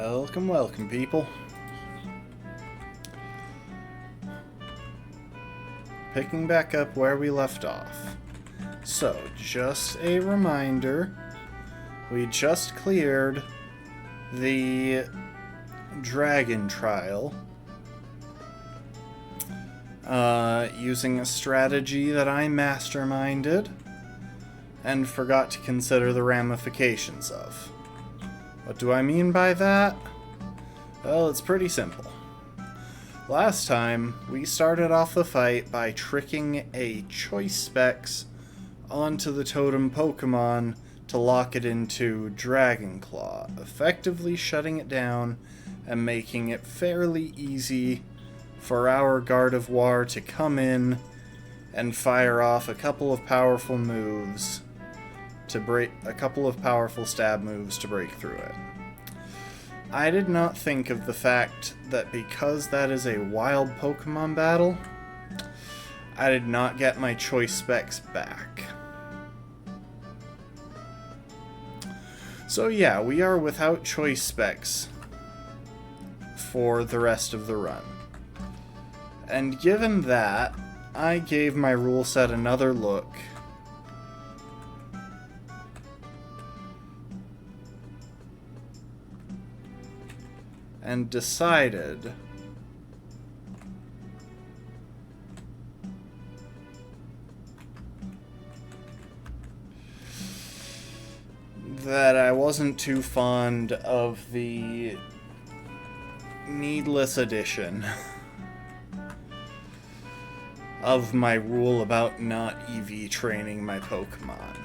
Welcome, welcome, people. Picking back up where we left off. So, just a reminder, we just cleared the dragon trial using a strategy that I masterminded and forgot to consider the ramifications of. What do I mean by that? Well, it's pretty simple. Last time, we started off the fight by tricking a choice specs onto the totem Pokémon to lock it into Dragon Claw, effectively shutting it down and making it fairly easy for our Gardevoir to come in and fire off a couple of powerful moves to break a couple of powerful stab moves to break through it. I did not think of the fact that because that is a wild Pokemon battle, I did not get my choice specs back. So yeah, we are without choice specs for the rest of the run. And given that, I gave my rule set another look and decided that I wasn't too fond of the needless addition of my rule about not EV training my Pokemon.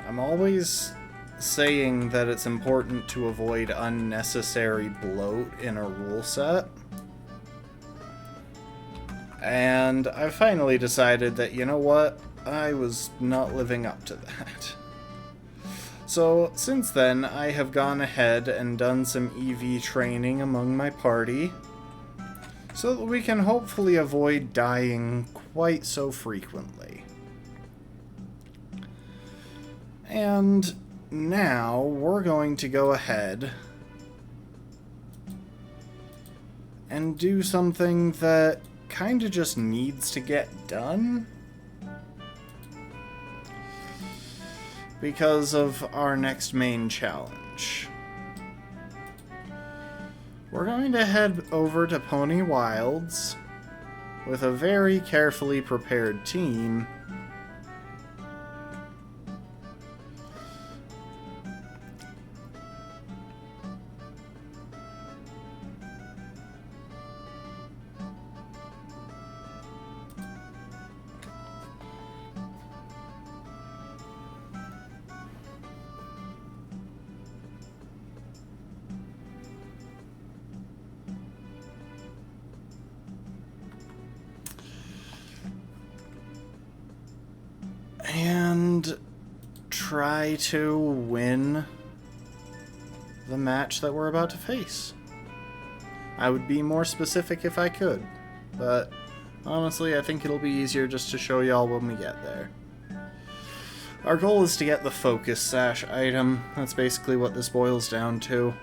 I'm always saying that it's important to avoid unnecessary bloat in a rule set. And I finally decided that, you know what, I was not living up to that. So, since then, I have gone ahead and done some EV training among my party, so that we can hopefully avoid dying quite so frequently. And now, we're going to go ahead and do something that kinda just needs to get done because of our next main challenge. We're going to head over to Pony Wilds with a very carefully prepared team and try to win the match that we're about to face. I would be more specific if I could, but honestly, I think it'll be easier just to show y'all when we get there. Our goal is to get the Focus Sash item. That's basically what this boils down to.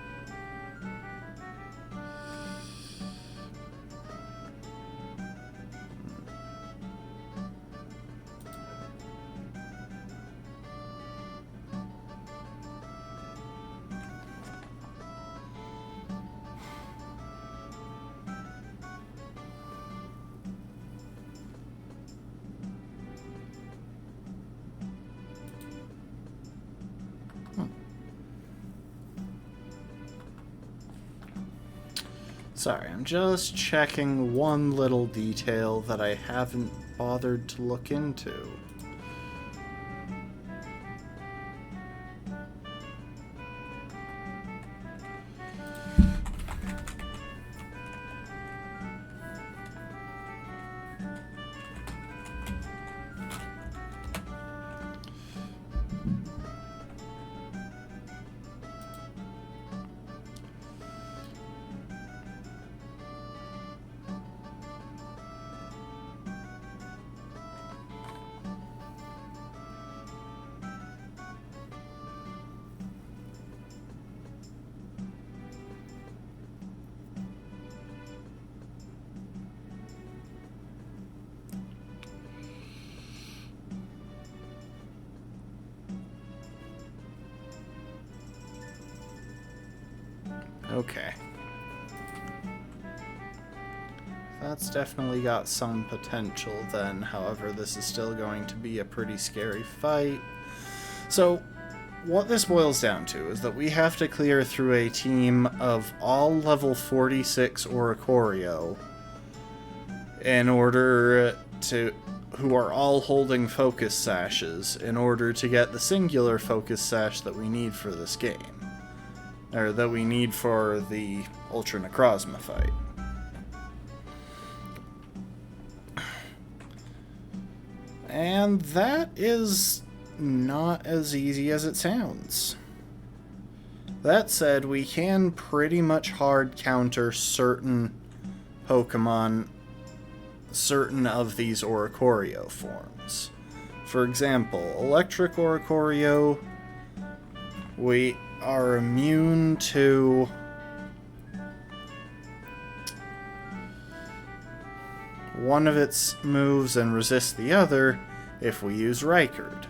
Sorry, I'm just checking one little detail that I haven't bothered to look into. Okay. That's definitely got some potential then. However, this is still going to be a pretty scary fight. So, what this boils down to is that we have to clear through a team of all level 46 Oricorio in order to... who are all holding focus sashes in order to get the singular focus sash that we need for this game. Or that we need for the Ultra Necrozma fight. And that is not as easy as it sounds. That said, we can pretty much hard counter certain Pokemon, certain of these Oricorio forms. For example, Electric Oricorio, we are immune to one of its moves and resist the other if we use Rykard.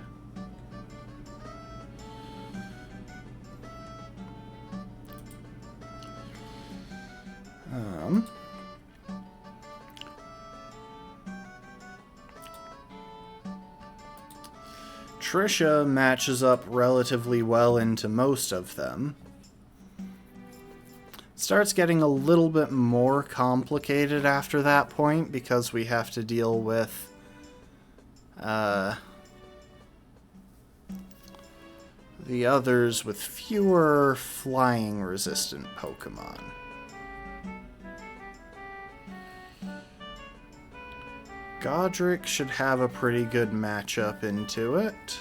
Trisha matches up relatively well into most of them. Starts getting a little bit more complicated after that point because we have to deal with the others with fewer flying resistant Pokemon. Godric should have a pretty good matchup into it.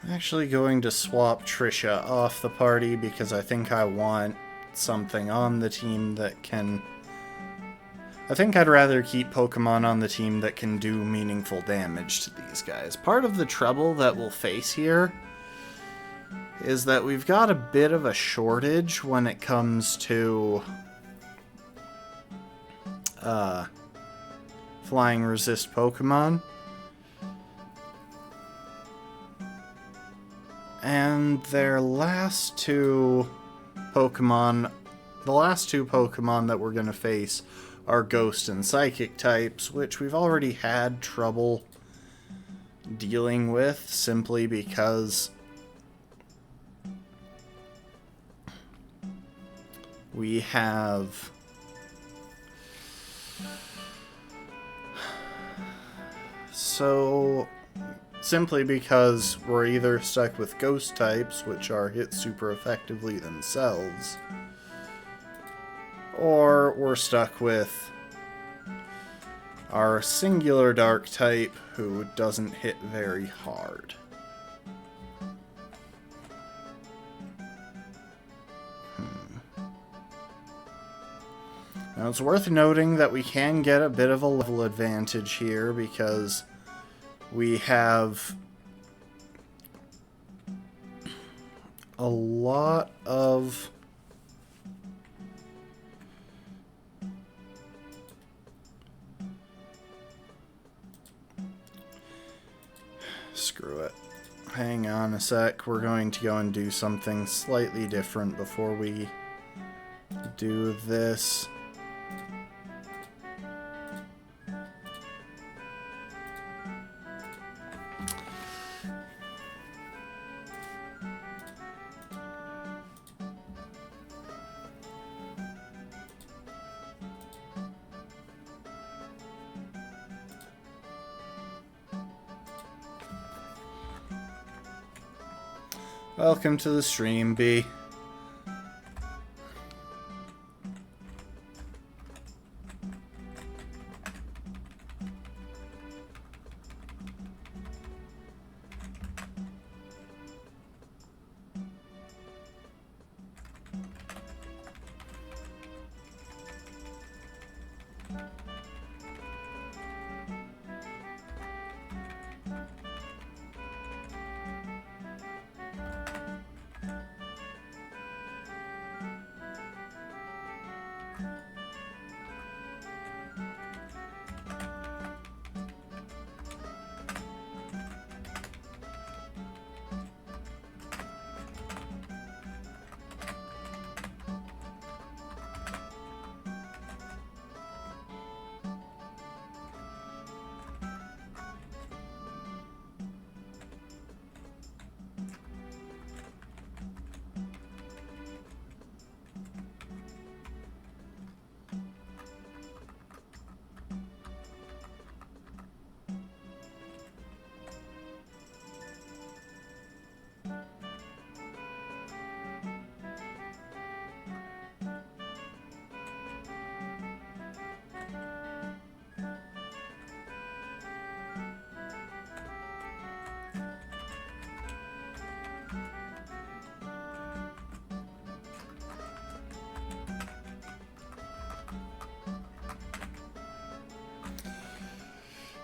I'm actually going to swap Trisha off the party because I think I want something on the team that can... I think I'd rather keep Pokemon on the team that can do meaningful damage to these guys. Part of the trouble that we'll face here is that we've got a bit of a shortage when it comes to flying resist Pokemon. And their last two Pokemon, the last two Pokemon that we're going to face are Ghost and Psychic types, which we've already had trouble dealing with simply because we have simply because we're either stuck with ghost types, which are hit super effectively themselves, or we're stuck with our singular dark type, who doesn't hit very hard. Now it's worth noting that we can get a bit of a level advantage here because we have a lot of screw it. Hang on a sec. We're going to go and do something slightly different before we do this. Welcome to the stream, B.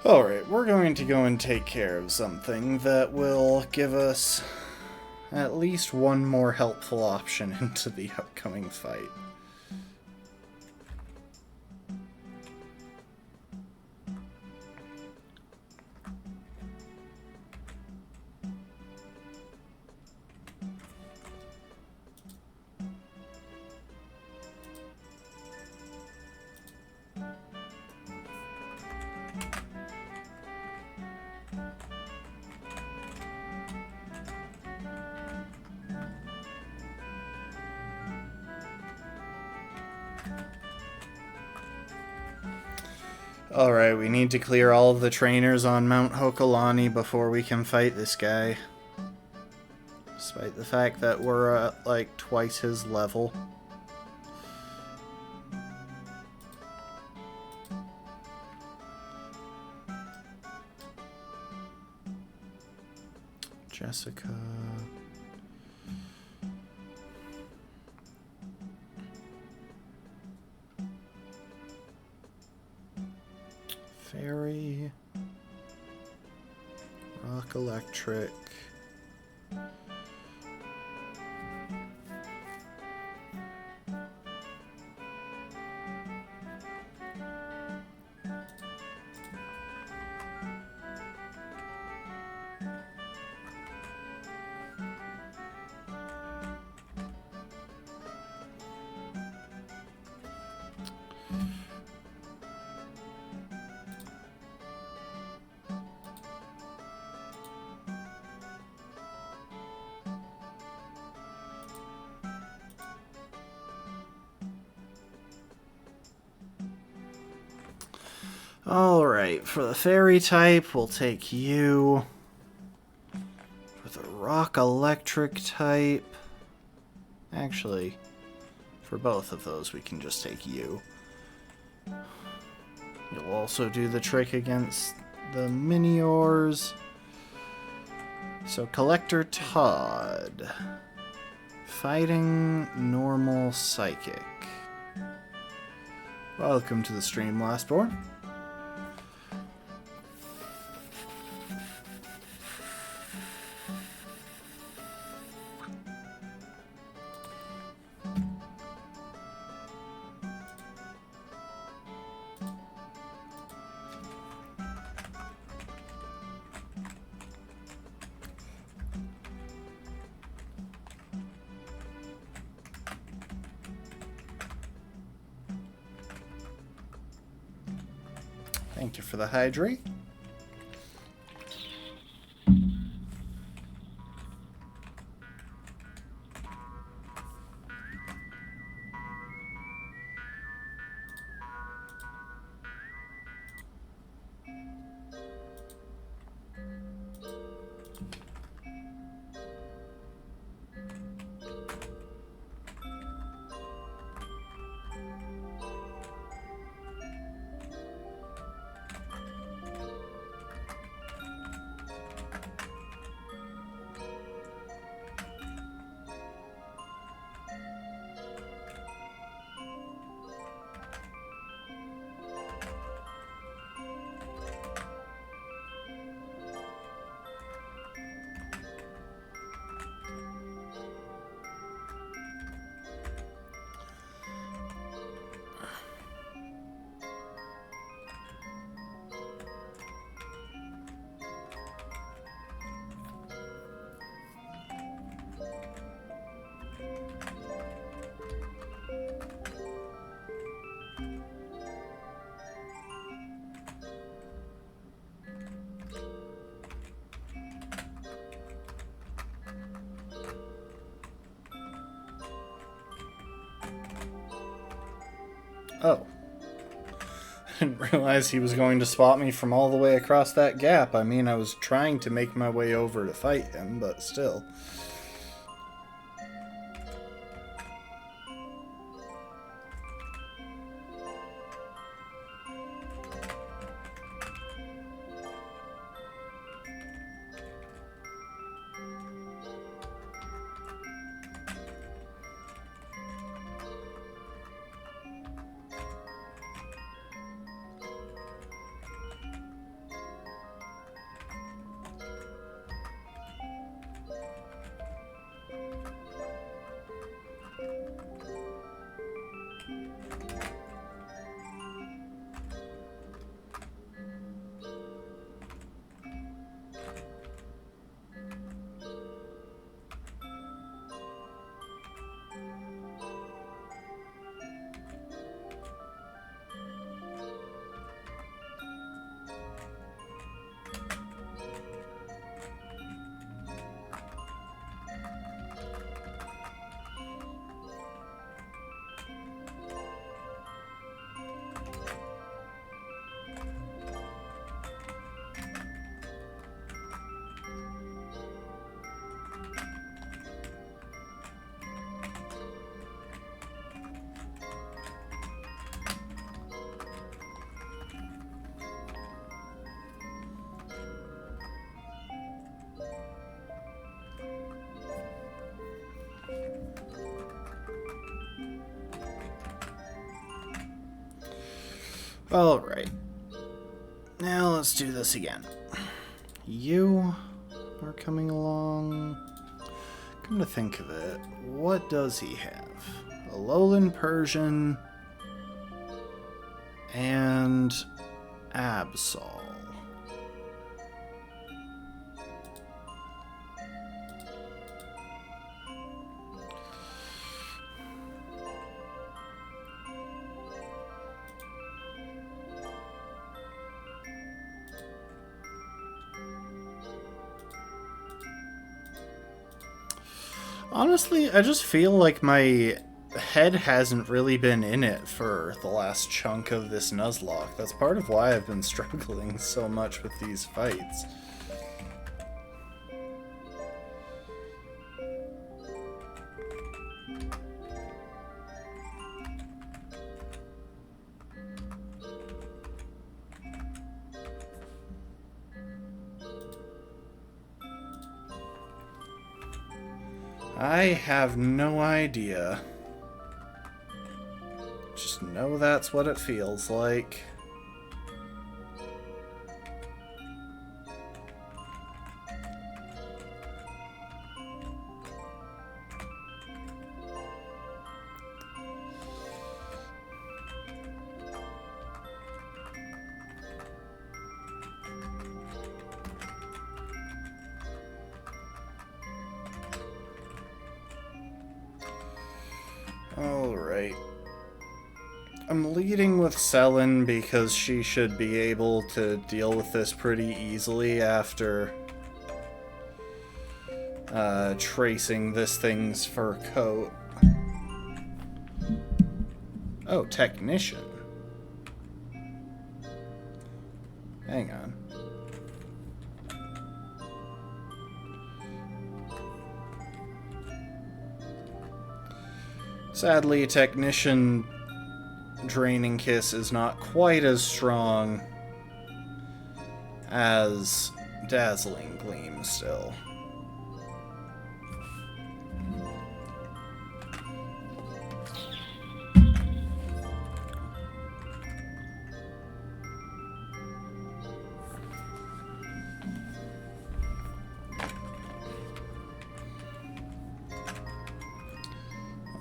Alright, we're going to go and take care of something that will give us at least one more helpful option into the upcoming fight. Alright, we need to clear all of the trainers on Mount Hokalani before we can fight this guy. Despite the fact that we're at, like, twice his level. Jessica... Fairy, Rock Electric, Alright, for the fairy type, we'll take you. For the rock electric type... Actually, for both of those, we can just take you. You'll also do the trick against the Miniors. So, Collector Todd. Fighting Normal Psychic. Welcome to the stream, Lastborn. Thank you for the hydrate. Oh. I didn't realize he was going to spot me from all the way across that gap. I mean, I was trying to make my way over to fight him, but still. Alright. Now let's do this again. You are coming along. Come to think of it, what does he have? A lowland Persian and Absol. Honestly, I just feel like my head hasn't really been in it for the last chunk of this Nuzlocke. That's part of why I've been struggling so much with these fights. I have no idea. Just know that's what it feels like. Alright. I'm leading with Selin because she should be able to deal with this pretty easily after tracing this thing's fur coat. Oh, technician. Hang on. Sadly, Technician Draining Kiss is not quite as strong as Dazzling Gleam still.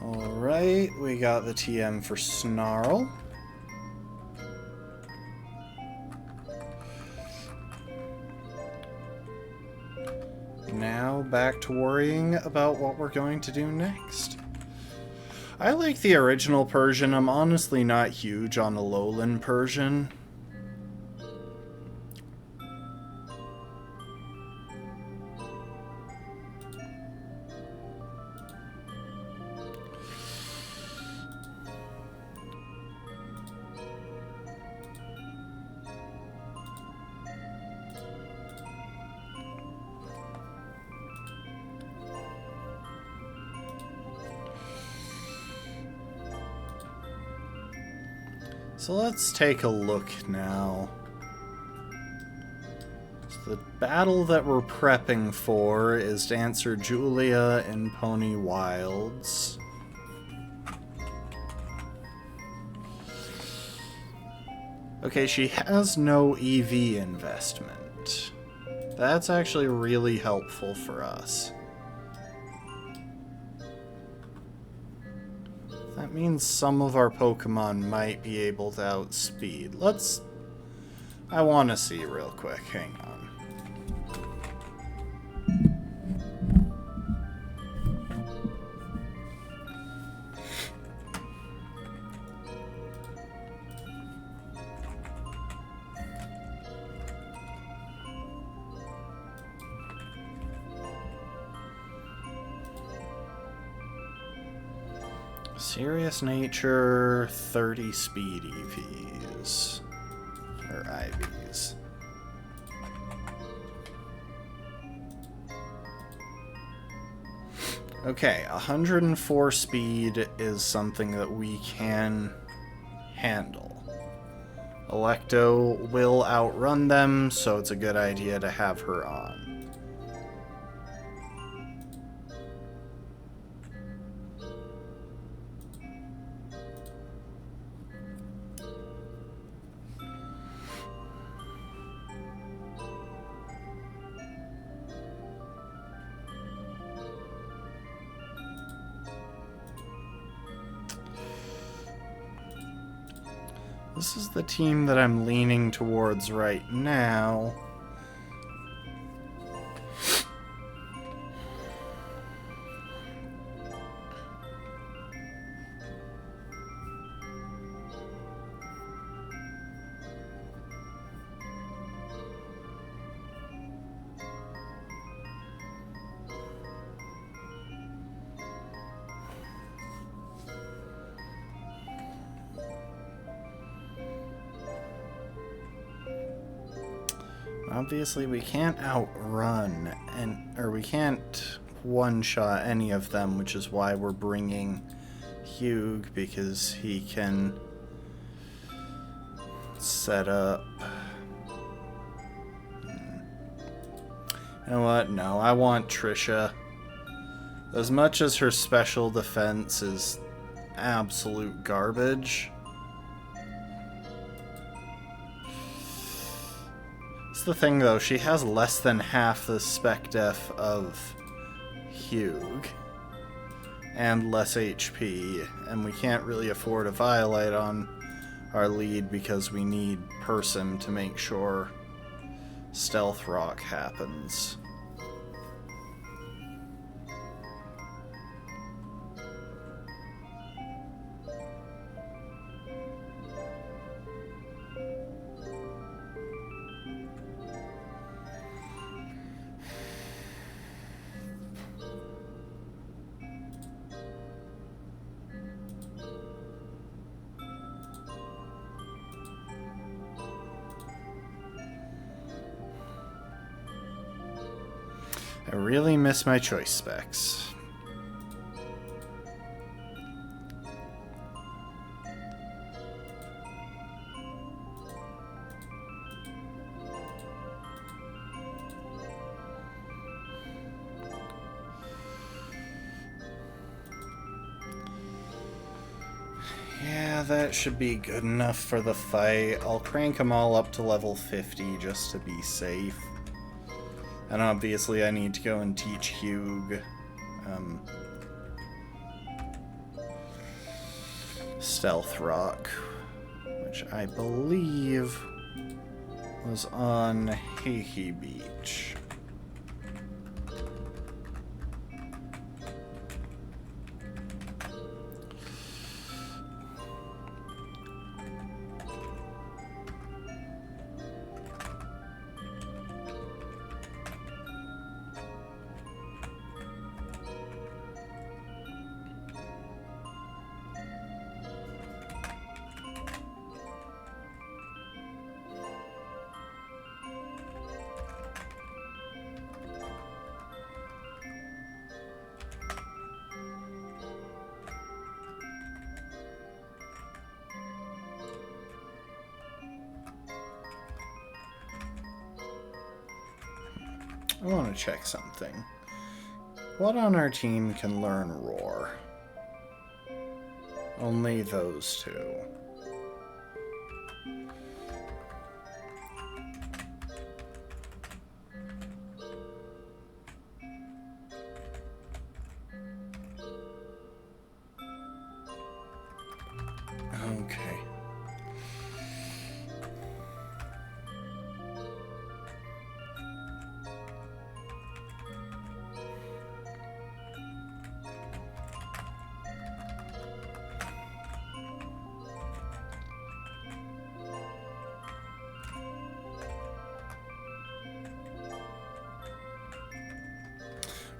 Alright, we got the TM for Snarl. Now back to worrying about what we're going to do next. I like the original Persian. I'm honestly not huge on the lowland Persian. So let's take a look now. So the battle that we're prepping for is to answer Julia in Pony Wilds. Okay, she has no EV investment. That's actually really helpful for us. That means some of our Pokemon might be able to outspeed. I want to see real quick. Hang on. Serious Nature, 30 speed EVs. Or IVs. Okay, 104 speed is something that we can handle. Electo will outrun them, so it's a good idea to have her on. This is the team that I'm leaning towards right now. Obviously, we can't outrun, or we can't one-shot any of them, which is why we're bringing Hugh, because he can set up... You know what? No, I want Trisha. As much as her special defense is absolute garbage... That's the thing, though. She has less than half the spec def of Hugh and less HP, and we can't really afford a Violite on our lead because we need Person to make sure Stealth Rock happens. I really miss my choice specs. Yeah, that should be good enough for the fight. I'll crank them all up to level 50 just to be safe. And obviously I need to go and teach Hugh Stealth Rock, which I believe was on Heihei Beach. I want to check something. What on our team can learn Roar? Only those two. Okay.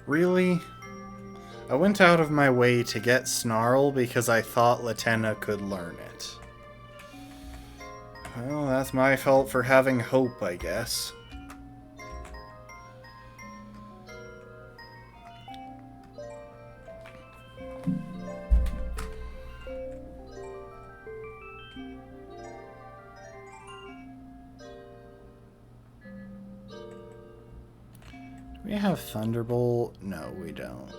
Really? I went out of my way to get Snarl because I thought Latenna could learn it. Well, that's my fault for having hope, I guess. We have Thunderbolt? No, we don't.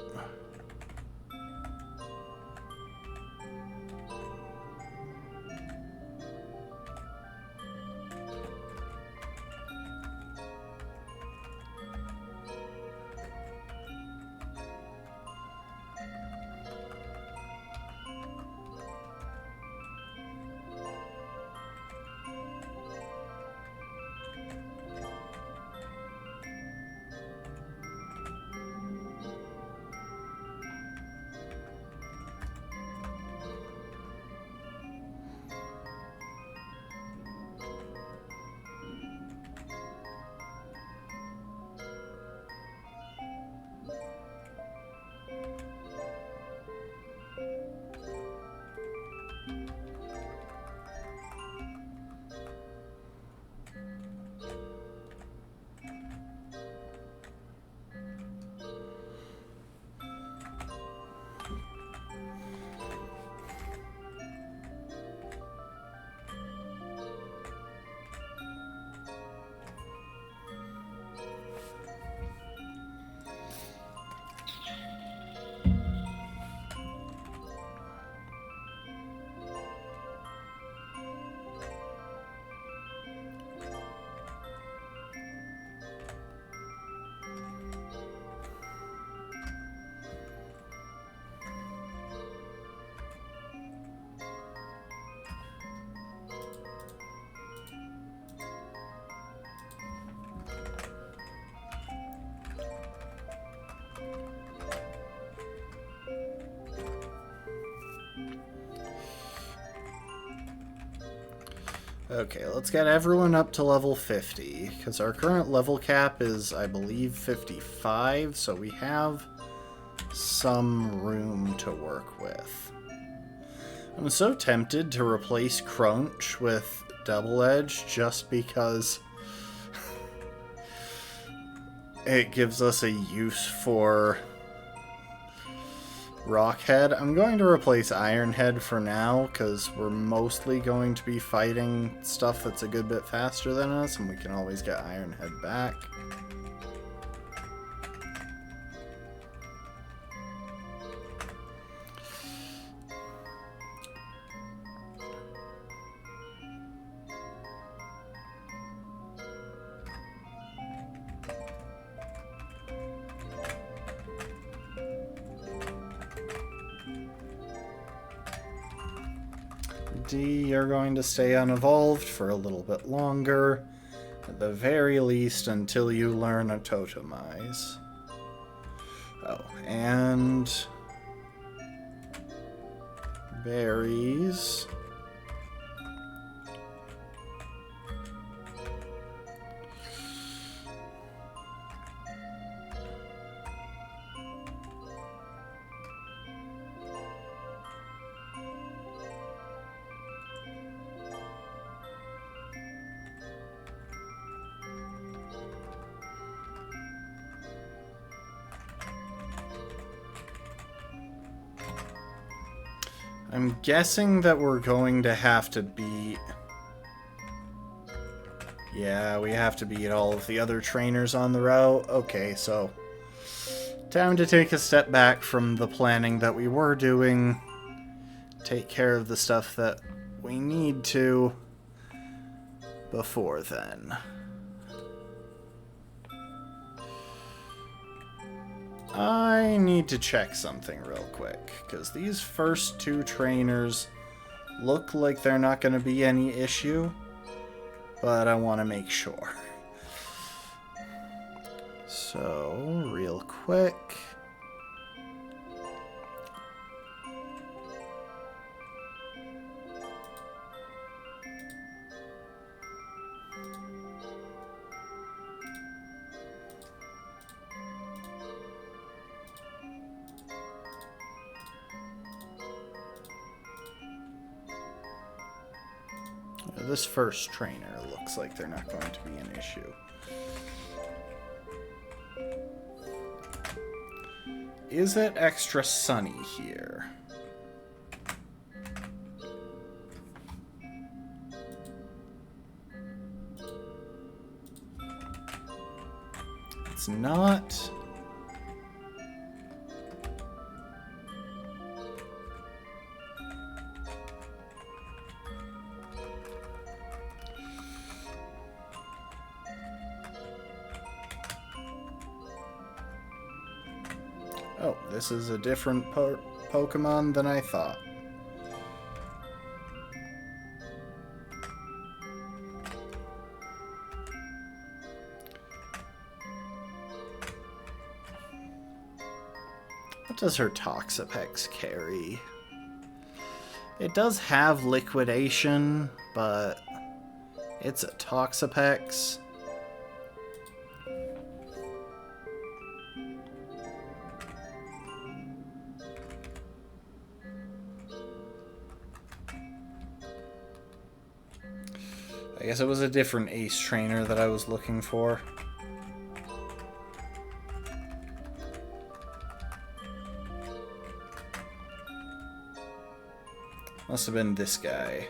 Okay, let's get everyone up to level 50, because our current level cap is, I believe, 55, so we have some room to work with. I'm so tempted to replace Crunch with Double Edge just because it gives us a use for Rockhead. I'm going to replace Ironhead for now, because we're mostly going to be fighting stuff that's a good bit faster than us, and we can always get Ironhead back. D, you're going to stay unevolved for a little bit longer. At the very least, until you learn a Totemize. Oh, and berries. I'm guessing that we're going to have to beat Yeah, we have to beat all of the other trainers on the route. Okay, so time to take a step back from the planning that we were doing. Take care of the stuff that we need to before then. I need to check something real quick, because these first two trainers look like they're not going to be any issue, but I want to make sure. So, real quick. This first trainer looks like they're not going to be an issue. Is it extra sunny here? It's not. Oh, this is a different Pokemon than I thought. What does her Toxapex carry? It does have liquidation, but it's a Toxapex. I guess it was a different ace trainer that I was looking for. Must have been this guy.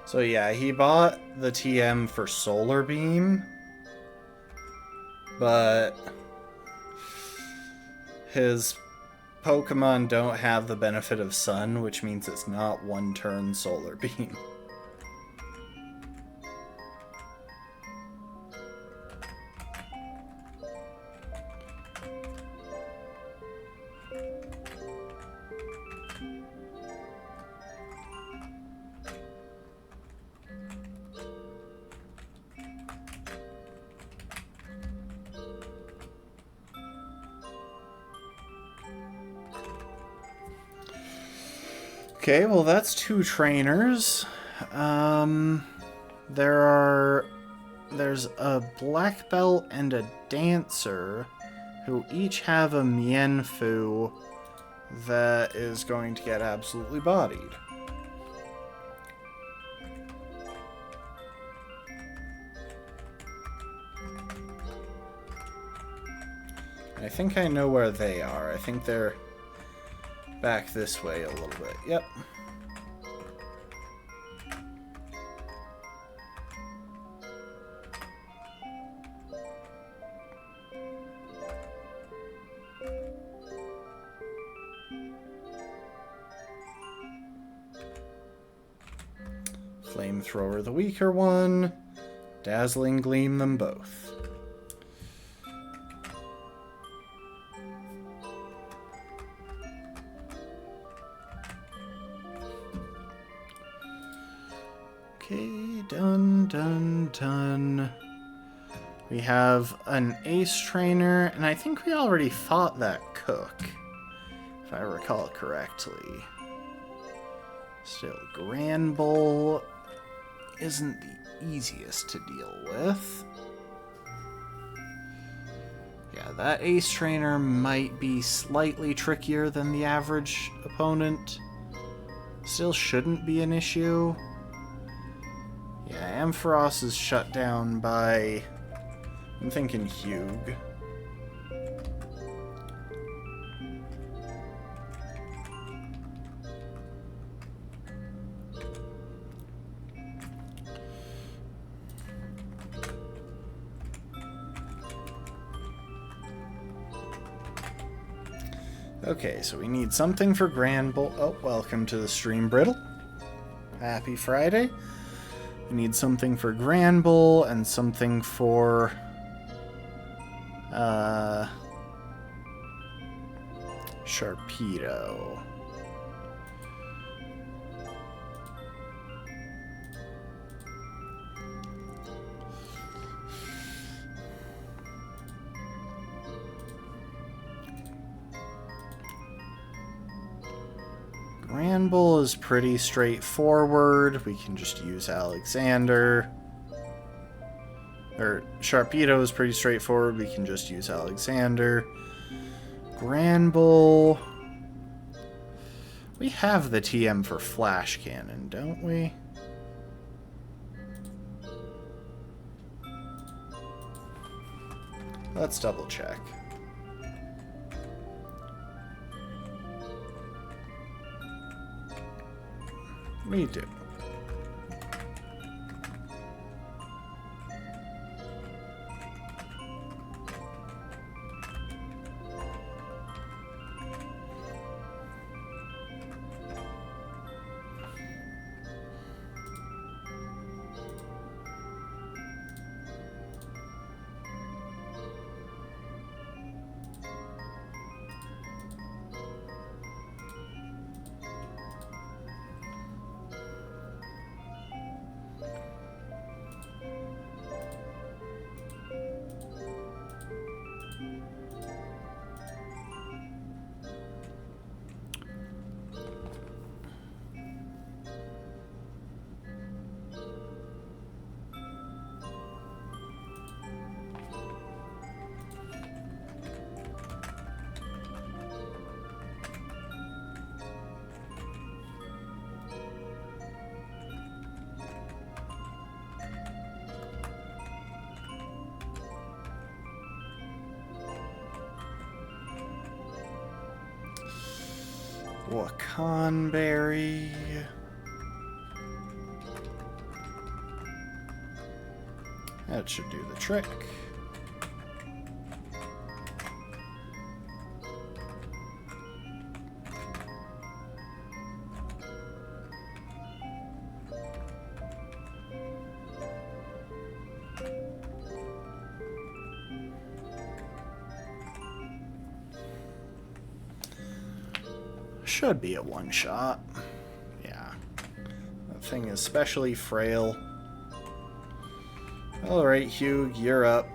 So yeah, he bought the TM for Solar Beam, but his Pokemon don't have the benefit of Sun, which means it's not one turn Solar Beam. Okay, well that's two trainers. There's a black belt and a dancer who each have a Mienfoo that is going to get absolutely bodied. I think I know where they are. I think they're back this way a little bit. Yep. Flamethrower the weaker one. Dazzling Gleam them both. Okay, done. We have an ace trainer, and I think we already fought that cook, if I recall correctly. Still, Granbull isn't the easiest to deal with. Yeah, that ace trainer might be slightly trickier than the average opponent. Still shouldn't be an issue. Yeah, Ampharos is shut down by, I'm thinking, Hugh. Okay, so we need something for Granbull. Oh, welcome to the stream, Brittle. Happy Friday. We need something for Granbull and something for... Sharpedo. Granbull is pretty straightforward. We can just use Alexander. Or Sharpedo is pretty straightforward. We can just use Alexander. Granbull. We have the TM for Flash Cannon, don't we? Let's double check. We do. Wakanberry. That should do the trick. Should be a one-shot. Yeah. That thing is especially frail. Alright, Hugh, you're up.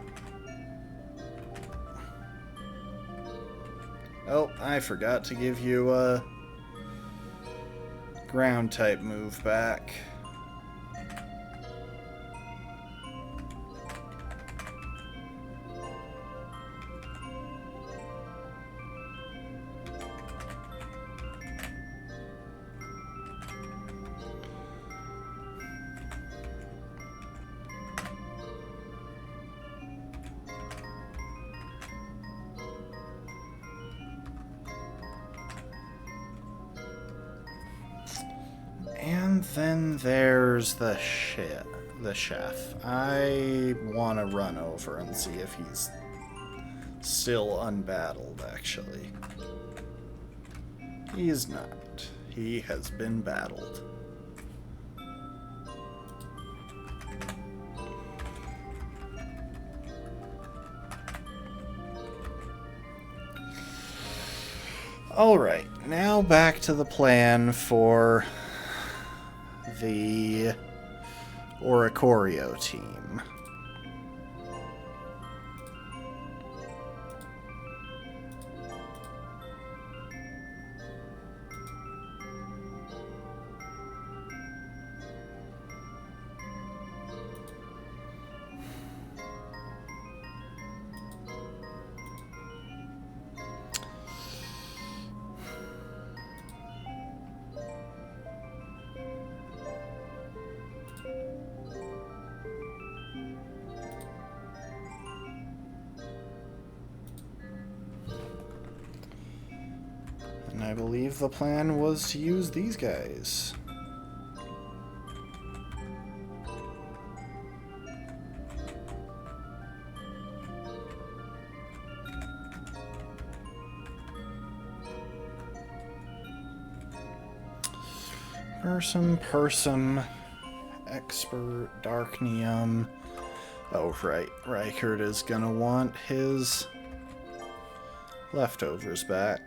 Oh, I forgot to give you a ground-type move back. And then there's the chef. I want to run over and see if he's still unbattled, actually. He is not. He has been battled. Alright, now back to the plan for the Oricorio team. And I believe the plan was to use these guys. Person, Expert, Darknium. Oh, right. Reichert is gonna want his leftovers back.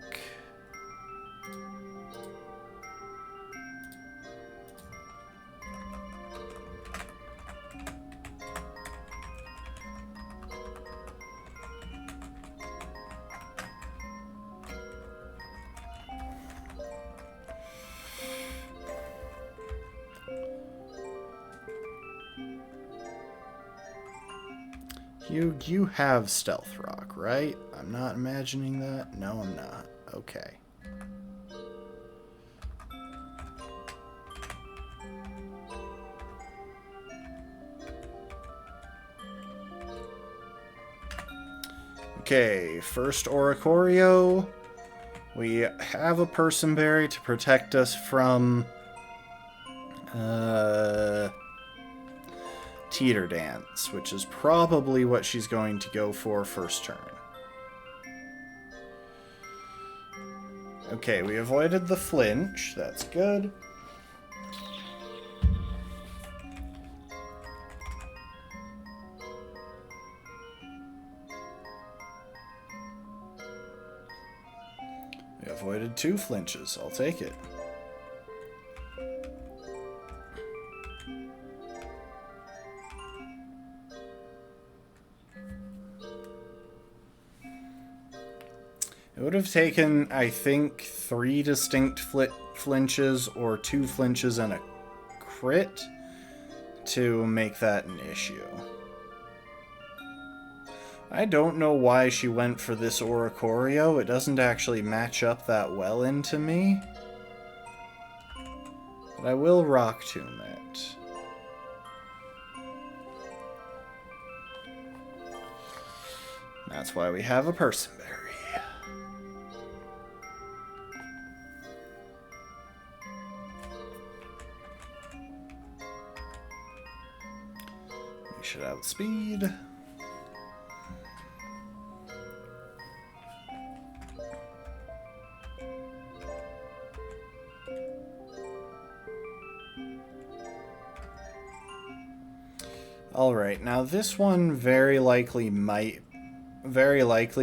You have Stealth Rock, right? I'm not imagining that. No, I'm not. Okay. Okay, first Oricorio. We have a Person Berry to protect us from Teeter Dance, which is probably what she's going to go for first turn. Okay, we avoided the flinch. That's good. We avoided 2 flinches. I'll take it. It would have taken, I think, 3 distinct flinches or 2 flinches and a crit to make that an issue. I don't know why she went for this Oricorio. It doesn't actually match up that well into me. But I will Rock Tomb it. That's why we have a Person Berry. We should outspeed. Alright, now this one very likely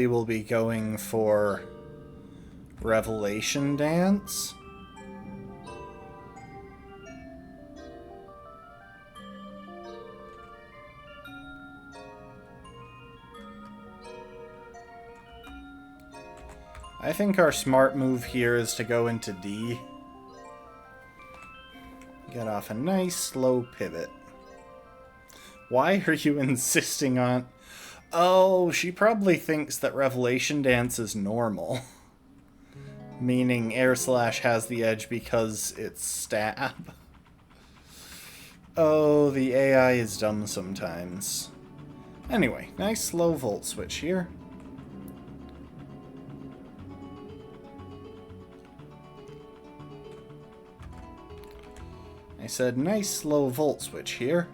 will be going for Revelation Dance. I think our smart move here is to go into D. Get off a nice slow pivot. Why are you insisting on... Oh, she probably thinks that Revelation Dance is normal. Meaning Air Slash has the edge because it's stab. Oh, the AI is dumb sometimes. Anyway, nice slow Volt Switch here. I said nice slow Volt Switch here.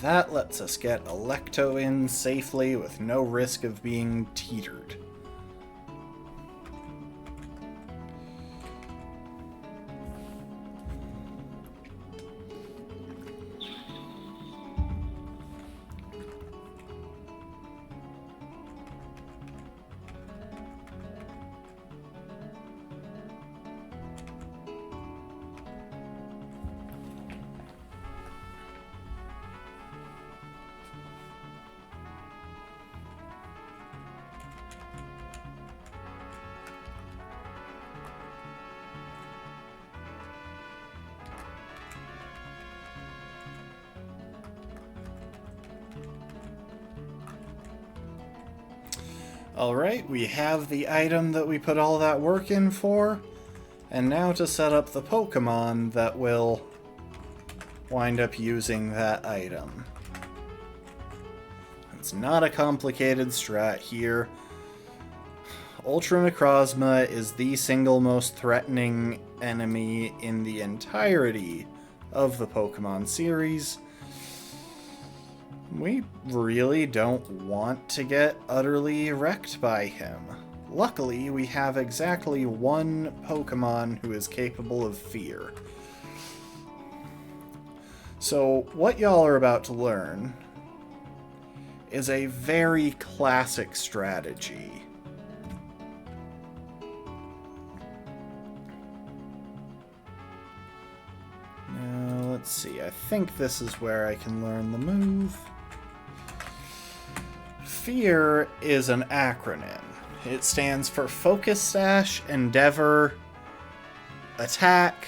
That lets us get Electo in safely with no risk of being teetered. Alright, we have the item that we put all that work in for, and now to set up the Pokémon that will wind up using that item. It's not a complicated strat here. Ultra Necrozma is the single most threatening enemy in the entirety of the Pokémon series. We really don't want to get utterly wrecked by him. Luckily, we have exactly one Pokemon who is capable of fear. So, what y'all are about to learn is a very classic strategy. Now, let's see. I think this is where I can learn the move. Fear is an acronym. It stands for Focus Sash, Endeavor, Attack,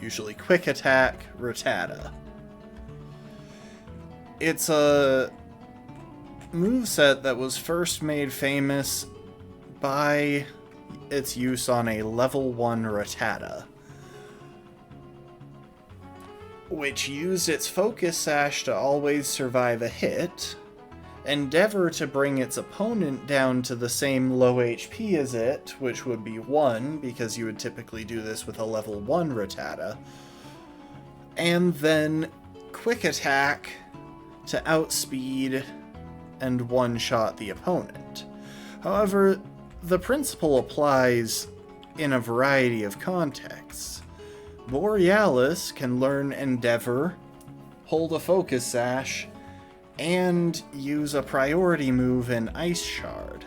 usually Quick Attack, Rattata. It's a moveset that was first made famous by its use on a level 1 Rattata, which used its Focus Sash to always survive a hit, Endeavor to bring its opponent down to the same low HP as it, which would be 1, because you would typically do this with a level 1 Rattata, and then Quick Attack to outspeed and one-shot the opponent. However, the principle applies in a variety of contexts. Borealis can learn Endeavor, hold a Focus Sash, and use a priority move in Ice Shard.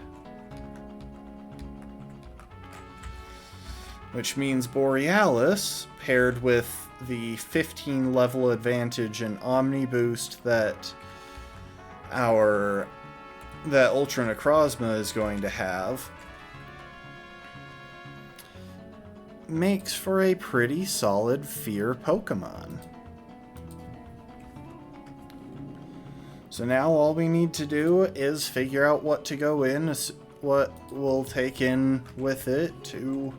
Which means Borealis, paired with the 15 level advantage and Omni boost that Ultra Necrozma is going to have, makes for a pretty solid fear Pokemon. So now all we need to do is figure out what to go in, what we'll take in with it to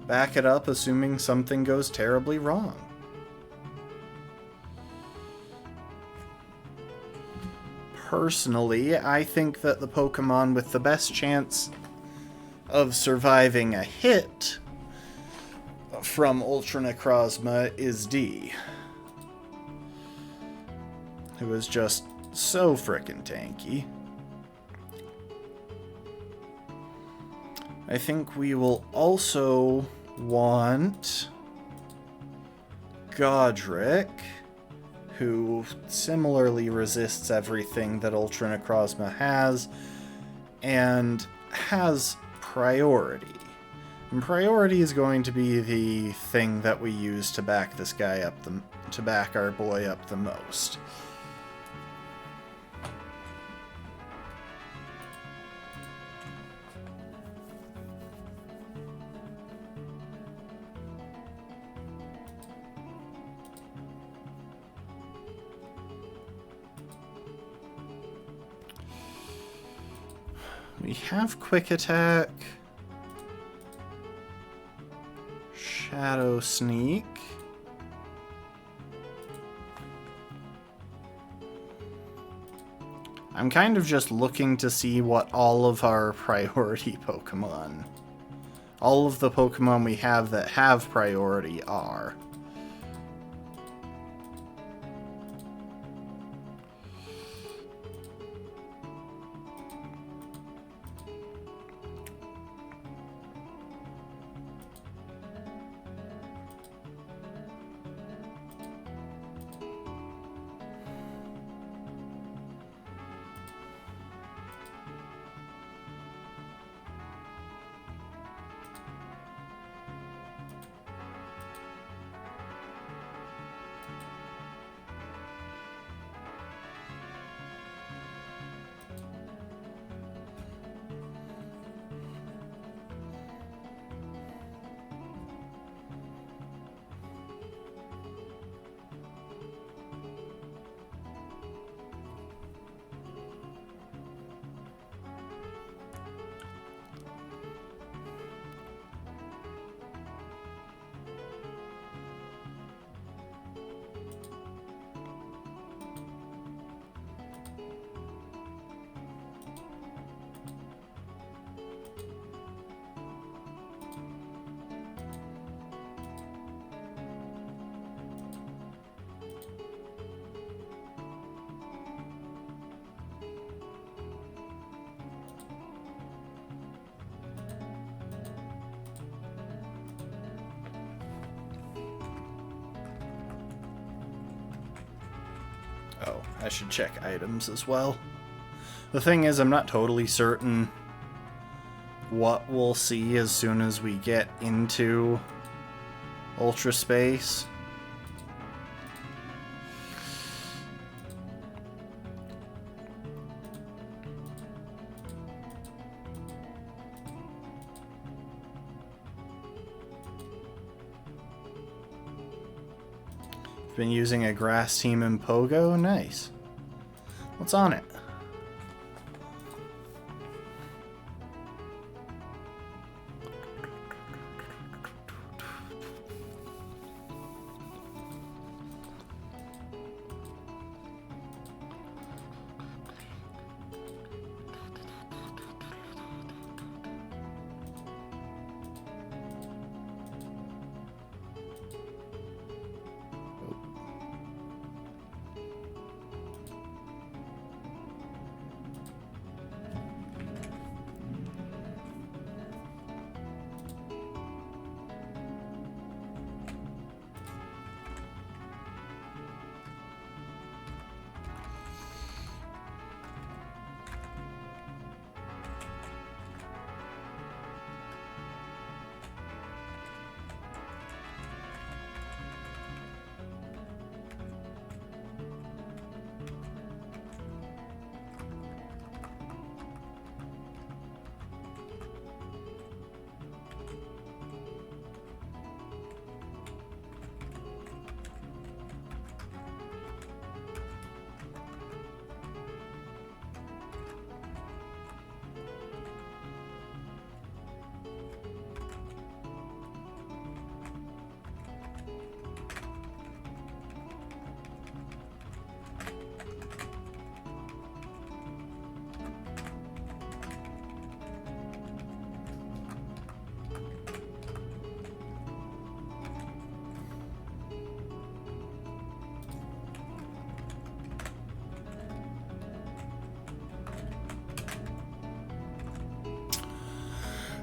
back it up, assuming something goes terribly wrong. Personally, I think that the Pokemon with the best chance of surviving a hit from Ultra Necrozma is D, who is just so frickin' tanky. I think we will also want Godric, who similarly resists everything that Ultra Necrozma has, and has priority. And priority is going to be the thing that we use to back this guy up, to back our boy up the most. We have Quick Attack, Shadow Sneak, I'm kind of just looking to see what all of our priority Pokemon, all of the Pokemon we have that have priority are. Oh, I should check items as well. The thing is, I'm not totally certain what we'll see as soon as we get into Ultra Space. Been using a grass team in Pogo? Nice. What's on it?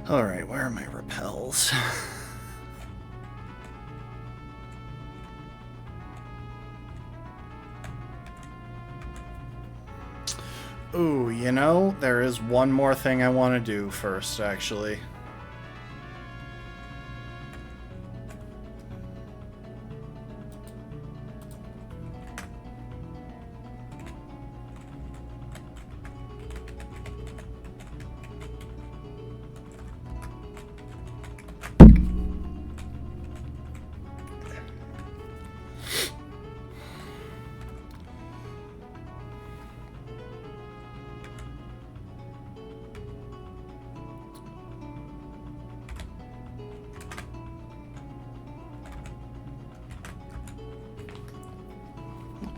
Alright, where are my repels? Ooh, you know, there is one more thing I want to do first, actually.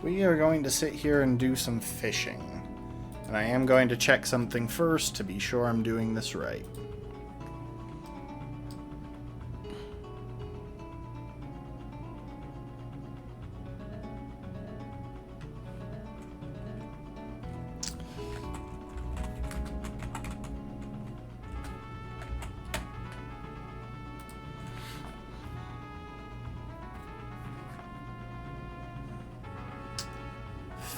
We are going to sit here and do some fishing. And I am going to check something first to be sure I'm doing this right.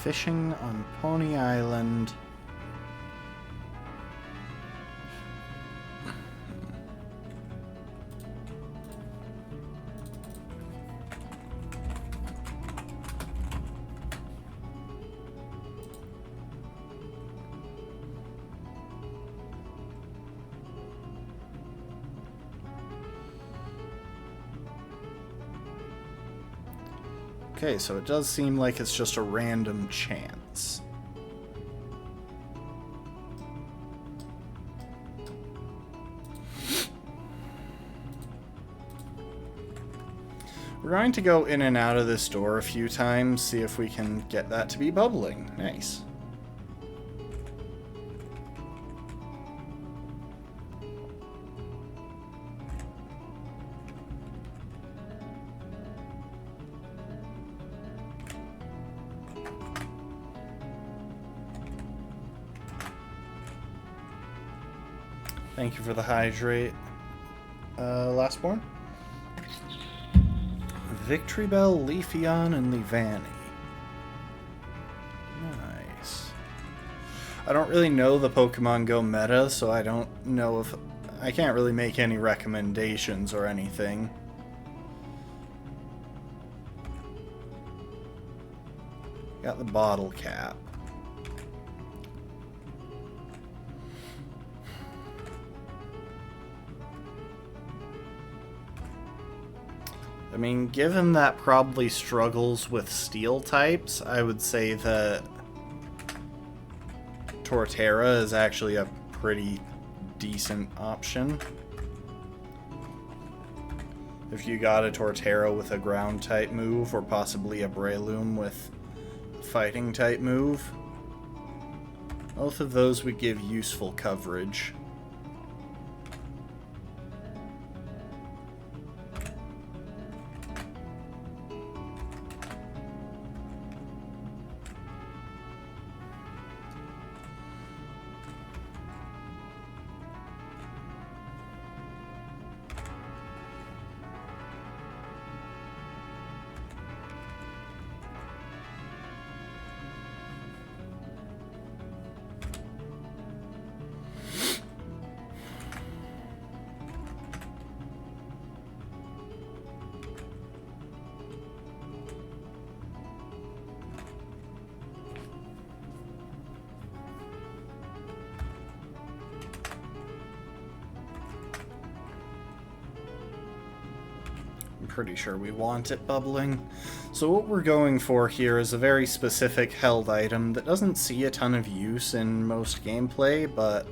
Fishing on Pony Island. Okay, so it does seem like it's just a random chance. We're going to go in and out of this door a few times, see if we can get that to be bubbling. Nice. Thank you for the hydrate, Lastborn. Victory Bell, Leafeon, and Leavanny. I don't really know the Pokemon Go meta, so I don't know if... I can't really make any recommendations or anything. Got the bottle cap. I mean, given that probably struggles with steel types, I would say that Torterra is actually a pretty decent option. If you got a Torterra with a ground type move, or possibly a Breloom with a fighting type move, both of those would give useful coverage. Pretty sure we want it bubbling. So what we're going for here is a very specific held item that doesn't see a ton of use in most gameplay, but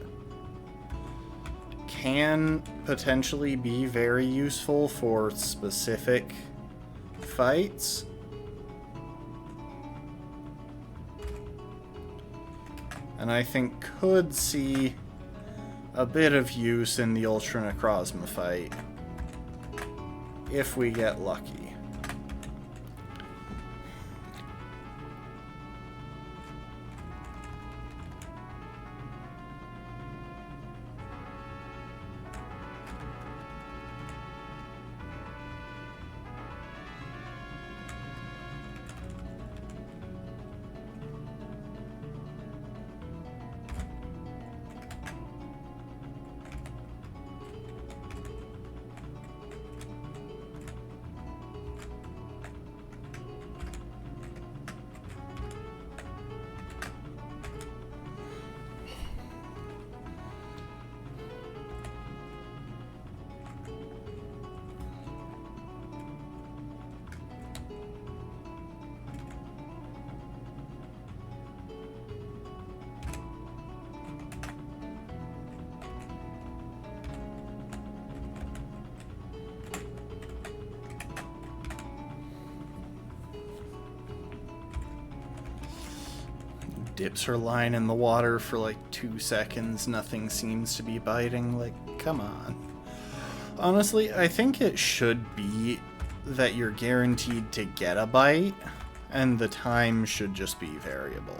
can potentially be very useful for specific fights. And I think could see a bit of use in the Ultra Necrozma fight, if we get lucky. Dips her line in the water for like 2 seconds, nothing seems to be biting. Like, come on. Honestly, I think it should be that you're guaranteed to get a bite, and the time should just be variable.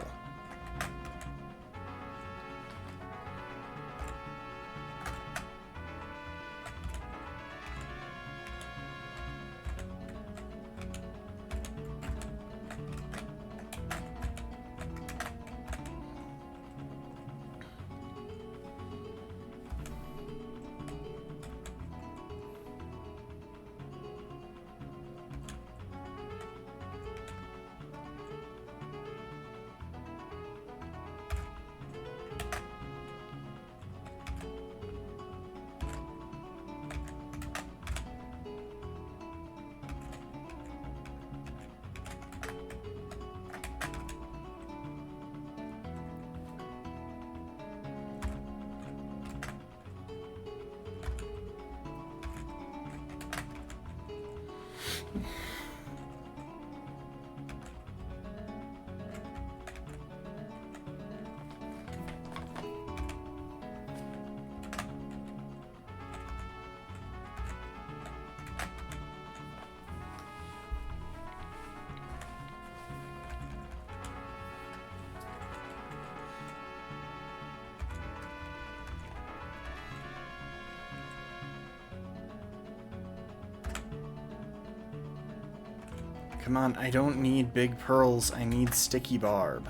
Come on, I don't need big pearls, I need sticky barb.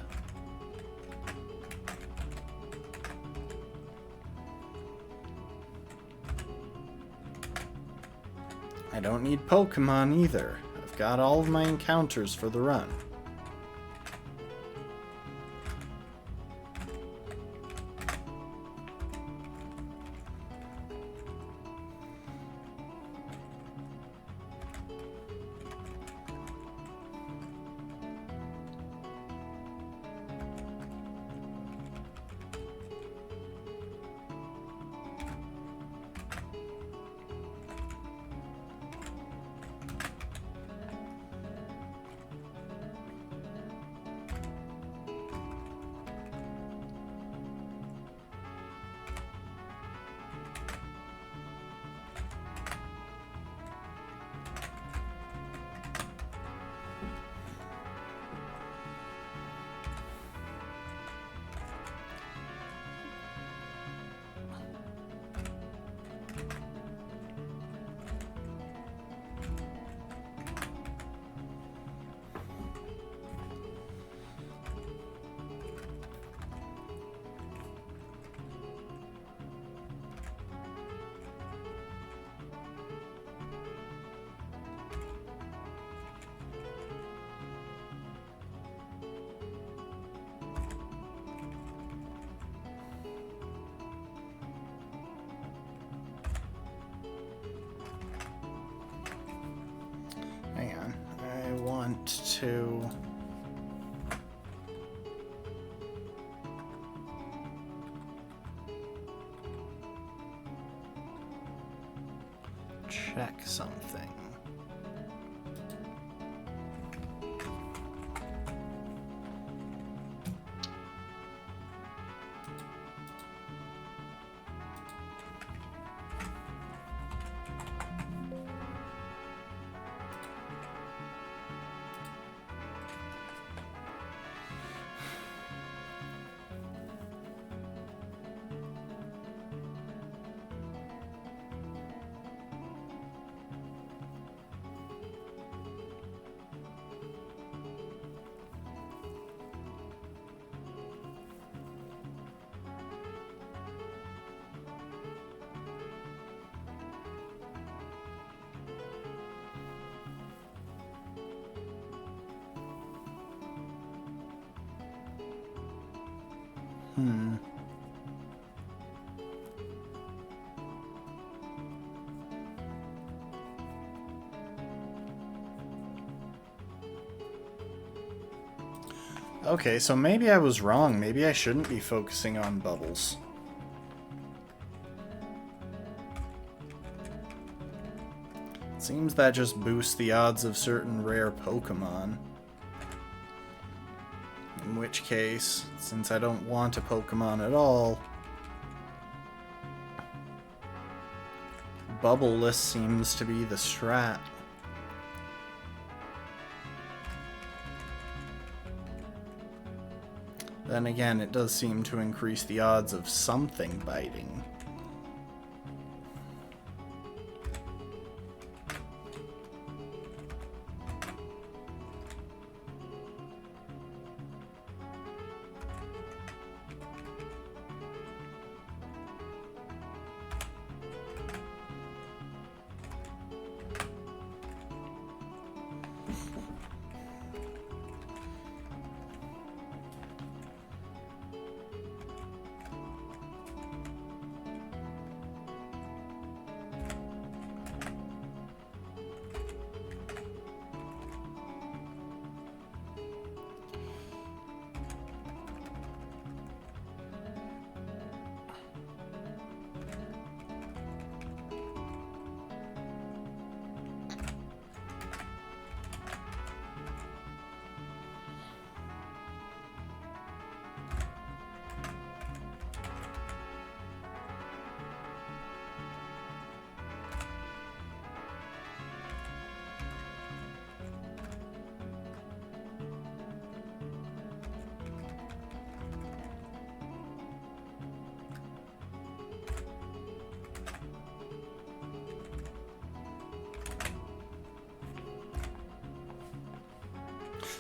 don't need Pokemon either. I've got all of my encounters for the run. Hang on, I want to... check something. Okay, so maybe I was wrong. Maybe I shouldn't be focusing on bubbles. Seems that just boosts the odds of certain rare Pokemon. In which case, since I don't want a Pokemon at all, bubbleless seems to be the strat. Then again, it does seem to increase the odds of something biting.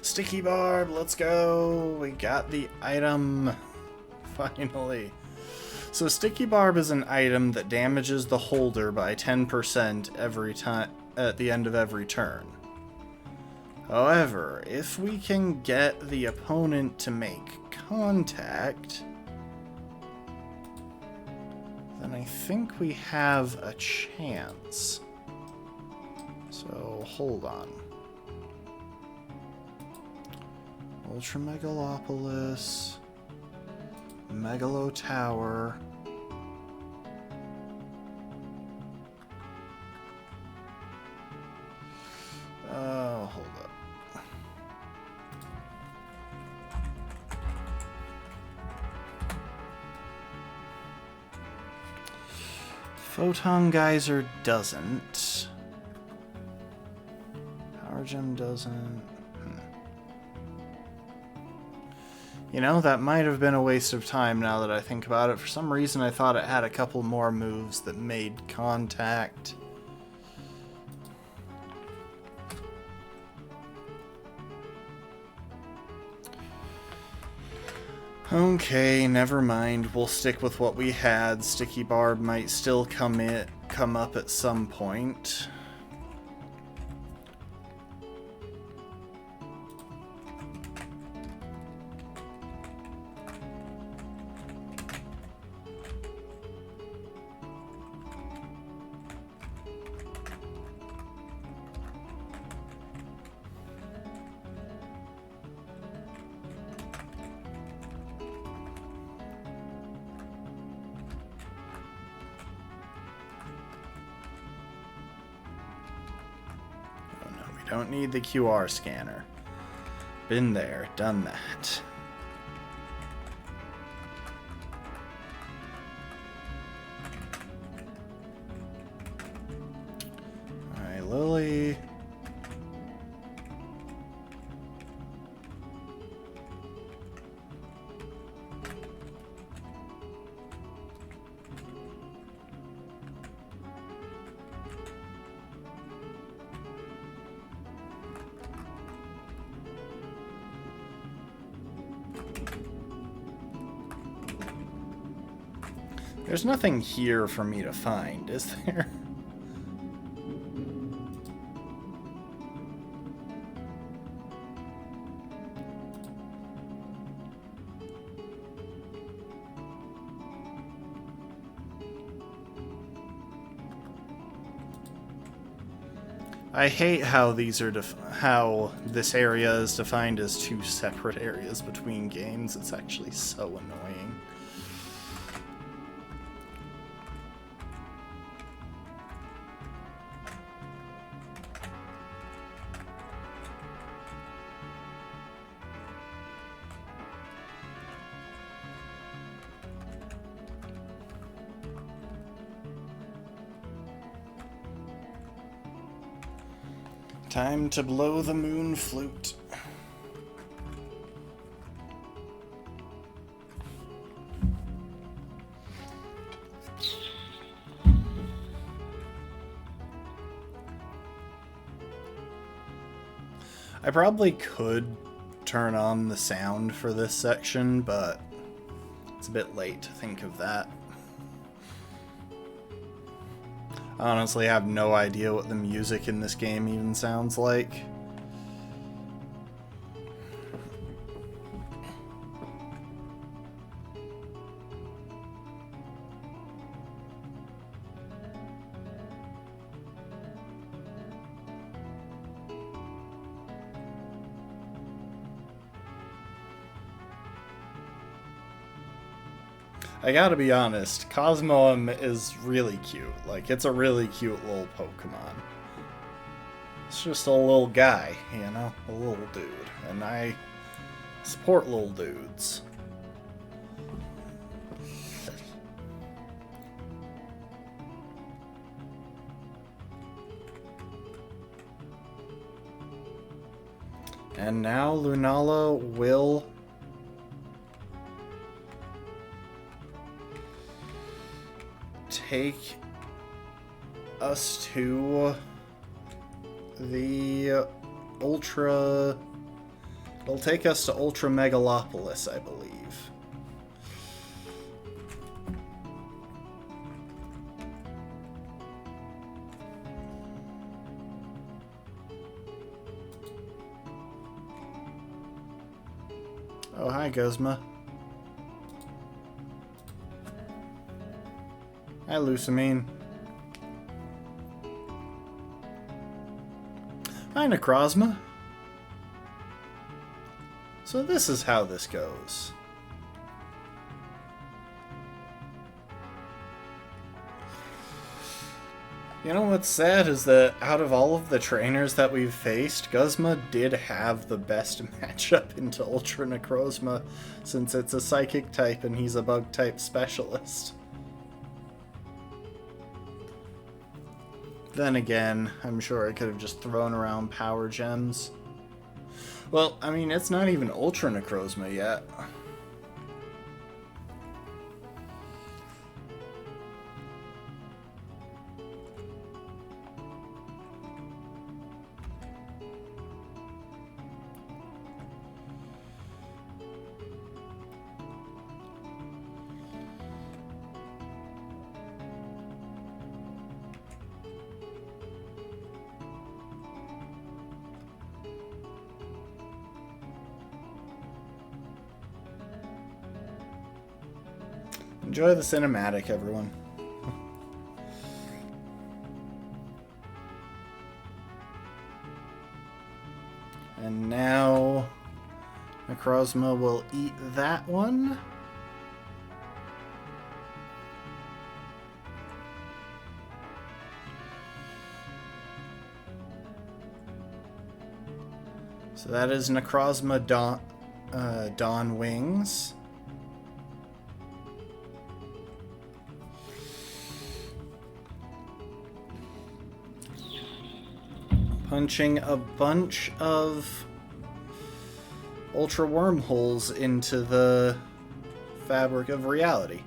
Sticky Barb, let's go! We got the item, finally. So Sticky Barb is an item that damages the holder by 10% every time at the end of every turn. However, if we can get the opponent to make contact, then I think we have a chance. So, hold on. Ultramegalopolis, Megalo Tower. Hold up. Photon Geyser doesn't. Power Gem doesn't. You know, that might have been a waste of time now that I think about it. For some reason, I thought it had a couple more moves that made contact. Okay, never mind. We'll stick with what we had. Sticky Barb might still come up at some point. Don't need the QR scanner. Been there, done that. Alright, Lily. There's nothing here for me to find, is there? I hate how these are how this area is defined as two separate areas between games. It's actually so annoying. Time to blow the moon flute. I probably could turn on the sound for this section, but it's a bit late to think of that. I honestly have no idea what the music in this game even sounds like. I gotta be honest, Cosmoem is really cute. Like, it's a really cute little Pokemon. It's just a little guy, you know? A little dude. And I support little dudes. And now Lunala will take us to the Ultra... It'll take us to Ultramegalopolis, I believe. Oh, hi, Guzma. Hi, Lucamine. Hi, Necrozma. So this is how this goes. You know what's sad is that out of all of the trainers that we've faced, Guzma did have the best matchup into Ultra Necrozma, since it's a Psychic type and he's a Bug type specialist. Then again, I'm sure I could have just thrown around Power Gems. Well, I mean, it's not even Ultra Necrozma yet. Enjoy the cinematic, everyone. And now Necrozma will eat that one. So that is Necrozma Dawn Wings. Punching a bunch of ultra wormholes into the fabric of reality.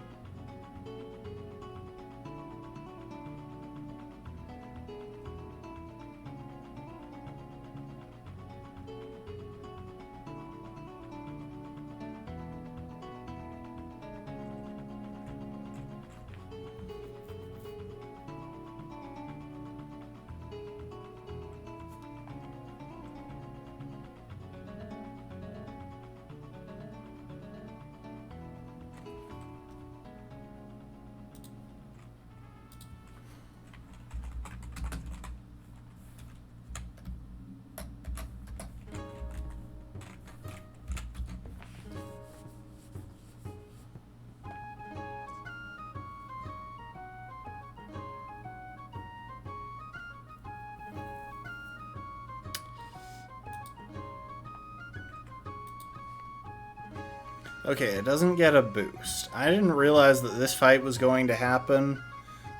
Okay, it doesn't get a boost. I didn't realize that this fight was going to happen,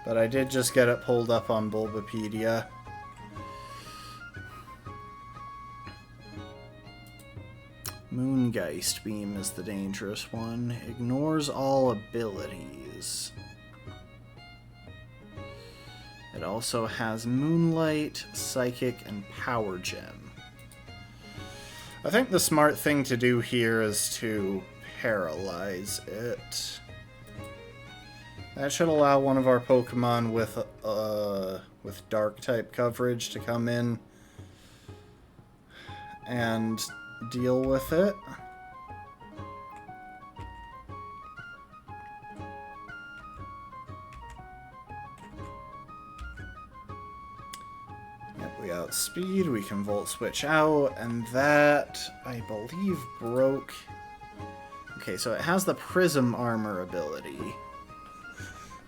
but I did just get it pulled up on Bulbapedia. Moongeist Beam is the dangerous one. Ignores all abilities. It also has Moonlight, Psychic, and Power Gem. I think the smart thing to do here is to paralyze it. That should allow one of our Pokemon with Dark type coverage to come in and deal with it. Yep, we outspeed, we can Volt Switch out, and that, I believe, broke... Okay, so it has the Prism Armor ability,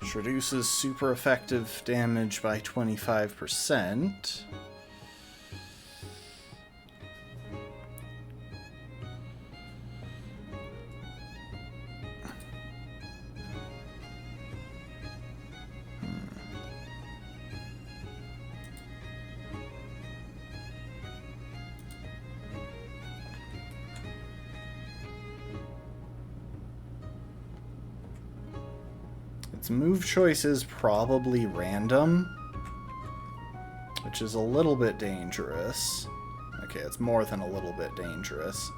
which reduces super effective damage by 25%. Its move choice is probably random, which is a little bit dangerous. Okay, it's more than a little bit dangerous.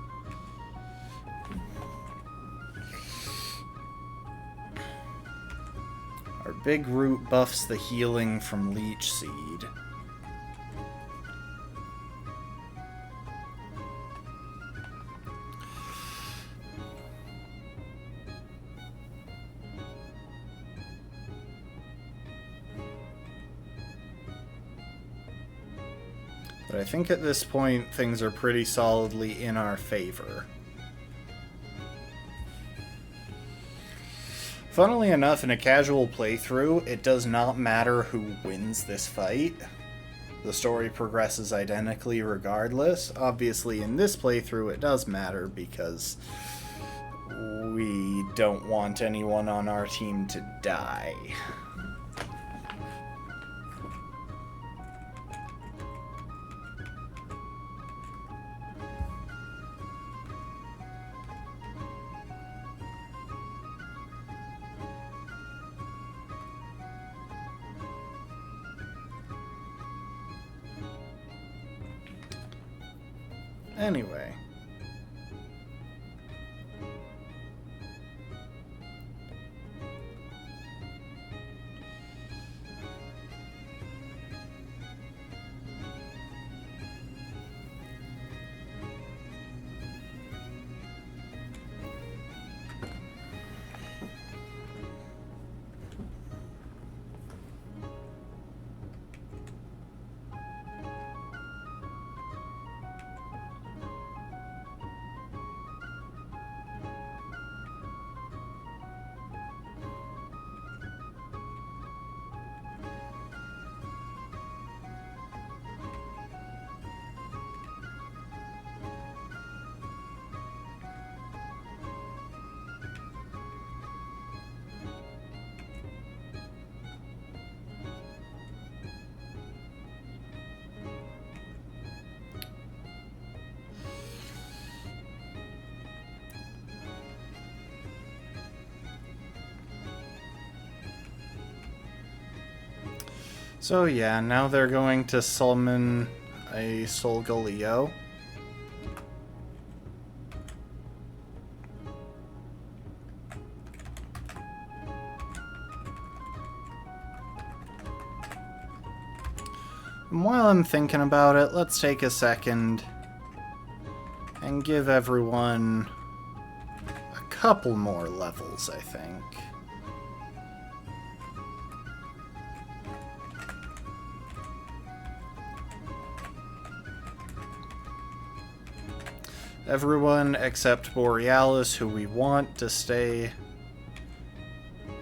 Our big root buffs the healing from Leech Seed. I think at this point things are pretty solidly in our favor. Funnily enough, in a casual playthrough, it does not matter who wins this fight. The story progresses identically regardless. Obviously, in this playthrough, it does matter because we don't want anyone on our team to die. Anyway. So yeah, now they're going to summon a Solgaleo. And while I'm thinking about it, let's take a second and give everyone a couple more levels, I think. Everyone except Borealis, who we want to stay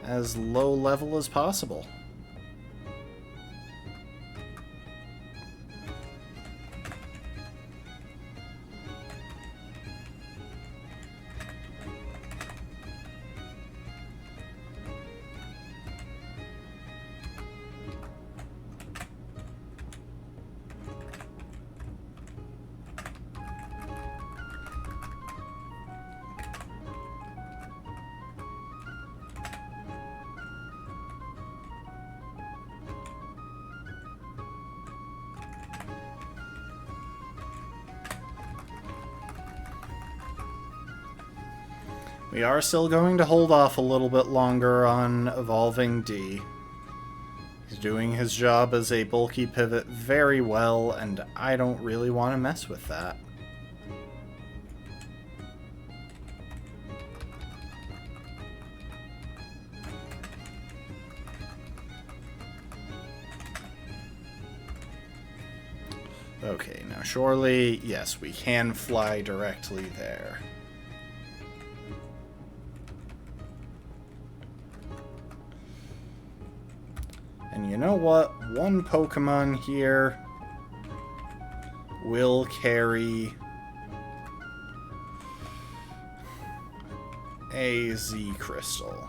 as low level as possible. We are still going to hold off a little bit longer on evolving D. He's doing his job as a bulky pivot very well, and I don't really want to mess with that. Okay, now surely, yes, we can fly directly there. And you know what? One Pokemon here will carry a Z Crystal.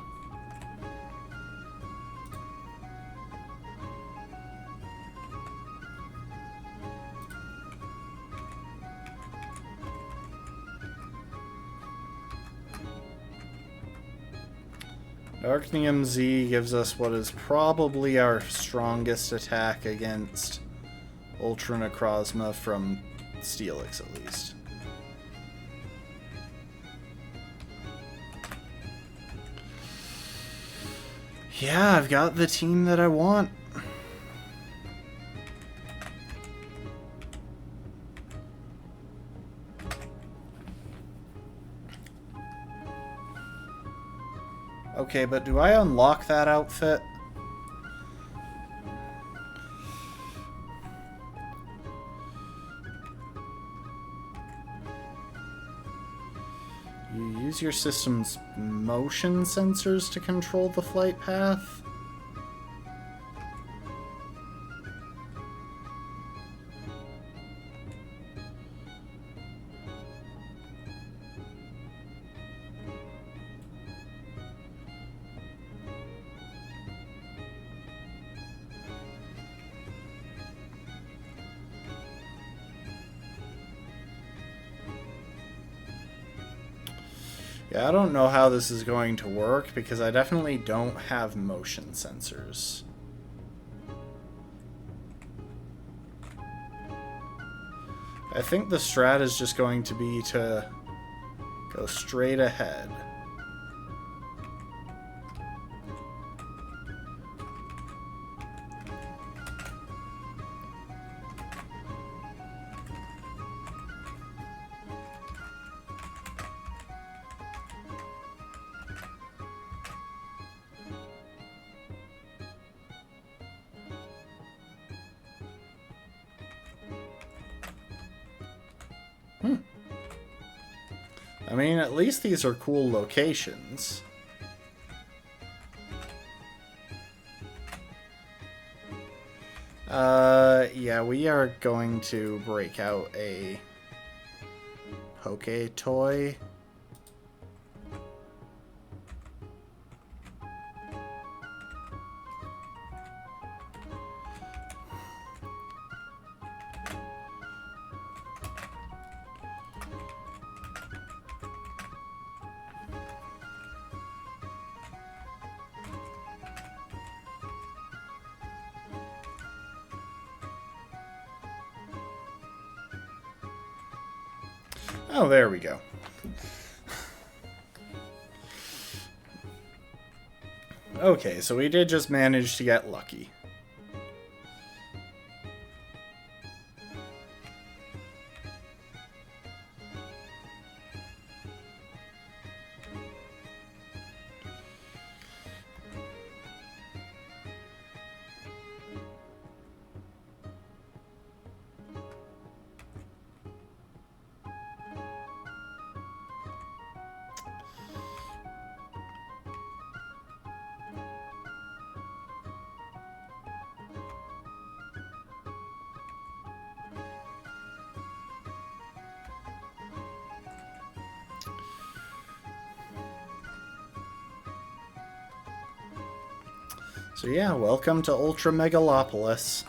Darknium Z gives us what is probably our strongest attack against Ultra Necrozma from Steelix, at least. Yeah, I've got the team that I want. Okay, but do I unlock that outfit? You use your system's motion sensors to control the flight path? Yeah, I don't know how this is going to work because I definitely don't have motion sensors. I think the strat is just going to be to go straight ahead. I mean, at least these are cool locations. Yeah, we are going to break out a Poke toy. Oh, there we go. Okay, so we did just manage to get lucky. So yeah, welcome to Ultra Megalopolis.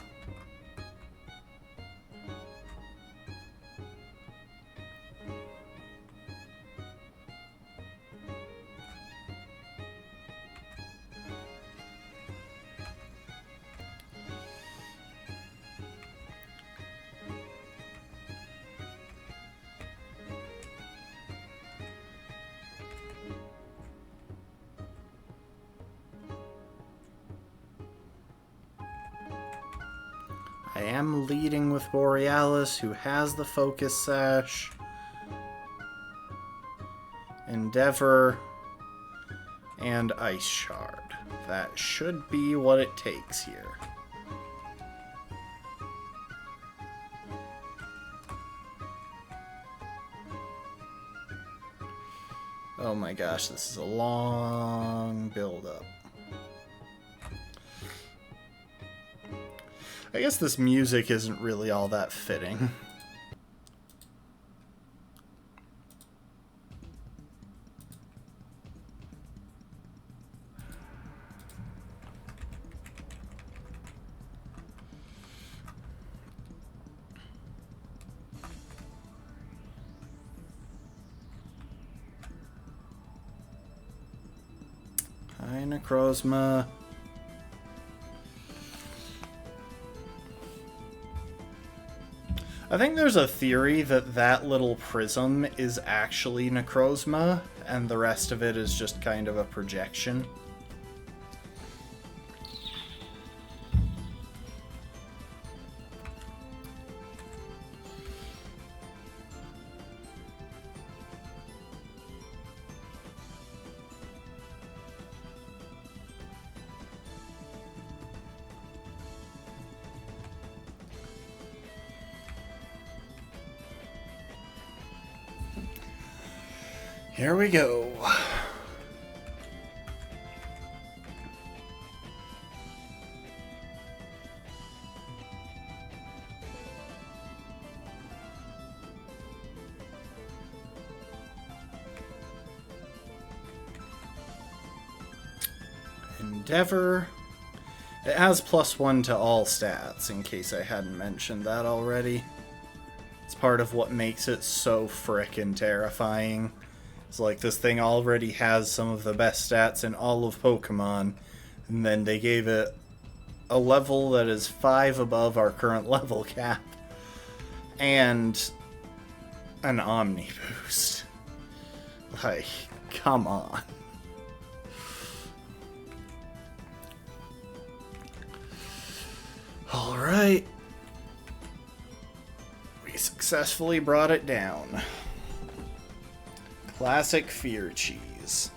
I am leading with Borealis, who has the Focus Sash. Endeavor. And Ice Shard. That should be what it takes here. Oh my gosh, this is a long build-up. I guess this music isn't really all that fitting. Hi, Necrozma. I think there's a theory that that little prism is actually Necrozma, and the rest of it is just kind of a projection. Here we go. Endeavor. It has +1 to all stats, in case I hadn't mentioned that already. It's part of what makes it so frickin' terrifying. It's like this thing already has some of the best stats in all of Pokemon, and then they gave it a level that is 5 above our current level cap, and an Omni boost. Like, come on. Alright. We successfully brought it down. Classic fear cheese.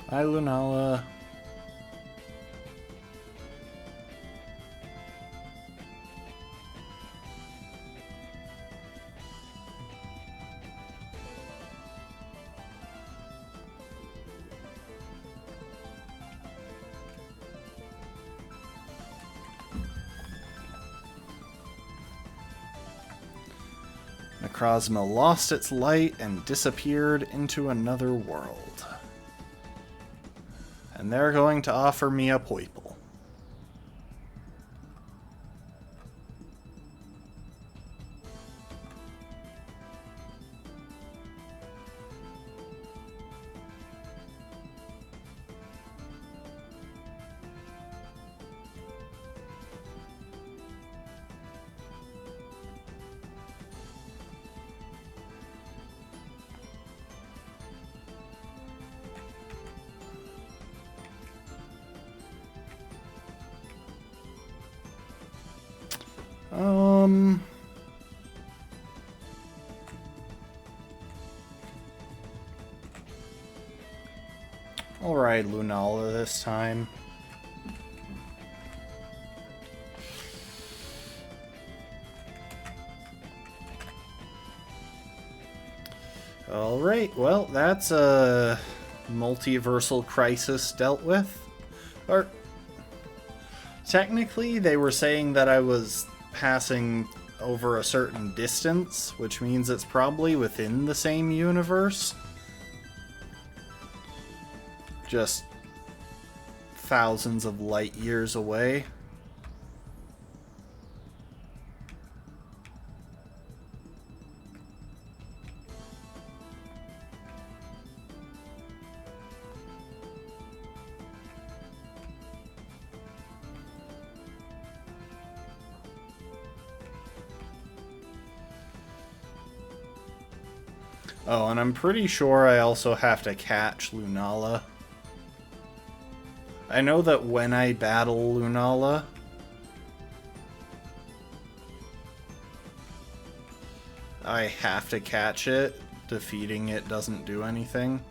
Hi, Lunala. Necrozma lost its light and disappeared into another world. And they're going to offer me a Poiple. I'll ride Lunala this time. Alright, well, that's a multiversal crisis dealt with. Or, technically, they were saying that I was passing over a certain distance, which means it's probably within the same universe. Just thousands of light years away. Oh, and I'm pretty sure I also have to catch Lunala. I know that when I battle Lunala, I have to catch it. Defeating it doesn't do anything.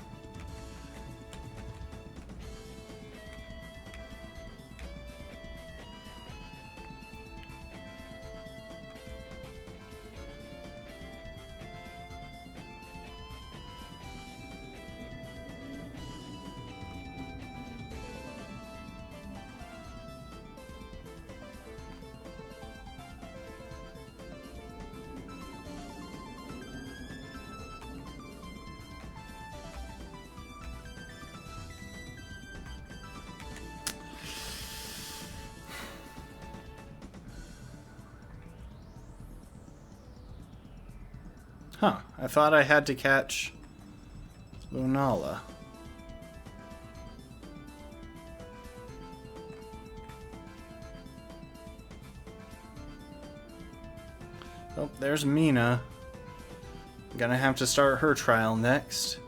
Huh, I thought I had to catch Lunala. Oh, there's Mina. Gonna have to start her trial next.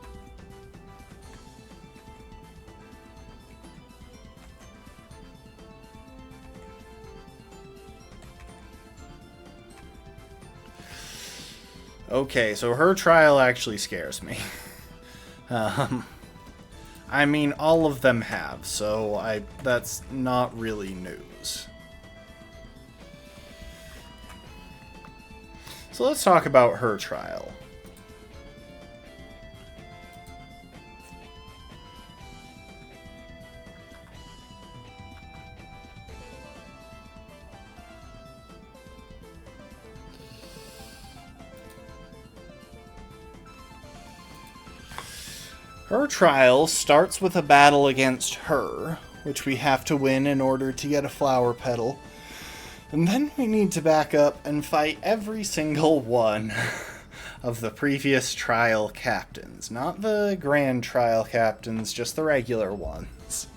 Okay, so her trial actually scares me. I I mean, all of them have, so that's not really news. So let's talk about her trial. Her trial starts with a battle against her, which we have to win in order to get a flower petal. And then we need to back up and fight every single one of the previous trial captains. Not the grand trial captains, just the regular ones.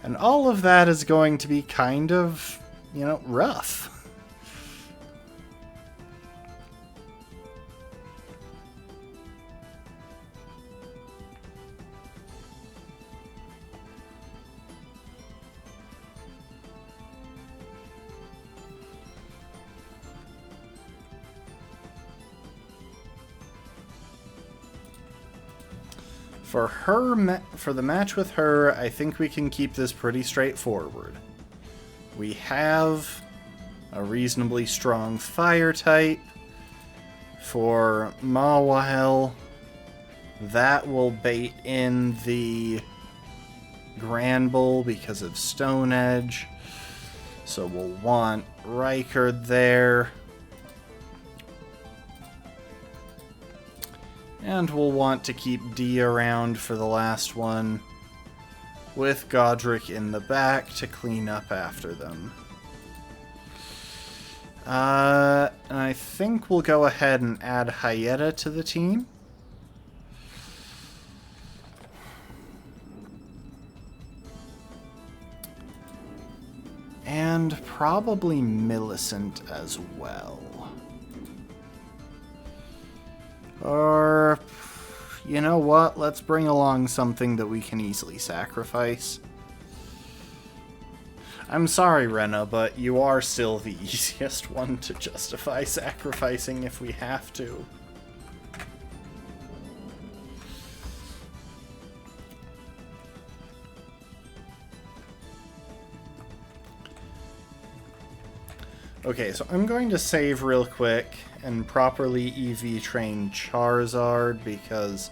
And all of that is going to be kind of, rough. For the match with her, I think we can keep this pretty straightforward. We have a reasonably strong fire type. For Mawile, that will bait in the Granbull because of Stone Edge. So we'll want Rykard there. And we'll want to keep D around for the last one, with Godric in the back to clean up after them. And I think we'll go ahead and add Hyetta to the team. And probably Millicent as well. Or, you know what? Let's bring along something that we can easily sacrifice. I'm sorry, Rena, but you are still the easiest one to justify sacrificing if we have to. Okay, so I'm going to save real quick and properly EV train Charizard because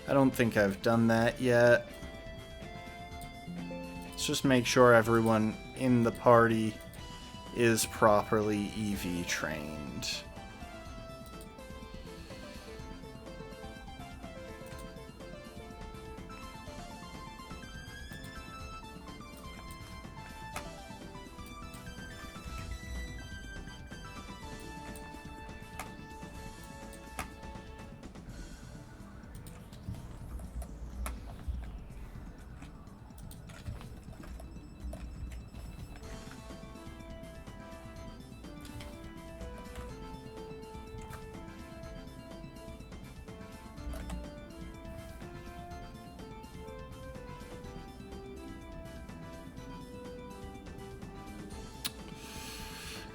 I don't think I've done that yet. Let's just make sure everyone in the party is properly EV trained.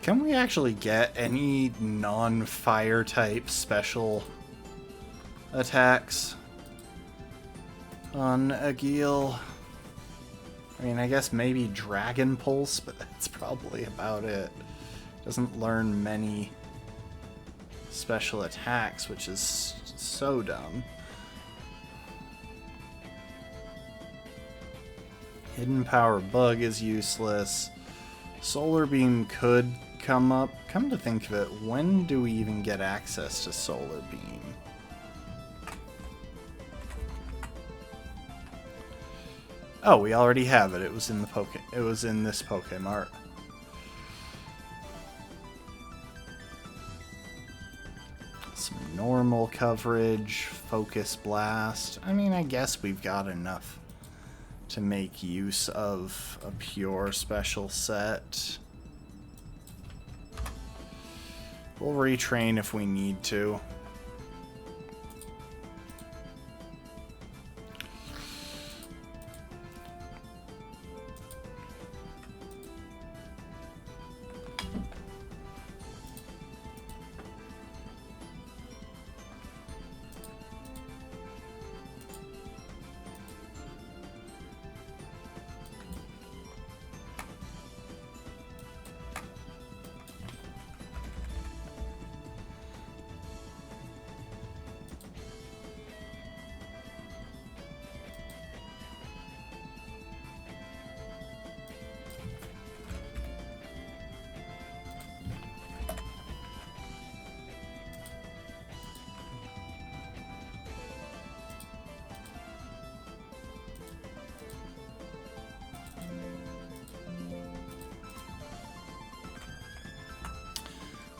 Can we actually get any non-fire type special attacks on Agil? I mean, I guess maybe Dragon Pulse, but that's probably about it. Doesn't learn many special attacks, which is so dumb. Hidden Power Bug is useless. Solar Beam could come up. Come to think of it, when do we even get access to Solar Beam? Oh, we already have it. It was in this Pokemart. Some normal coverage, Focus Blast. I mean, I guess we've got enough to make use of a pure special set. We'll retrain if we need to.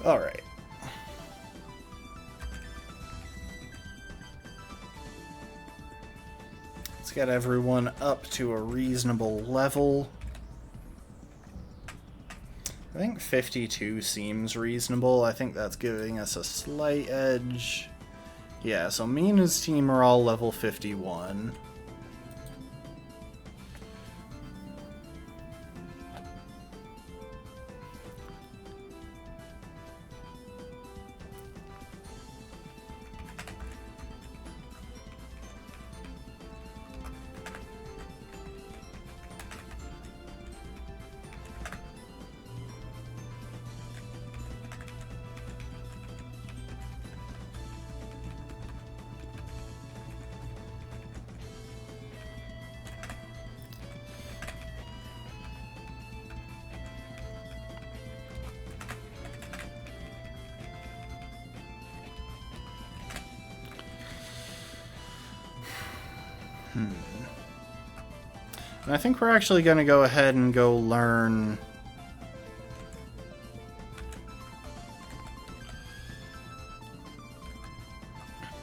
Alright. Let's get everyone up to a reasonable level. I think 52 seems reasonable. I think that's giving us a slight edge. Yeah, so me and his team are all level 51. And I think we're actually going to go ahead and go learn...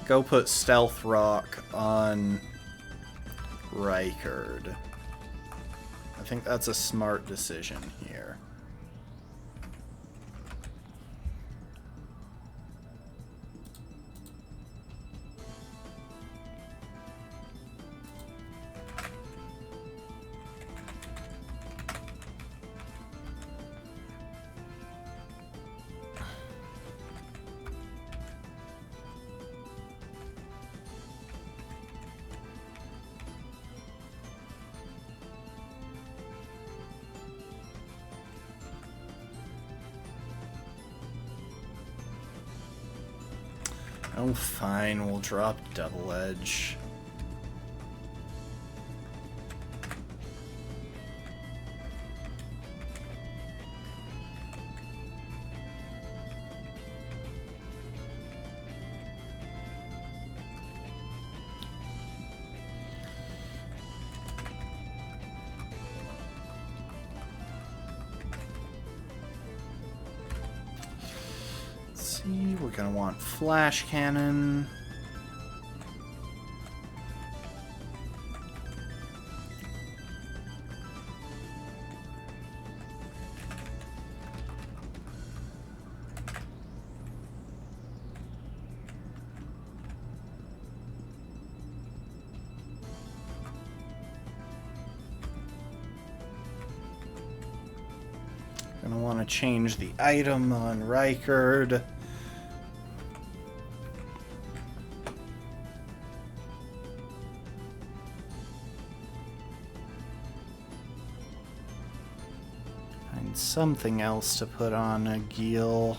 Go put Stealth Rock on Rykard. I think that's a smart decision here. Oh, fine, we'll drop Double Edge. We're gonna want Flash Cannon. Gonna want to change the item on Rykard. Something else to put on a Geel.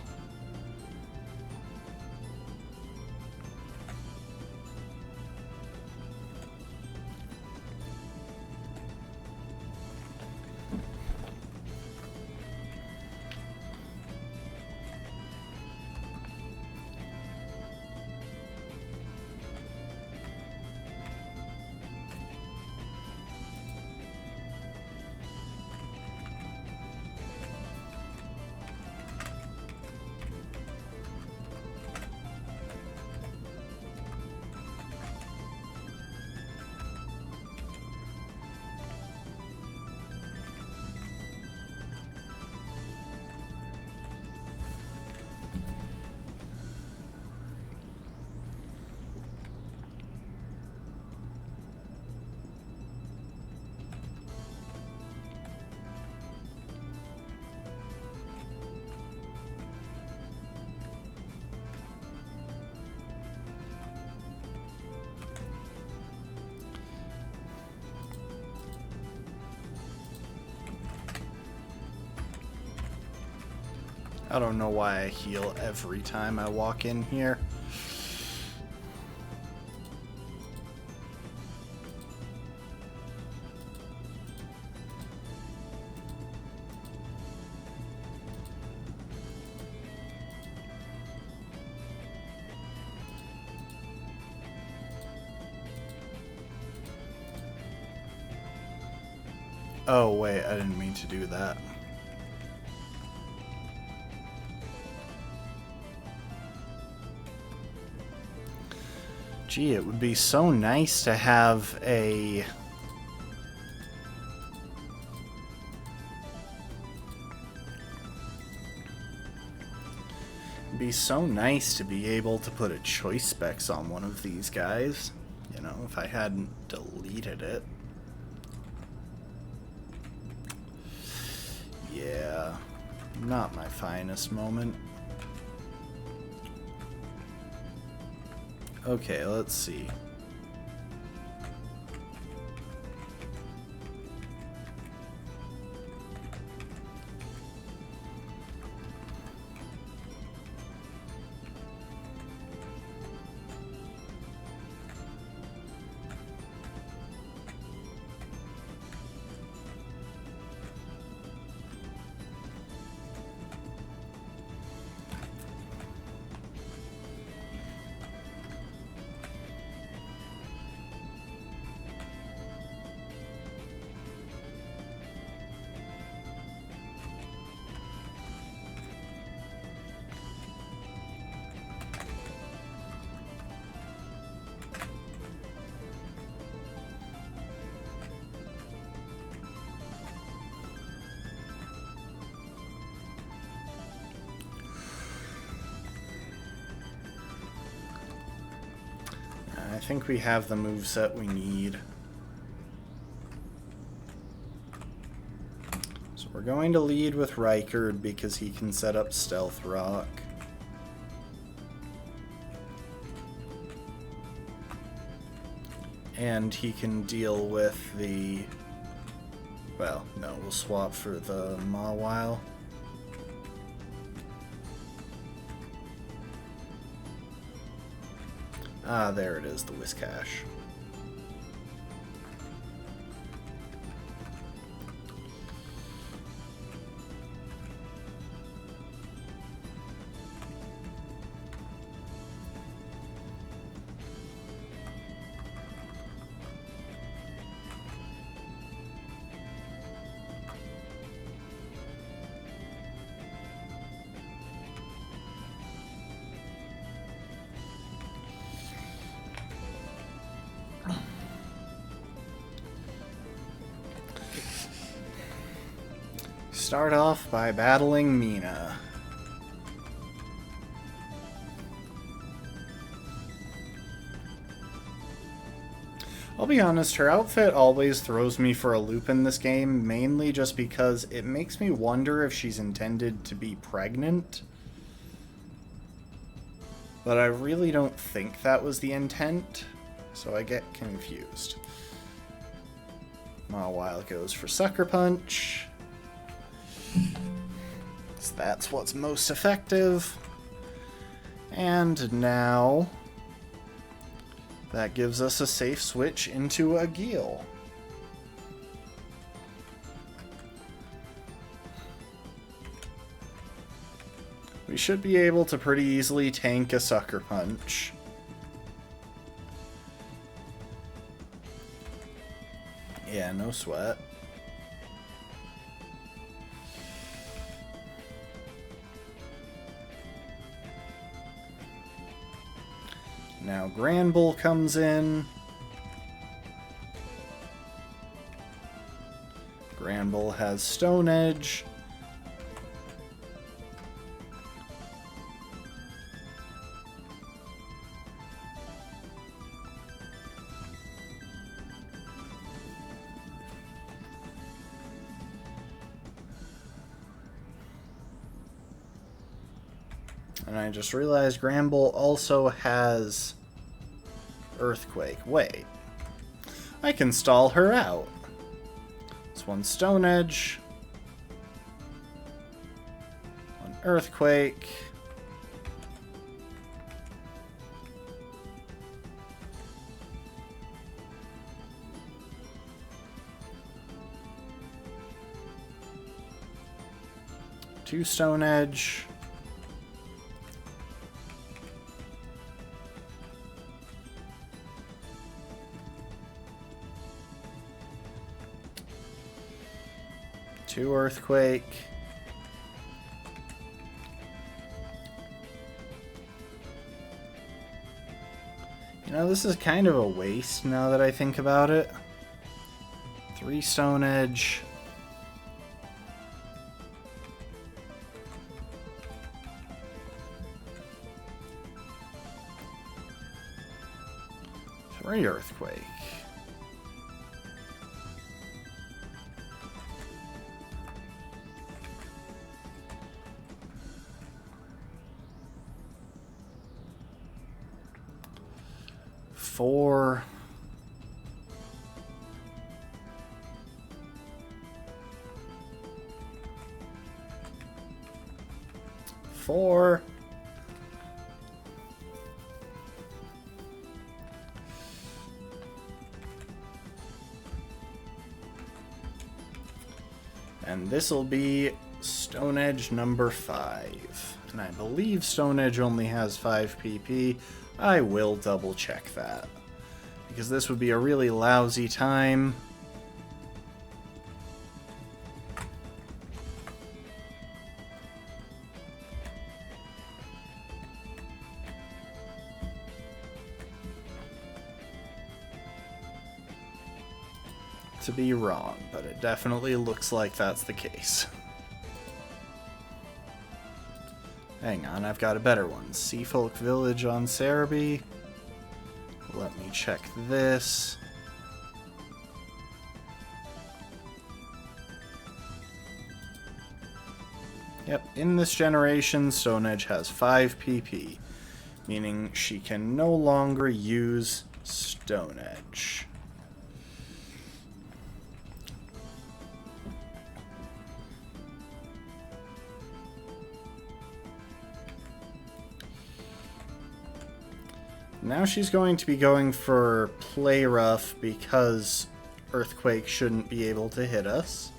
I don't know why I heal every time I walk in here. Oh wait, I didn't mean to do that. Gee, it would be so nice to have a... It'd be so nice to be able to put a choice specs on one of these guys. You know, if I hadn't deleted it. Yeah, not my finest moment. Okay, let's see. I think we have the moveset we need. So we're going to lead with Rykard because he can set up Stealth Rock. And he can deal with the... Well, no, we'll swap for the Mawile. Ah, there it is, the Whiscash. Start off by battling Mina. I'll be honest, her outfit always throws me for a loop in this game, mainly just because it makes me wonder if she's intended to be pregnant. But I really don't think that was the intent, so I get confused. Mawile goes for Sucker Punch. So that's what's most effective. And now that gives us a safe switch into a Geel. We should be able to pretty easily tank a Sucker Punch. Yeah, no sweat. Now Granbull comes in. Granbull has Stone Edge. And I just realized Granbull also has Earthquake. Wait. I can stall her out. It's one Stone Edge. One Earthquake. Two Stone Edge. Two Earthquake. You know, this is kind of a waste now that I think about it. 3 Stone Edge. Three Earthquake. Four. Four. And this will be Stone Edge number 5. And I believe Stone Edge only has 5 PP. I will double check that. Because this would be a really lousy time. To be wrong, but it definitely looks like that's the case. Hang on, I've got a better one. Seafolk Village on Cerebi. Let me check this. Yep, in this generation, Stone Edge has 5 PP, meaning she can no longer use Stone Edge. Now she's going to be going for Play Rough because Earthquake shouldn't be able to hit us.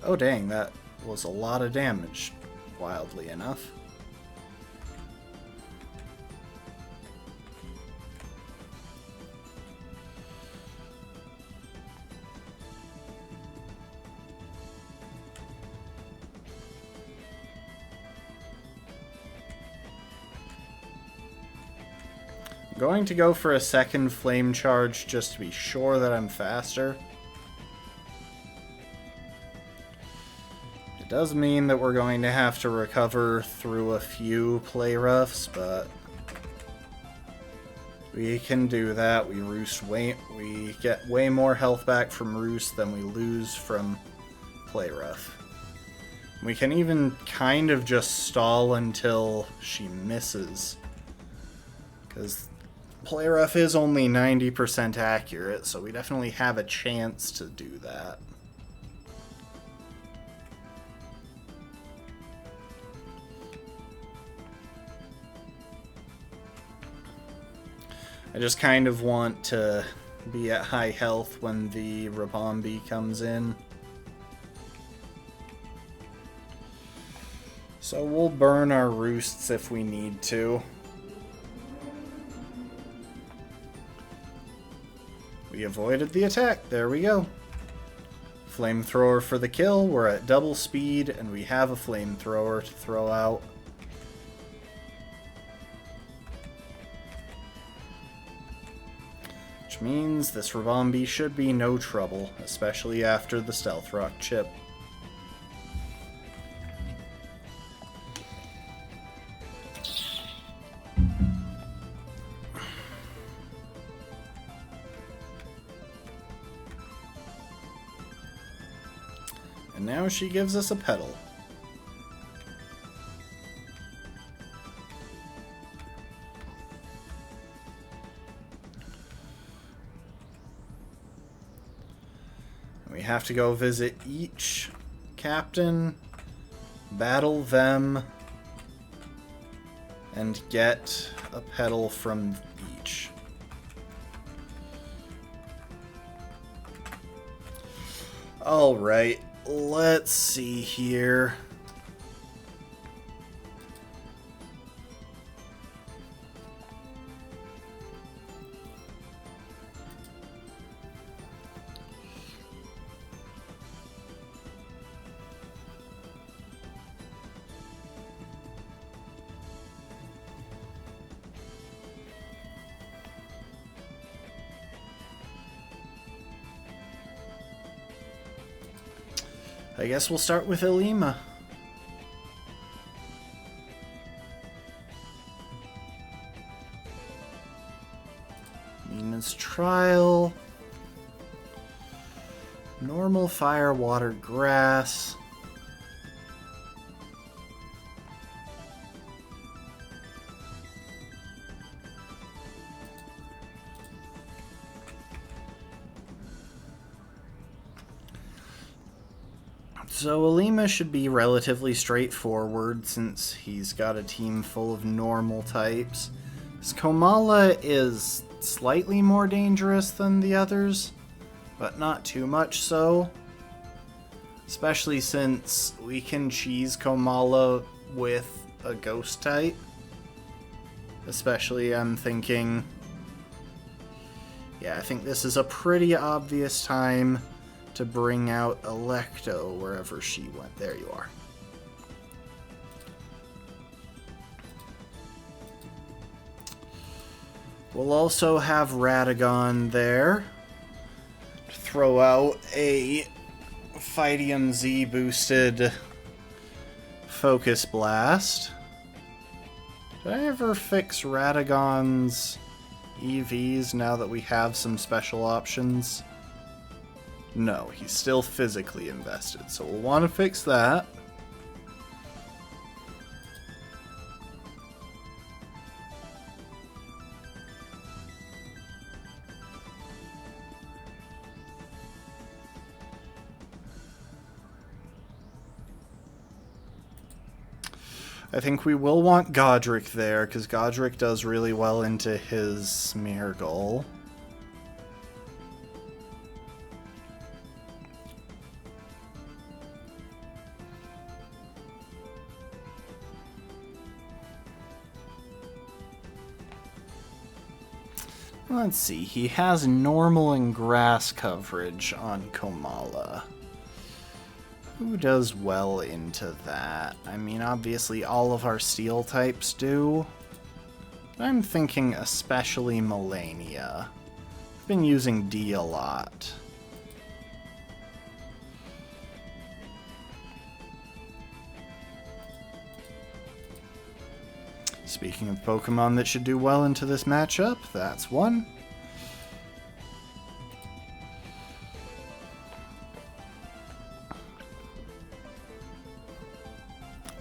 Oh dang, that was a lot of damage, wildly enough. I'm going to go for a second flame charge just to be sure that I'm faster. It does mean that we're going to have to recover through a few play roughs, but we can do that. We get way more health back from Roost than we lose from play rough. We can even kind of just stall until she misses, because Play Rough is only 90% accurate, so we definitely have a chance to do that. I just kind of want to be at high health when the Rabombi comes in. So we'll burn our roosts if we need to. We avoided the attack. There we go. Flamethrower for the kill. We're at double speed, and we have a flamethrower to throw out. Which means this Rabombi should be no trouble, especially after the Stealth Rock chip. And now she gives us a petal. We have to go visit each captain, battle them, and get a petal from each. Alright. Let's see here. I guess we'll start with Ilima. Mina's Trial. Normal fire, water, grass. So Ilima should be relatively straightforward since he's got a team full of normal types. Komala is slightly more dangerous than the others, but not too much so. Especially since we can cheese Komala with a ghost type. Especially, I'm thinking... Yeah, I think this is a pretty obvious time to bring out Electo wherever she went. There you are. We'll also have Radagon there to throw out a Fightium Z boosted Focus Blast. Did I ever fix Radagon's EVs now that we have some special options? No, he's still physically invested, so we'll want to fix that. I think we will want Godric there, because Godric does really well into his Smeargle. Let's see, he has normal and grass coverage on Komala. Who does well into that? I mean, obviously all of our steel types do. I'm thinking especially Melania. I've been using D a lot. Speaking of Pokemon that should do well into this matchup, that's one.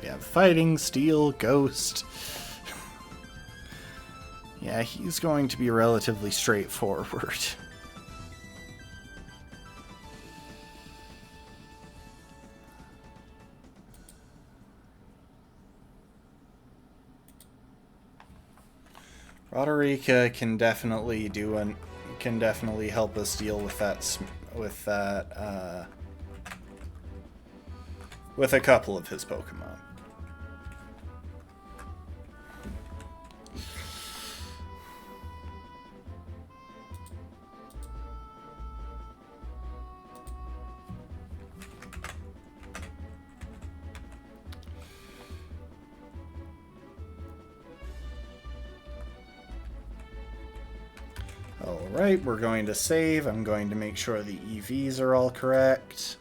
We have Fighting, Steel, Ghost. Yeah, he's going to be relatively straightforward. Roderica can definitely help us deal with that with a couple of his Pokemon. Alright, we're going to save. I'm going to make sure the EVs are all correct.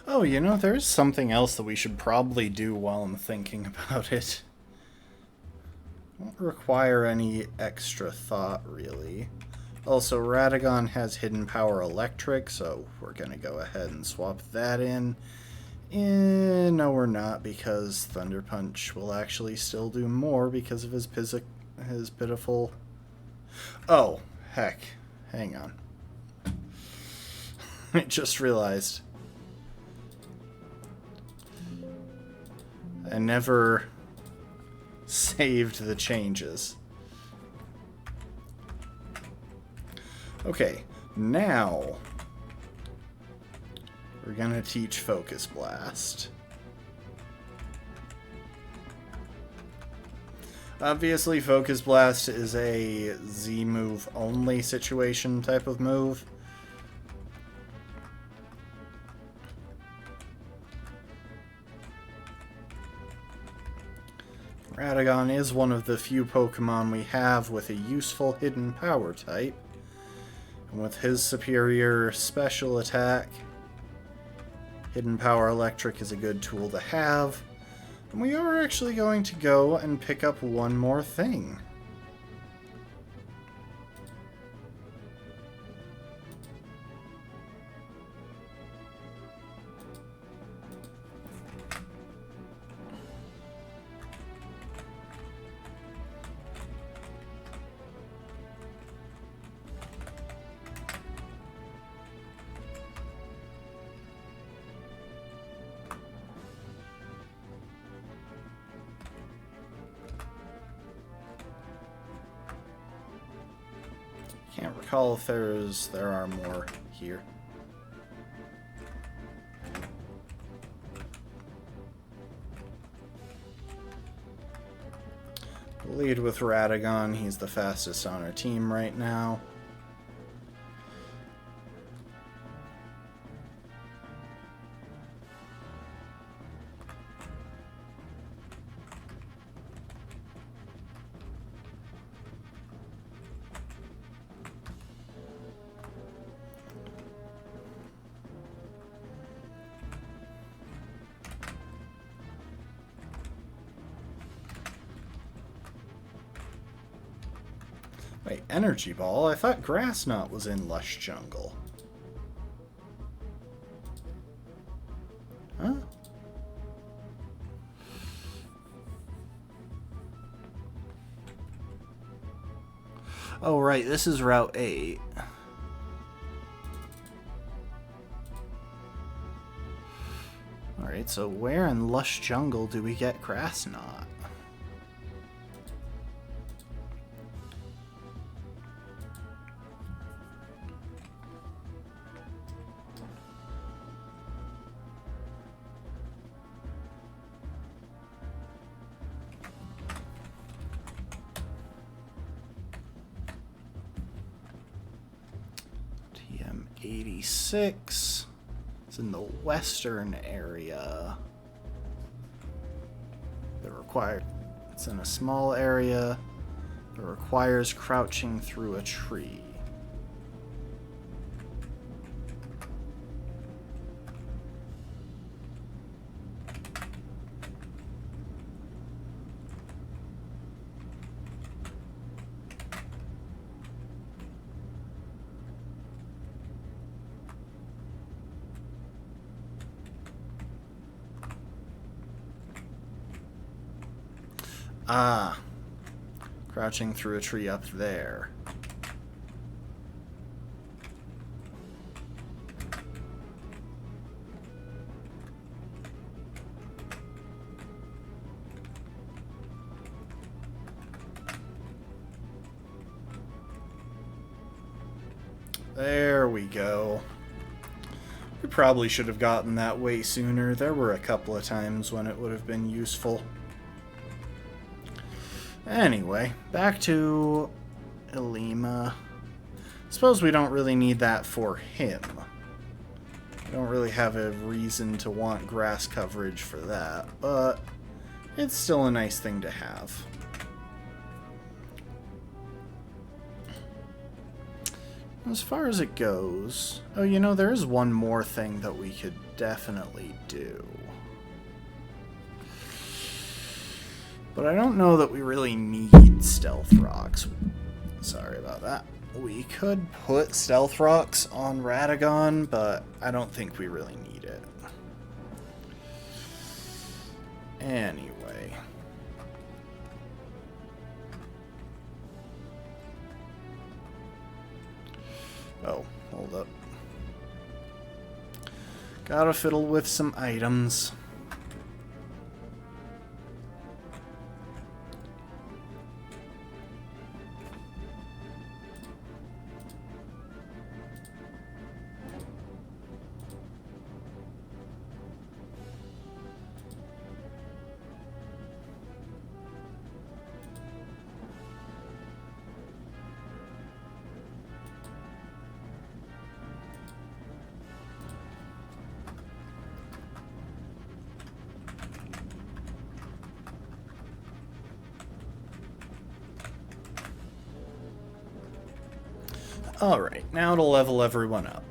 Oh, you know, there's something else that we should probably do while I'm thinking about it. require any extra thought, really. Also, Radagon has Hidden Power Electric, so we're going to go ahead and swap that in. No, we're not, because Thunder Punch will actually still do more because of his pitiful... Oh, heck. Hang on. I just realized. I never saved the changes. Okay, now we're gonna teach Focus Blast. Obviously, Focus Blast is a Z move only situation type of move. Radagon is one of the few Pokemon we have with a useful hidden power type. And with his superior special attack, Hidden Power Electric is a good tool to have. And we are actually going to go and pick up one more thing. Can't recall if there are more here. Lead with Radagon. He's the fastest on our team right now. Wait, Energy Ball? I thought Grass Knot was in Lush Jungle. Huh? Oh, right, this is Route 8. Alright, so where in Lush Jungle do we get Grass Knot? TM86. It's in the western area. It's in a small area that requires crouching through a tree. Ah, crouching through a tree up there. There we go. We probably should have gotten that way sooner. There were a couple of times when it would have been useful. Anyway, back to Ilima. Suppose we don't really need that for him. We don't really have a reason to want grass coverage for that, but it's still a nice thing to have. As far as it goes... Oh, you know, there is one more thing that we could definitely do. But I don't know that we really need stealth rocks. Sorry about that. We could put stealth rocks on Radagon, but I don't think we really need it. Anyway. Oh, hold up. Gotta fiddle with some items. Alright, now to level everyone up.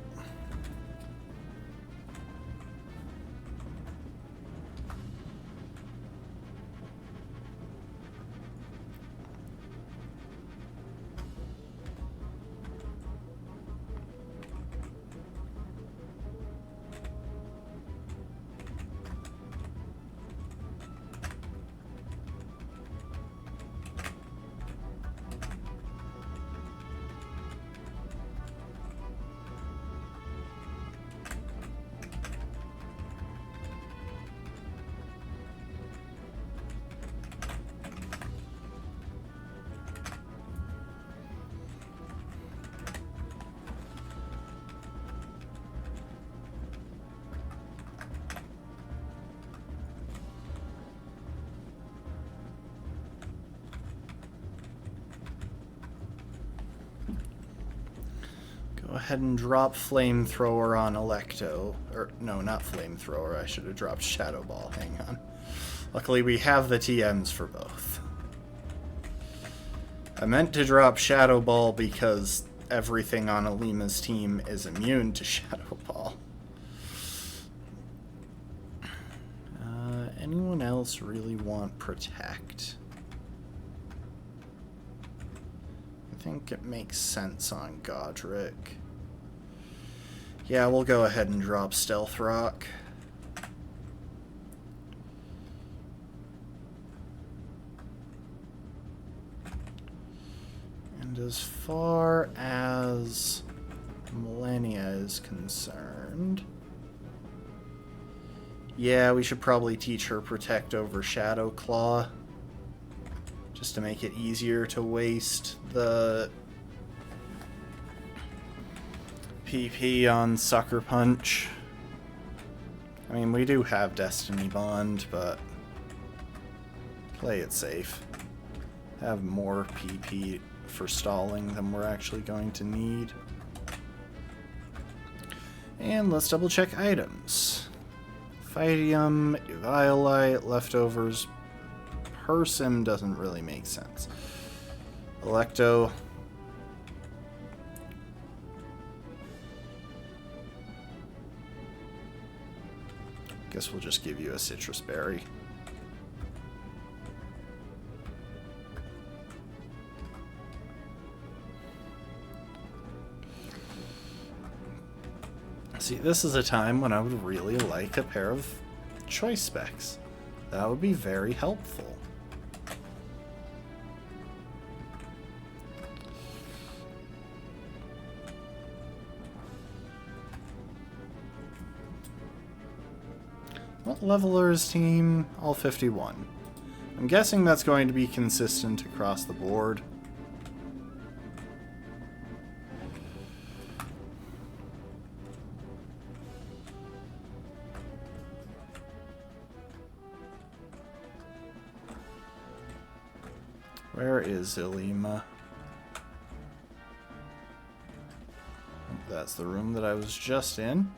Go ahead and drop Flamethrower on Electo. Or, no, not Flamethrower. I should have dropped Shadow Ball. Hang on. Luckily, we have the TMs for both. I meant to drop Shadow Ball because everything on Alima's team is immune to Shadow Ball. Anyone else really want Protect? I think it makes sense on Godric. Yeah, we'll go ahead and drop Stealth Rock. And as far as Melemele is concerned, yeah, we should probably teach her Protect over Shadow Claw, just to make it easier to waste the PP on Sucker Punch. I mean, we do have Destiny Bond, but play it safe. Have more PP for stalling than we're actually going to need. And let's double check items. Phytium, Eviolite, Leftovers. Persim doesn't really make sense. Electo. Guess we'll just give you a Citrus Berry. See, this is a time when I would really like a pair of choice specs. That would be very helpful. What leveler's team? All 51. I'm guessing that's going to be consistent across the board. Where is Ilima? That's the room that I was just in.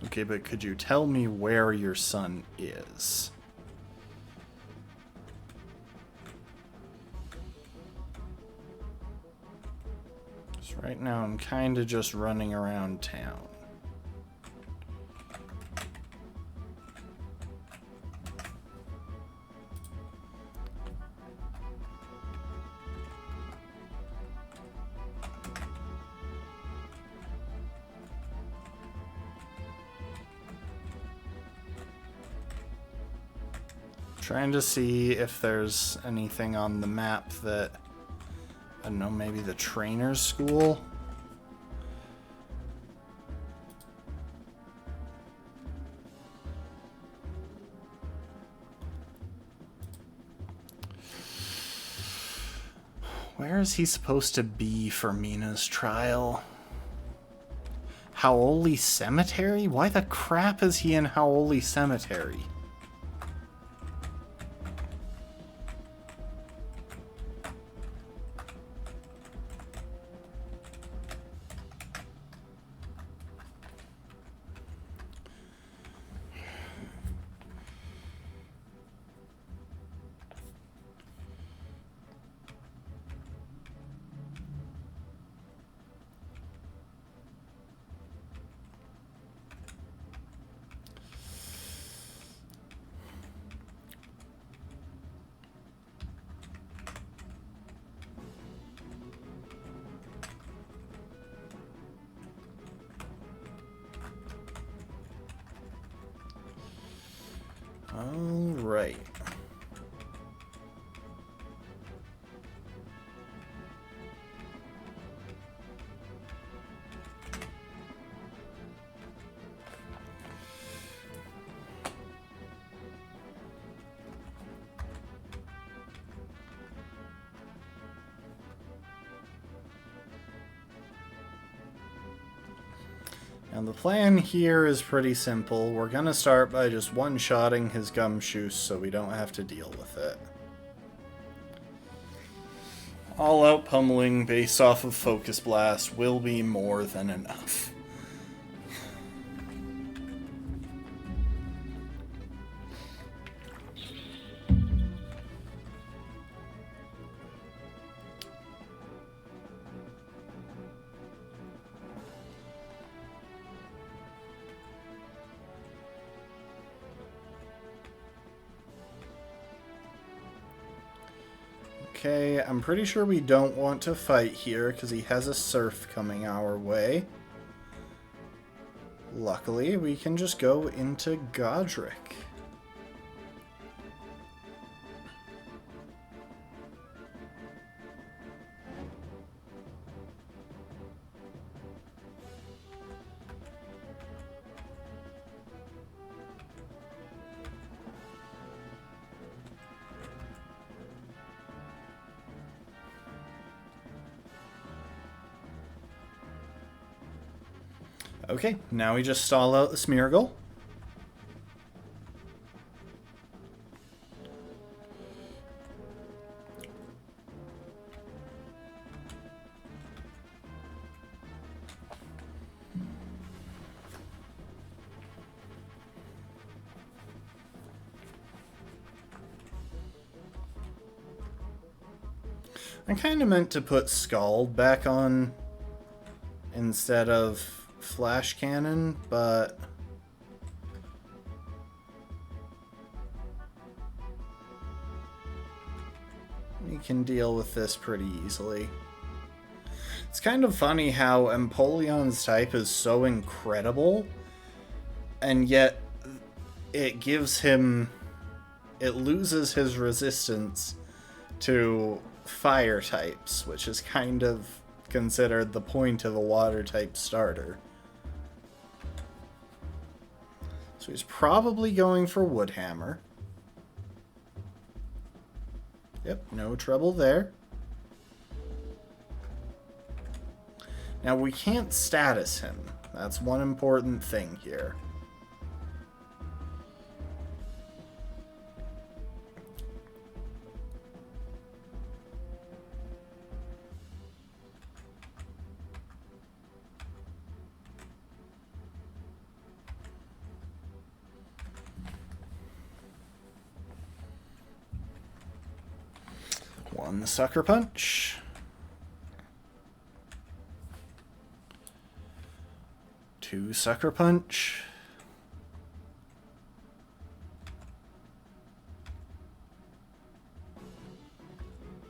Okay, but could you tell me where your son is? Right now I'm kind of just running around town. Trying to see if there's anything on the map that, I don't know, maybe the trainer's school? Where is he supposed to be for Mina's trial? Howoli Cemetery? Why the crap is he in Howoli Cemetery? All right. And the plan here is pretty simple. We're gonna start by just one-shotting his gumshoes so we don't have to deal with it. All-out pummeling based off of Focus Blast will be more than enough. Okay, I'm pretty sure we don't want to fight here because he has a surf coming our way. Luckily, we can just go into Godric. Okay, now we just stall out the Smeargle. I kind of meant to put Scald back on instead of Flash Cannon, but we can deal with this pretty easily. It's kind of funny how Empoleon's type is so incredible, and yet it loses his resistance to fire types, which is kind of considered the point of a water type starter. So he's probably going for Woodhammer. Yep, no trouble there. Now we can't status him. That's one important thing here. One Sucker Punch. 2 Sucker Punch.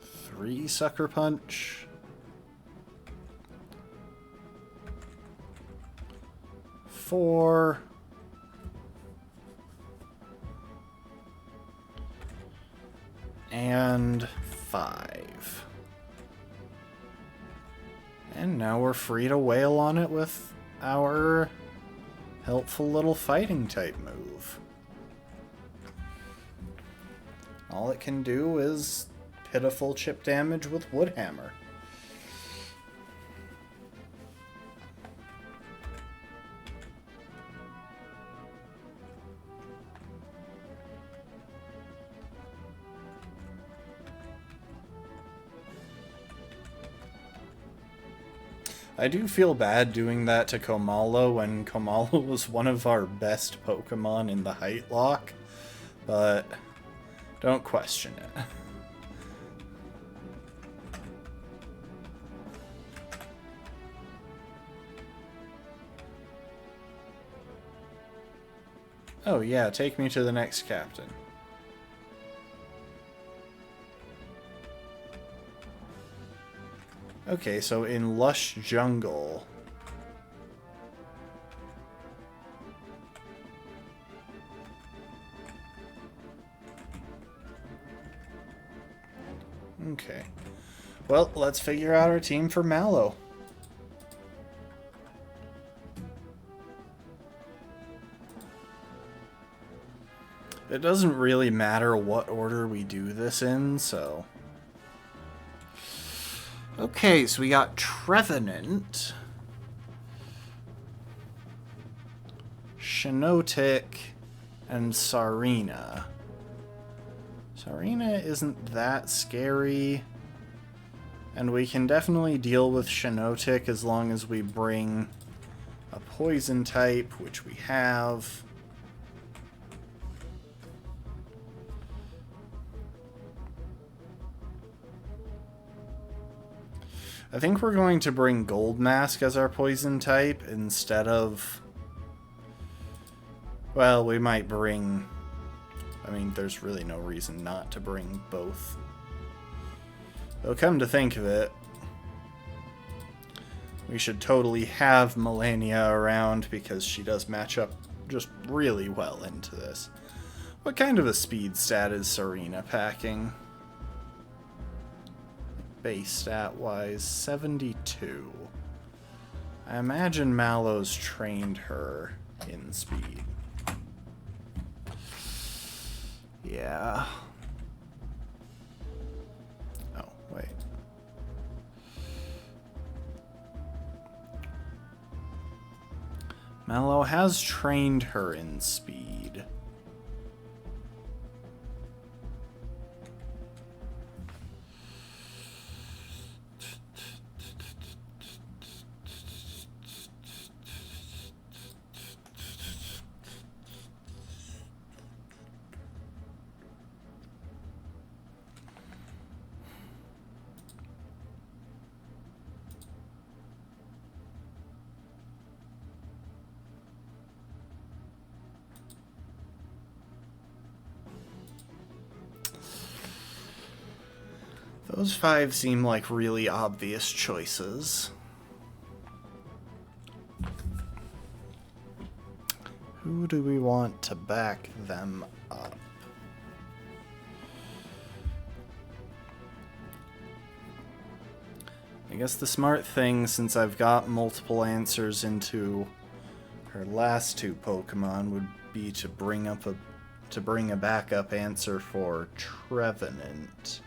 Three Sucker Punch. 4. And 5. And now we're free to wail on it with our helpful little fighting type move. All it can do is pitiful chip damage with Woodhammer. I do feel bad doing that to Komala when Komala was one of our best Pokemon in the height lock, but don't question it. Oh yeah, take me to the next captain. Okay, so in Lush Jungle. Okay. Well, let's figure out our team for Mallow. It doesn't really matter what order we do this in, so... Okay, so we got Trevenant, Shiinotic, and Sarina. Sarina isn't that scary, and we can definitely deal with Shiinotic as long as we bring a poison type, which we have. I think we're going to bring Gold Mask as our poison type instead of... Well, we might bring... I mean, there's really no reason not to bring both. Though, come to think of it, we should totally have Melania around because she does match up just really well into this. What kind of a speed stat is Sarina packing? Base stat-wise, 72. I imagine Mallow's trained her in speed. Yeah. Oh, wait. Mallow has trained her in speed. Those 5 seem like really obvious choices. Who do we want to back them up? I guess the smart thing, since I've got multiple answers into her last 2 Pokemon, would be to bring a backup answer for Trevenant.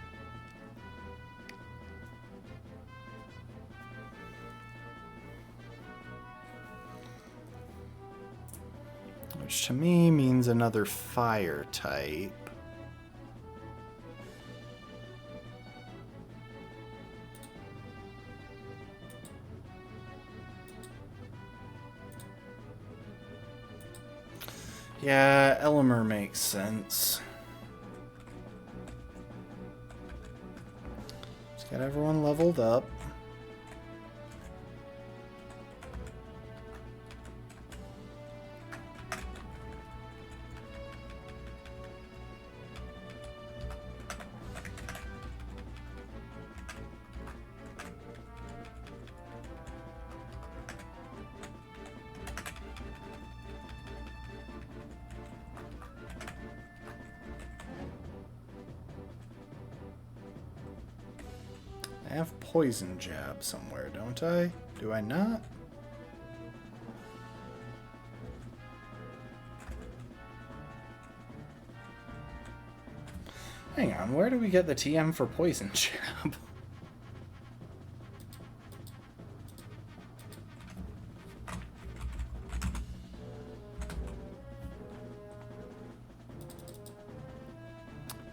Which to me means another fire type. Yeah, Elimer makes sense. Let's get everyone leveled up. I have poison jab somewhere, don't I? Do I not? Hang on, where do we get the TM for poison jab?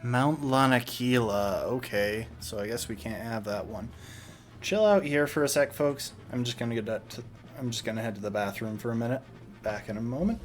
Mount Lanakila. Okay, so I guess we can't have that one. Chill out here for a sec, folks. I'm just gonna head to the bathroom for a minute. Back in a moment.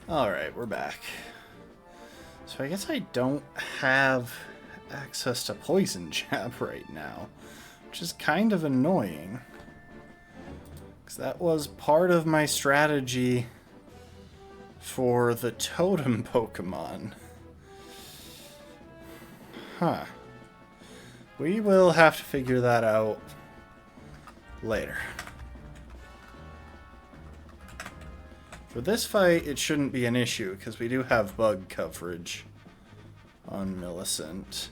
Alright, we're back. So I guess I don't have access to poison jab right now, which is kind of annoying. Because that was part of my strategy for the totem Pokemon. Huh. We will have to figure that out later. For this fight, it shouldn't be an issue, because we do have bug coverage on Millicent.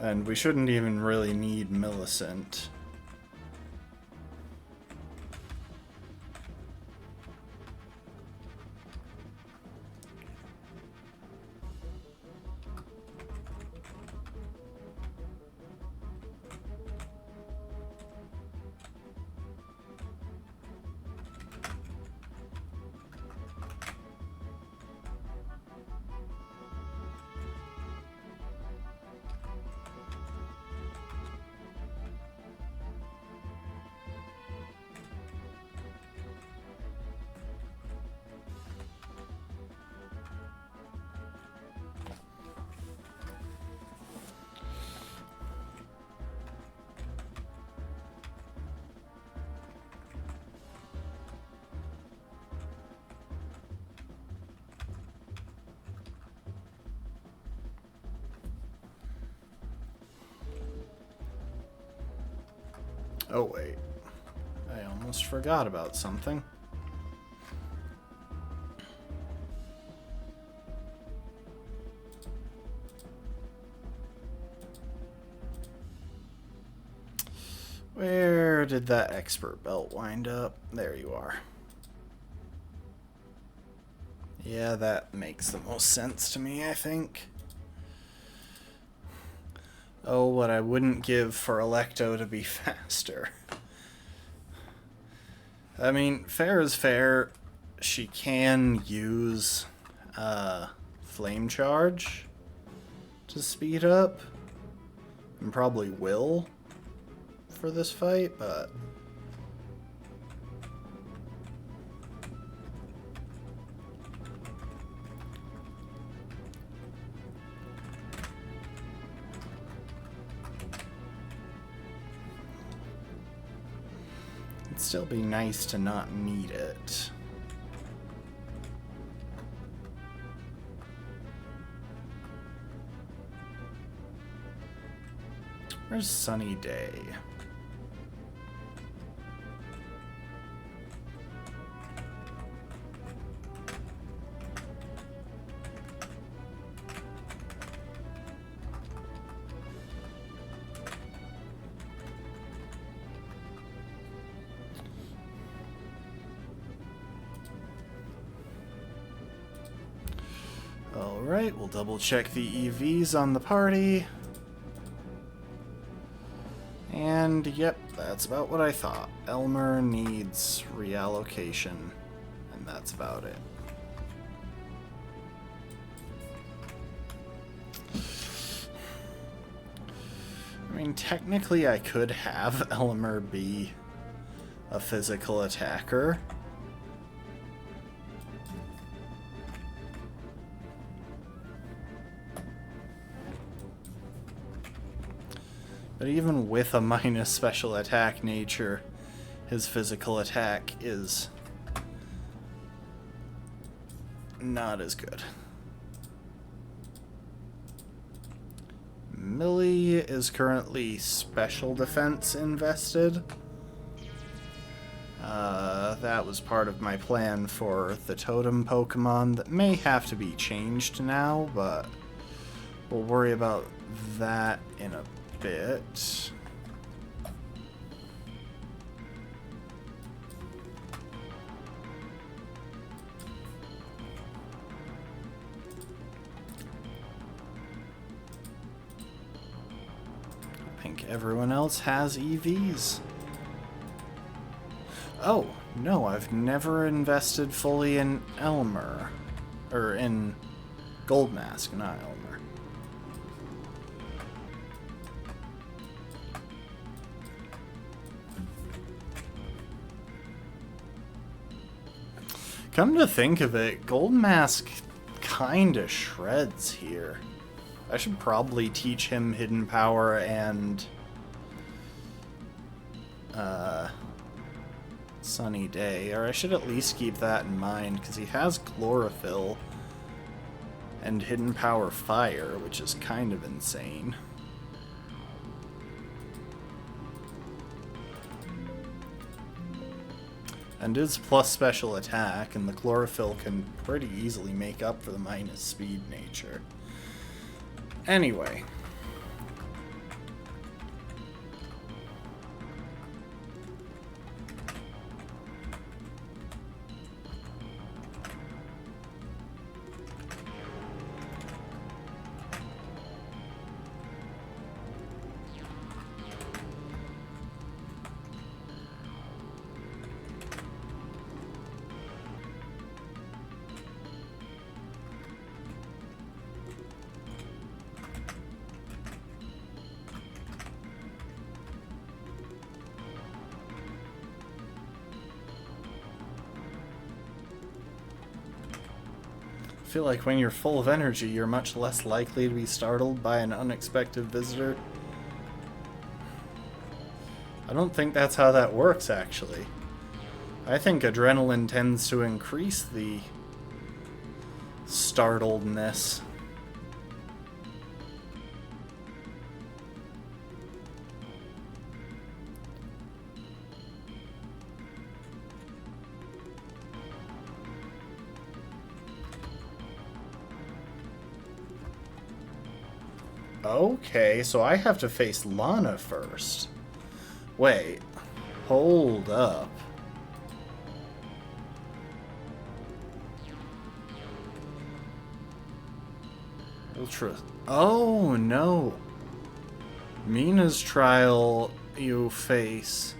And we shouldn't even really need Millicent. Oh, wait. I almost forgot about something. Where did that expert belt wind up? There you are. Yeah, that makes the most sense to me, I think. Oh, what I wouldn't give for Electo to be faster. I mean, fair is fair. She can use Flame Charge to speed up. And probably will for this fight, but... it'd still be nice to not need it. Where's Sunny Day? Alright, we'll double check the EVs on the party. And yep, that's about what I thought. Elmer needs reallocation, and that's about it. I mean, technically I could have Elmer be a physical attacker. But even with a minus special attack nature, his physical attack is not as good. Millie is currently special defense invested. That was part of my plan for the totem Pokemon that may have to be changed now, but we'll worry about that in a bit. I think everyone else has EVs. Oh, no, I've never invested fully in Elmer. Or in Gold Mask, not Elmer. Come to think of it, Gold Mask kinda shreds here. I should probably teach him Hidden Power and Sunny Day, or I should at least keep that in mind, because he has Chlorophyll and Hidden Power Fire, which is kind of insane. And is plus special attack, and the Chlorophyll can pretty easily make up for the minus speed nature. Anyway. I feel like when you're full of energy, you're much less likely to be startled by an unexpected visitor. I don't think that's how that works, actually. I think adrenaline tends to increase the startledness. Okay, so I have to face Lana first. Wait. Hold up. Ultra... Oh, no. Mina's trial, you face...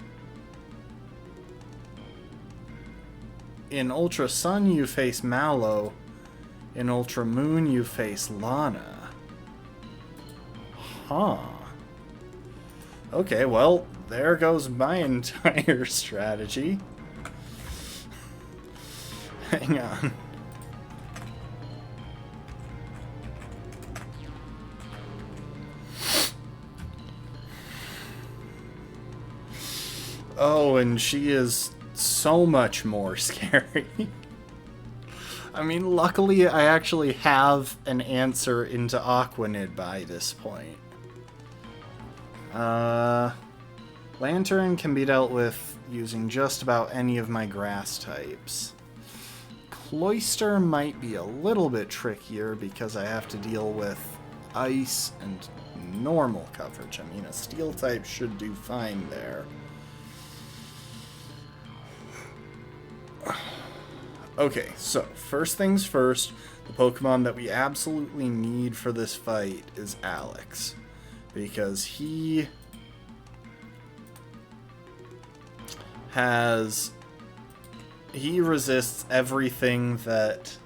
In Ultra Sun, you face Mallow. In Ultra Moon, you face Lana. Huh. Okay, well, there goes my entire strategy. Hang on. Oh, and she is so much more scary. I mean, luckily I actually have an answer into Aquanid by this point. Lantern can be dealt with using just about any of my grass types. Cloister might be a little bit trickier because I have to deal with ice and normal coverage. I mean, a steel type should do fine there. Okay, so first things first, the Pokemon that we absolutely need for this fight is Alex. Because he resists everything that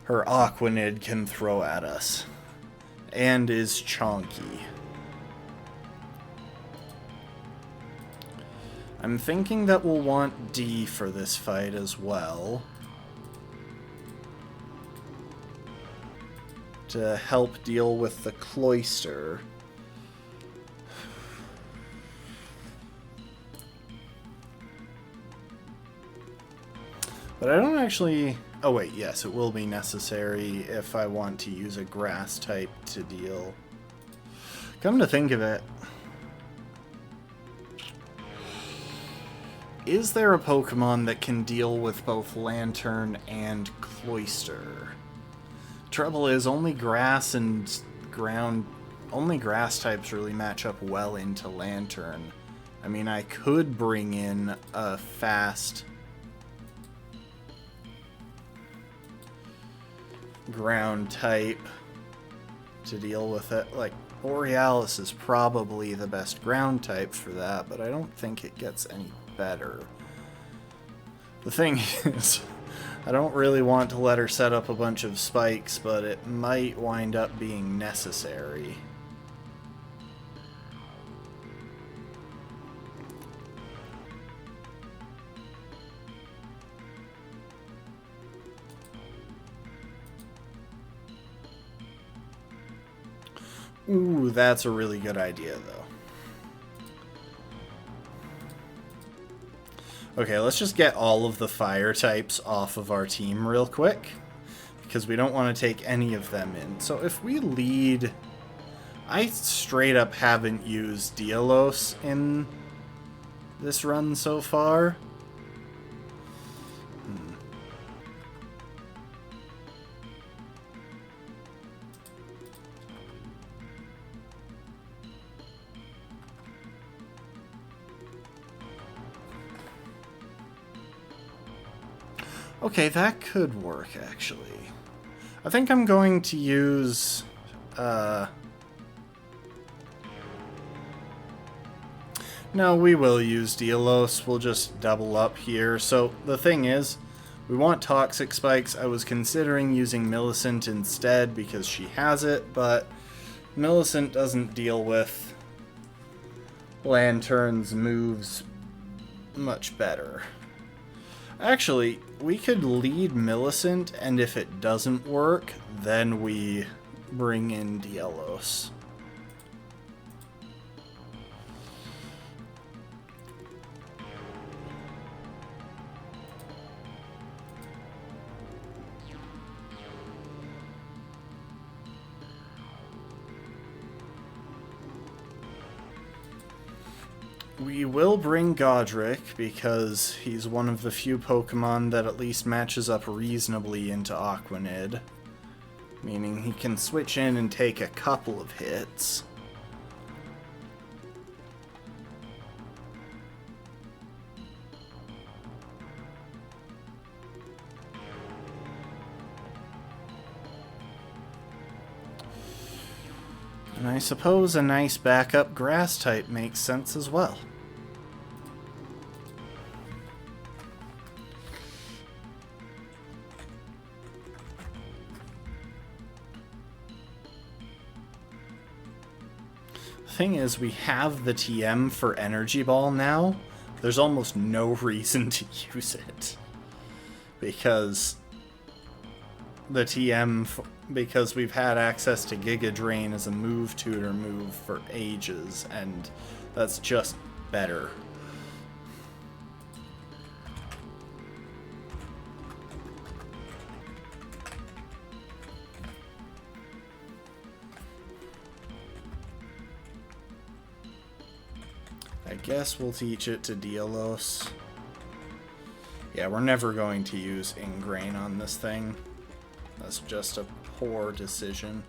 her Aquanid can throw at us. And is chonky. I'm thinking that we'll want D for this fight as well. To help deal with the Cloister. But I don't actually... Oh wait, yes, it will be necessary if I want to use a grass type to deal. Come to think of it, is there a Pokemon that can deal with both Lantern and Cloister? Trouble is, only grass and ground... Only grass types really match up well into Lantern. I mean, I could bring in a fast ground type to deal with it. Like, Borealis is probably the best ground type for that, but I don't think it gets any better. The thing is, I don't really want to let her set up a bunch of spikes, but it might wind up being necessary. Ooh, that's a really good idea, though. Okay, let's just get all of the fire types off of our team real quick, because we don't want to take any of them in. So if we lead... I straight up haven't used Dialos in this run so far. Okay, that could work, actually. I think I'm going to use... No, we will use Dialos. We'll just double up here. So, the thing is, we want Toxic Spikes. I was considering using Millicent instead because she has it, but Millicent doesn't deal with Lantern's moves much better. Actually, we could lead Millicent, and if it doesn't work, then we bring in Dialos. We will bring Godric, because he's one of the few Pokemon that at least matches up reasonably into Aquanid. Meaning he can switch in and take a couple of hits. And I suppose a nice backup grass type makes sense as well. Thing is, we have the TM for Energy Ball now. There's almost no reason to use it. Because the TM, because we've had access to Giga Drain as a move tutor move for ages, and that's just better. I guess we'll teach it to Dielos. Yeah, we're never going to use Ingrain on this thing. That's just a poor decision.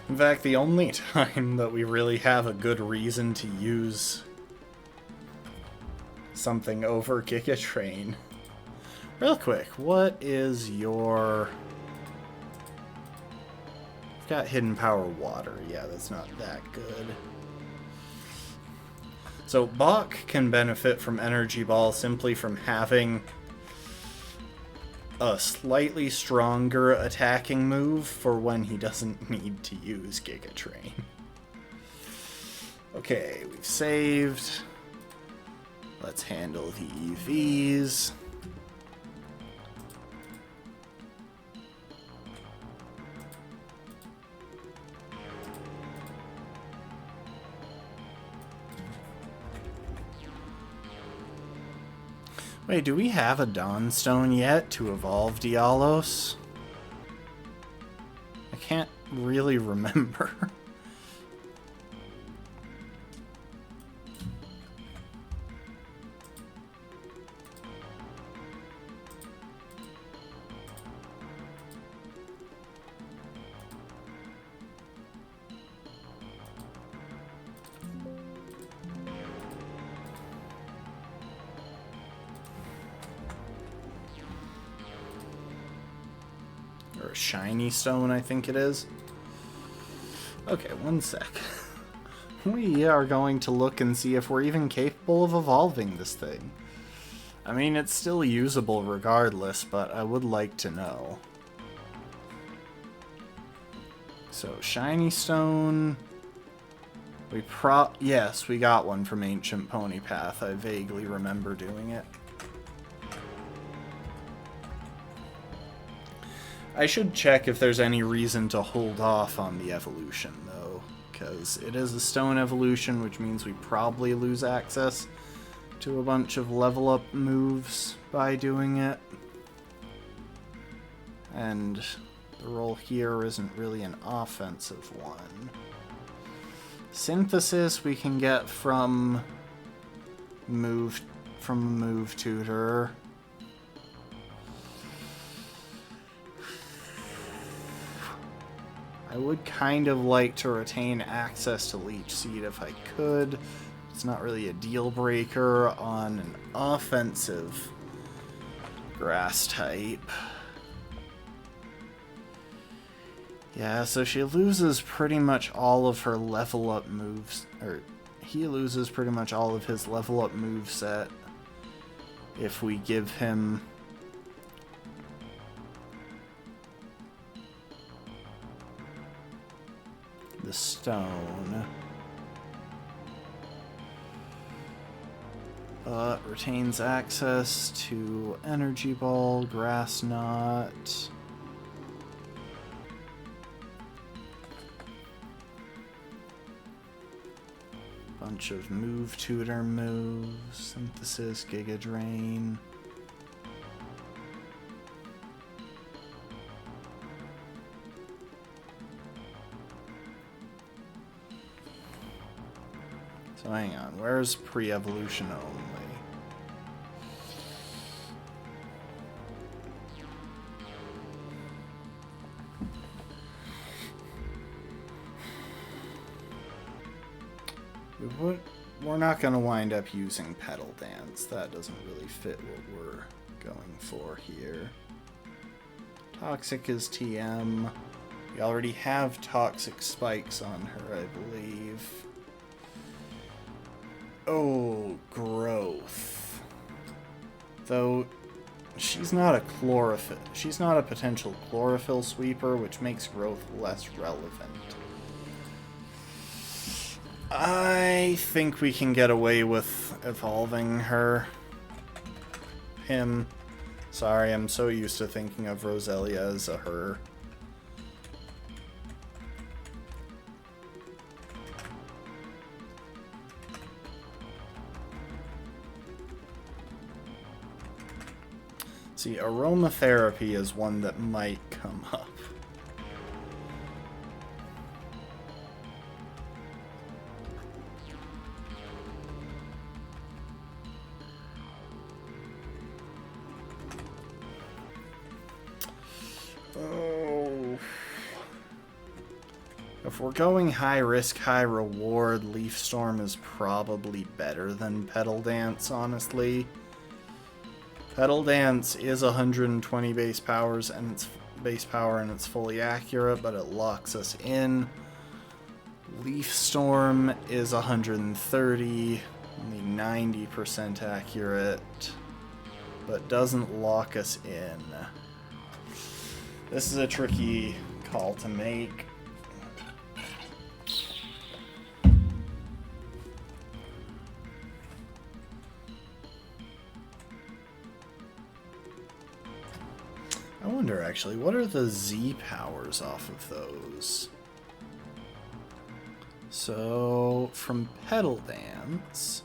In fact, the only time that we really have a good reason to use something over Giga Train. Real quick, what is your... I've got Hidden Power Water. Yeah, that's not that good. So Bach can benefit from Energy Ball simply from having a slightly stronger attacking move for when he doesn't need to use Giga Train. Okay, we've saved. Let's handle the EVs. Wait, do we have a Dawnstone yet to evolve Dialos? I can't really remember. Shiny stone, I think it is. Okay, one sec. We are going to look and see if we're even capable of evolving this thing. I mean, it's still usable regardless, but I would like to know. So, shiny stone. Yes, we got one from Ancient Pony Path. I vaguely remember doing it. I should check if there's any reason to hold off on the evolution, though, because it is a stone evolution, which means we probably lose access to a bunch of level up moves by doing it. And the role here isn't really an offensive one. Synthesis we can get from move tutor. I would kind of like to retain access to Leech Seed if I could. It's not really a deal breaker on an offensive grass type. Yeah, so she loses pretty much all of her level up moves, or he loses pretty much all of his level up move set if we give him the stone. But retains access to Energy Ball, Grass Knot. bunch of move tutor moves, synthesis, giga drain. So hang on, where's pre-evolution only? We're not going to wind up using Petal Dance. That doesn't really fit what we're going for here. Toxic is TM. We already have Toxic Spikes on her, I believe. Oh, Growth. Though, she's not a chlorophyll. She's not a potential chlorophyll sweeper, which makes Growth less relevant. I think we can get away with evolving her. Him. Sorry, I'm so used to thinking of Roselia as a her. See, aromatherapy is one that might come up. If we're going high risk, high reward, Leaf Storm is probably better than Petal Dance, honestly. Petal Dance is 120 base power and it's fully accurate, but it locks us in. Leaf Storm is 130, only 90% accurate, but doesn't lock us in. This is a tricky call to make. I wonder, actually, what are the Z powers off of those? So, from Petal Dance...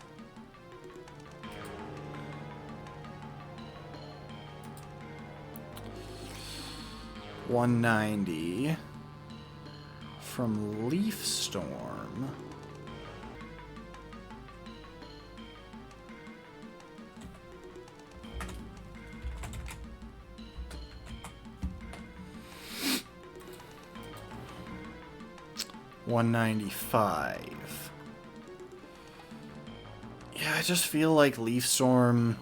$190. From Leaf Storm... $195. Yeah, I just feel like Leaf Storm,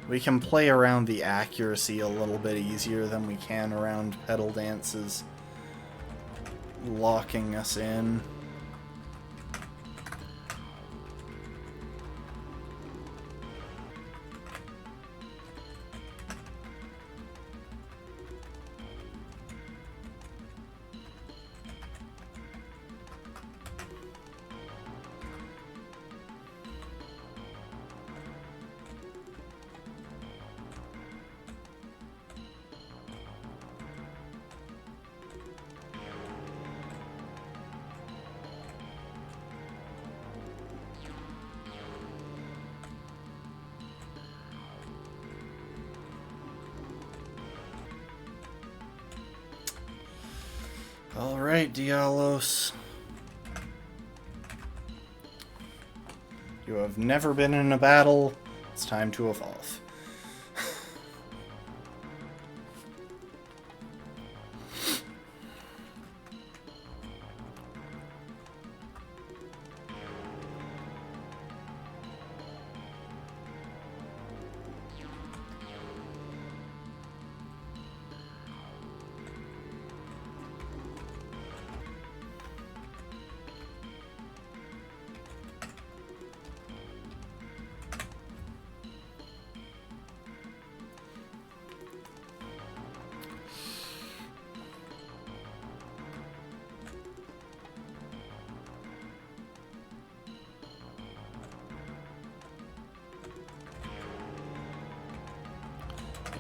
we can play around the accuracy a little bit easier than we can around Petal Dance's locking us in. Alright, Dialos. You have never been in a battle. It's time to evolve.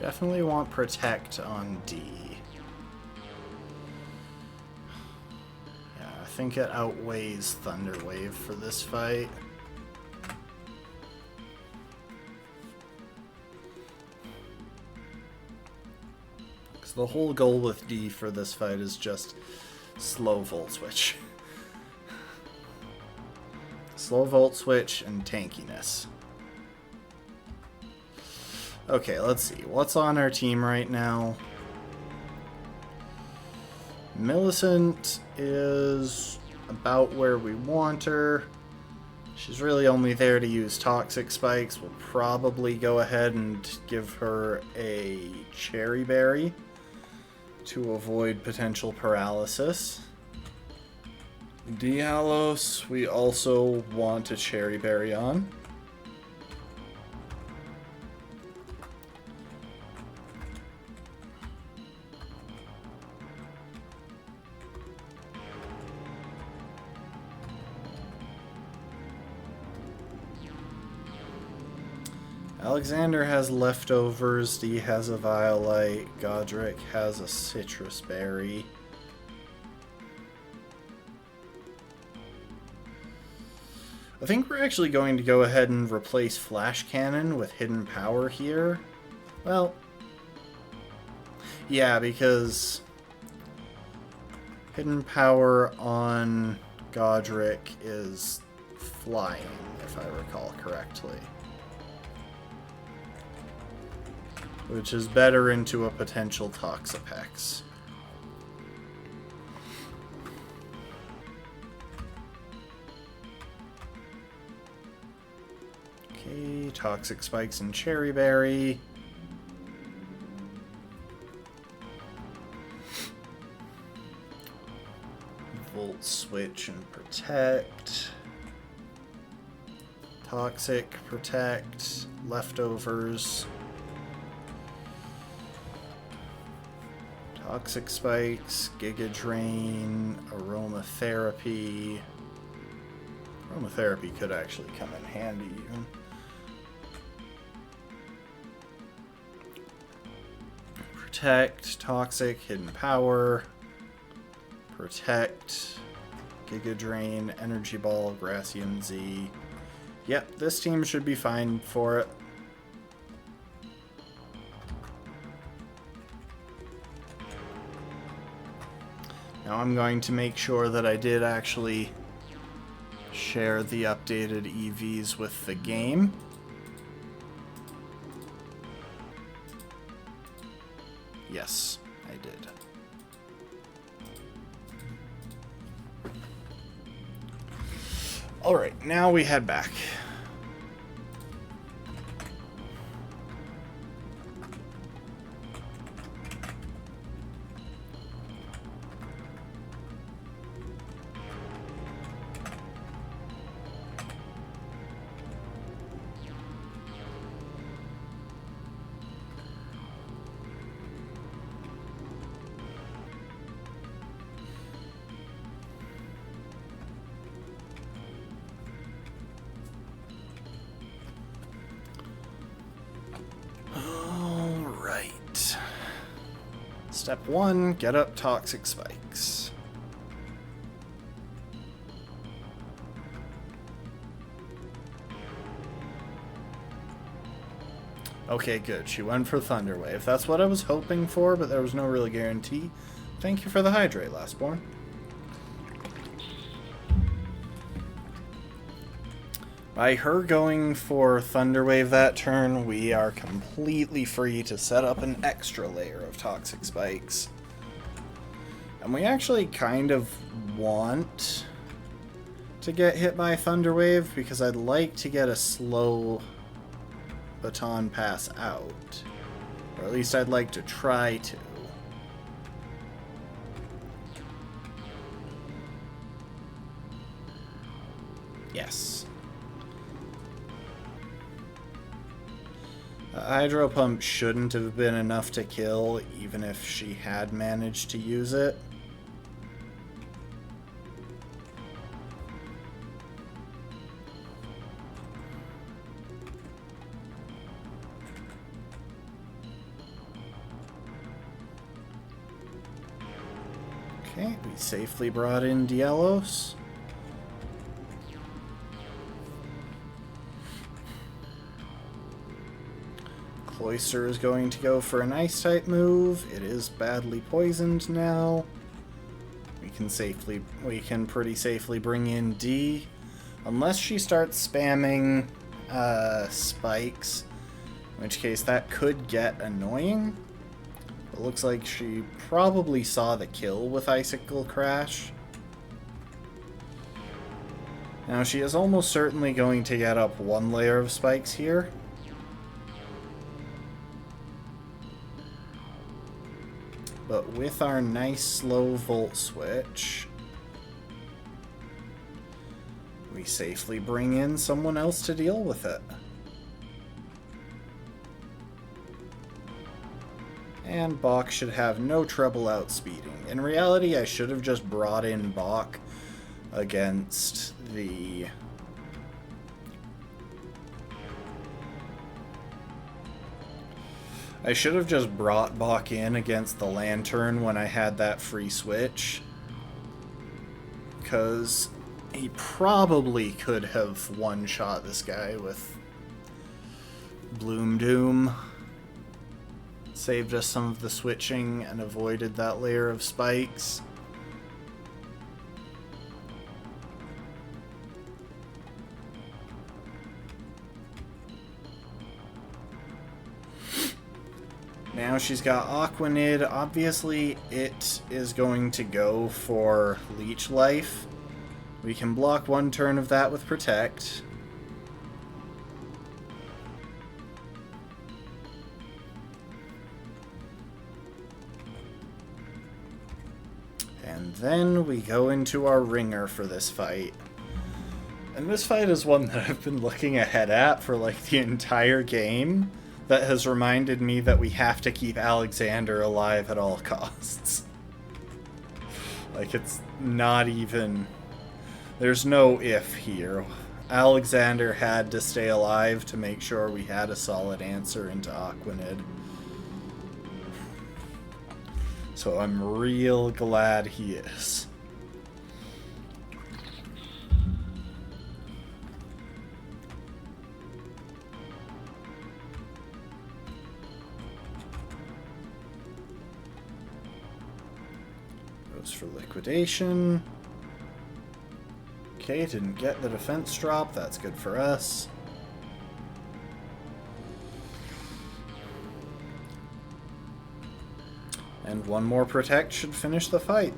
Definitely want Protect on D. Yeah, think it outweighs Thunder Wave for this fight. Because the whole goal with D for this fight is just slow Volt Switch. Slow Volt Switch and tankiness. Okay, let's see. What's on our team right now? Millicent is about where we want her. She's really only there to use Toxic Spikes. We'll probably go ahead and give her a Cherry Berry to avoid potential paralysis. Dialos, we also want a Cherry Berry on. Alexander has leftovers, Dee has a Violite, Godric has a Citrus Berry. I think we're actually going to go ahead and replace Flash Cannon with Hidden Power here. Well, yeah, because Hidden Power on Godric is flying, if I recall correctly. Which is better into a potential Toxapex. Okay, Toxic Spikes and Cherry Berry. Volt Switch and Protect. Toxic, Protect, Leftovers. Toxic Spikes, Giga Drain, Aromatherapy. Aromatherapy could actually come in handy even. Protect, Toxic, Hidden Power. Protect, Giga Drain, Energy Ball, Gracian Z. Yep, this team should be fine for it. Now I'm going to make sure that I did actually share the updated EVs with the game. Yes, I did. Alright, now we head back. Step 1, get up Toxic Spikes. Okay, good. She went for Thunder Wave. That's what I was hoping for, but there was no real guarantee. Thank you for the hydrate, Lastborn. By her going for Thunder Wave that turn, we are completely free to set up an extra layer of Toxic Spikes. And we actually kind of want to get hit by Thunder Wave because I'd like to get a slow baton pass out. Or at least I'd like to try to. Yes. Hydro Pump shouldn't have been enough to kill, even if she had managed to use it. Okay, we safely brought in Dielos. Cloyster is going to go for an Ice-type move. It is badly poisoned now. We can pretty safely bring in D. Unless she starts spamming spikes, in which case that could get annoying. It looks like she probably saw the kill with Icicle Crash. Now she is almost certainly going to get up one layer of spikes here. But with our nice slow Volt Switch, we safely bring in someone else to deal with it. And Bach should have no trouble outspeeding. In reality, I should have just brought in Bach against the... I should have just brought Bach in against the Lantern when I had that free switch. Because he probably could have one-shot this guy with Bloom Doom. Saved us some of the switching and avoided that layer of spikes. Now she's got Aquanid. Obviously, it is going to go for Leech Life. We can block one turn of that with Protect. And then we go into our ringer for this fight. And this fight is one that I've been looking ahead at for like the entire game. That has reminded me that we have to keep Alexander alive at all costs. Like, it's not even... There's no if here. Alexander had to stay alive to make sure we had a solid answer into Aquanid. So I'm real glad he is. For liquidation. Okay, didn't get the defense drop. That's good for us. And one more Protect should finish the fight.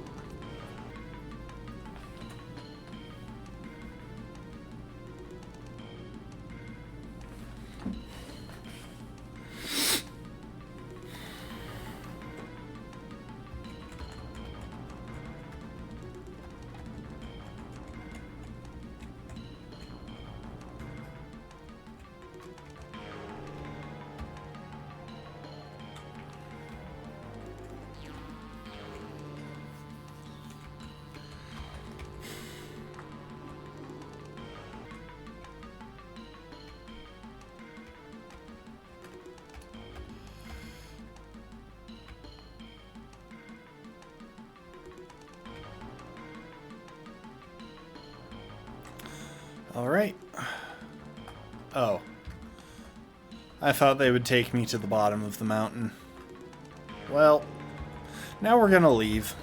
Alright. Oh. I thought they would take me to the bottom of the mountain. Well, now we're gonna leave.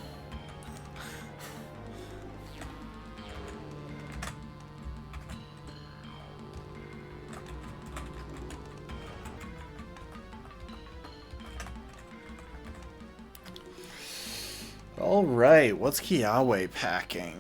Alright, what's Kiawe packing?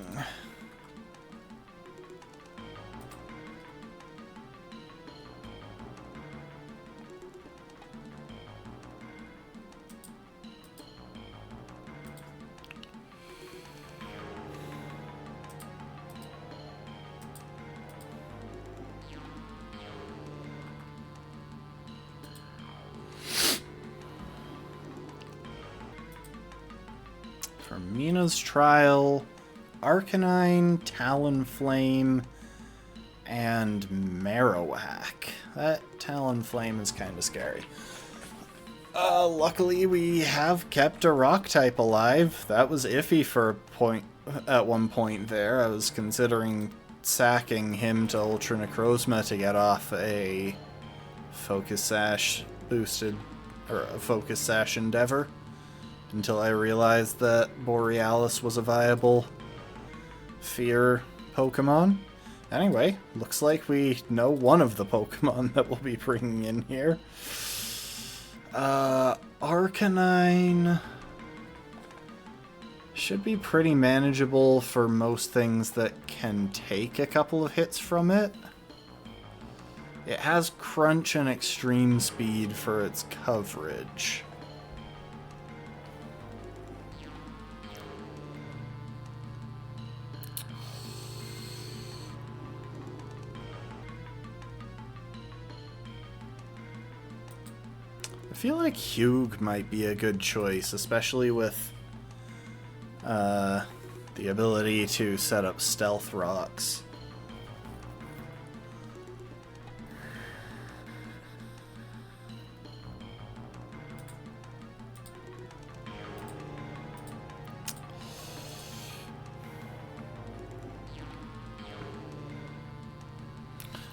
For Mina's Trial, Arcanine, Talonflame, and Marowak. That Talonflame is kind of scary. Luckily we have kept a rock type alive. That was iffy for at one point there. I was considering sacking him to Ultra Necrozma to get off a Focus Sash boosted, or a Focus Sash endeavor, until I realized that Borealis was a viable fear Pokemon. Anyway, looks like we know one of the Pokemon that we'll be bringing in here. Arcanine should be pretty manageable for most things that can take a couple of hits from it. It has Crunch and Extreme Speed for its coverage. I feel like Hugh might be a good choice, especially with the ability to set up stealth rocks.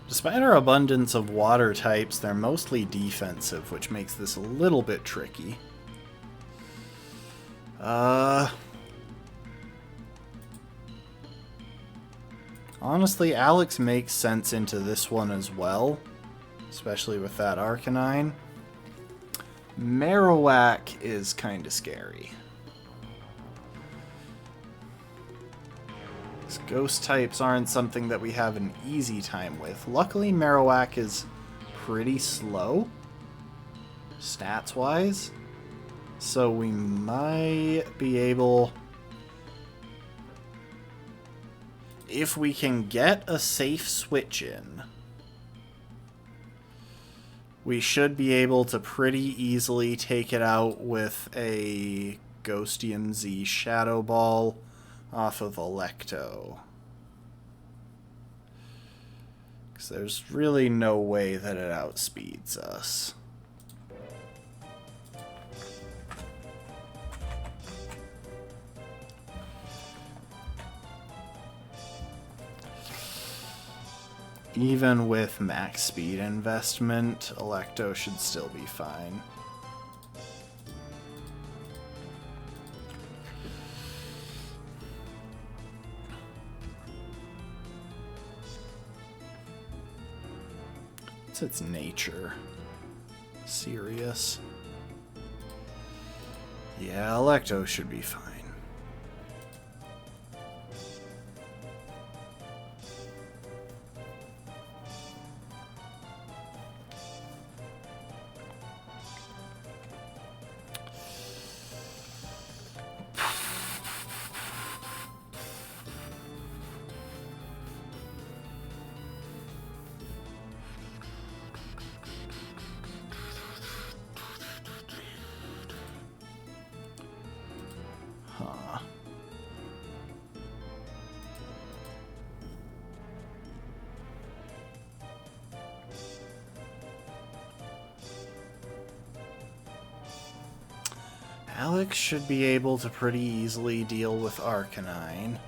Despite our abundance of water types, they're mostly defensive, which makes this a little bit tricky. Honestly, Alex makes sense into this one as well, especially with that Arcanine. Marowak is kind of scary. Ghost types aren't something that we have an easy time with. Luckily, Marowak is pretty slow, stats-wise, so we might be able, if we can get a safe switch in, we should be able to pretty easily take it out with a Ghostian Z Shadow Ball off of Electo. Because there's really no way that it outspeeds us. Even with max speed investment, Electo should still be fine. What's its nature? Serious? Yeah, Electo should be fine. Alex should be able to pretty easily deal with Arcanine.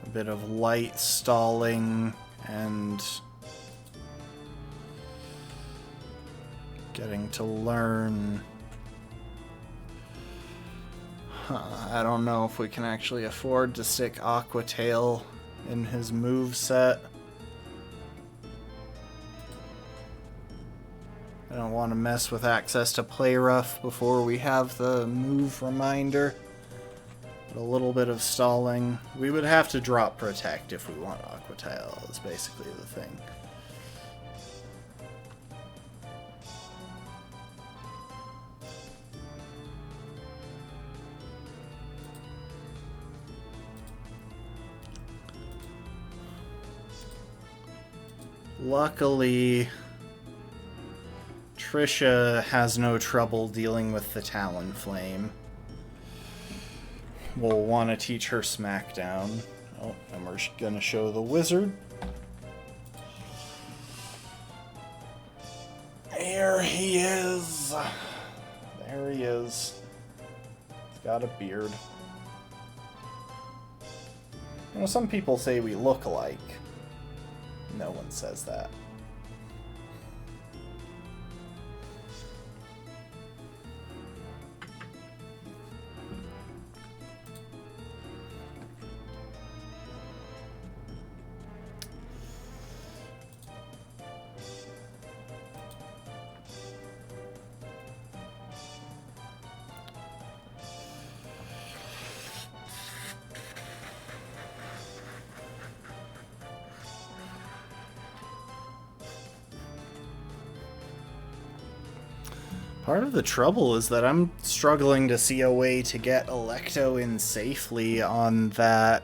A bit of light stalling and getting to learn. I don't know if we can actually afford to stick Aqua Tail in his moveset. I don't want to mess with access to Play Rough before we have the move reminder. But a little bit of stalling. We would have to drop Protect if we want Aqua Tail, is basically the thing. Luckily, Trisha has no trouble dealing with the Talonflame. We'll want to teach her Smackdown. Oh, and we're going to show the wizard. Here he is! is. There he is. He's got a beard. You know, some people say we look alike. No one says that. Part of the trouble is that I'm struggling to see a way to get Electo in safely on that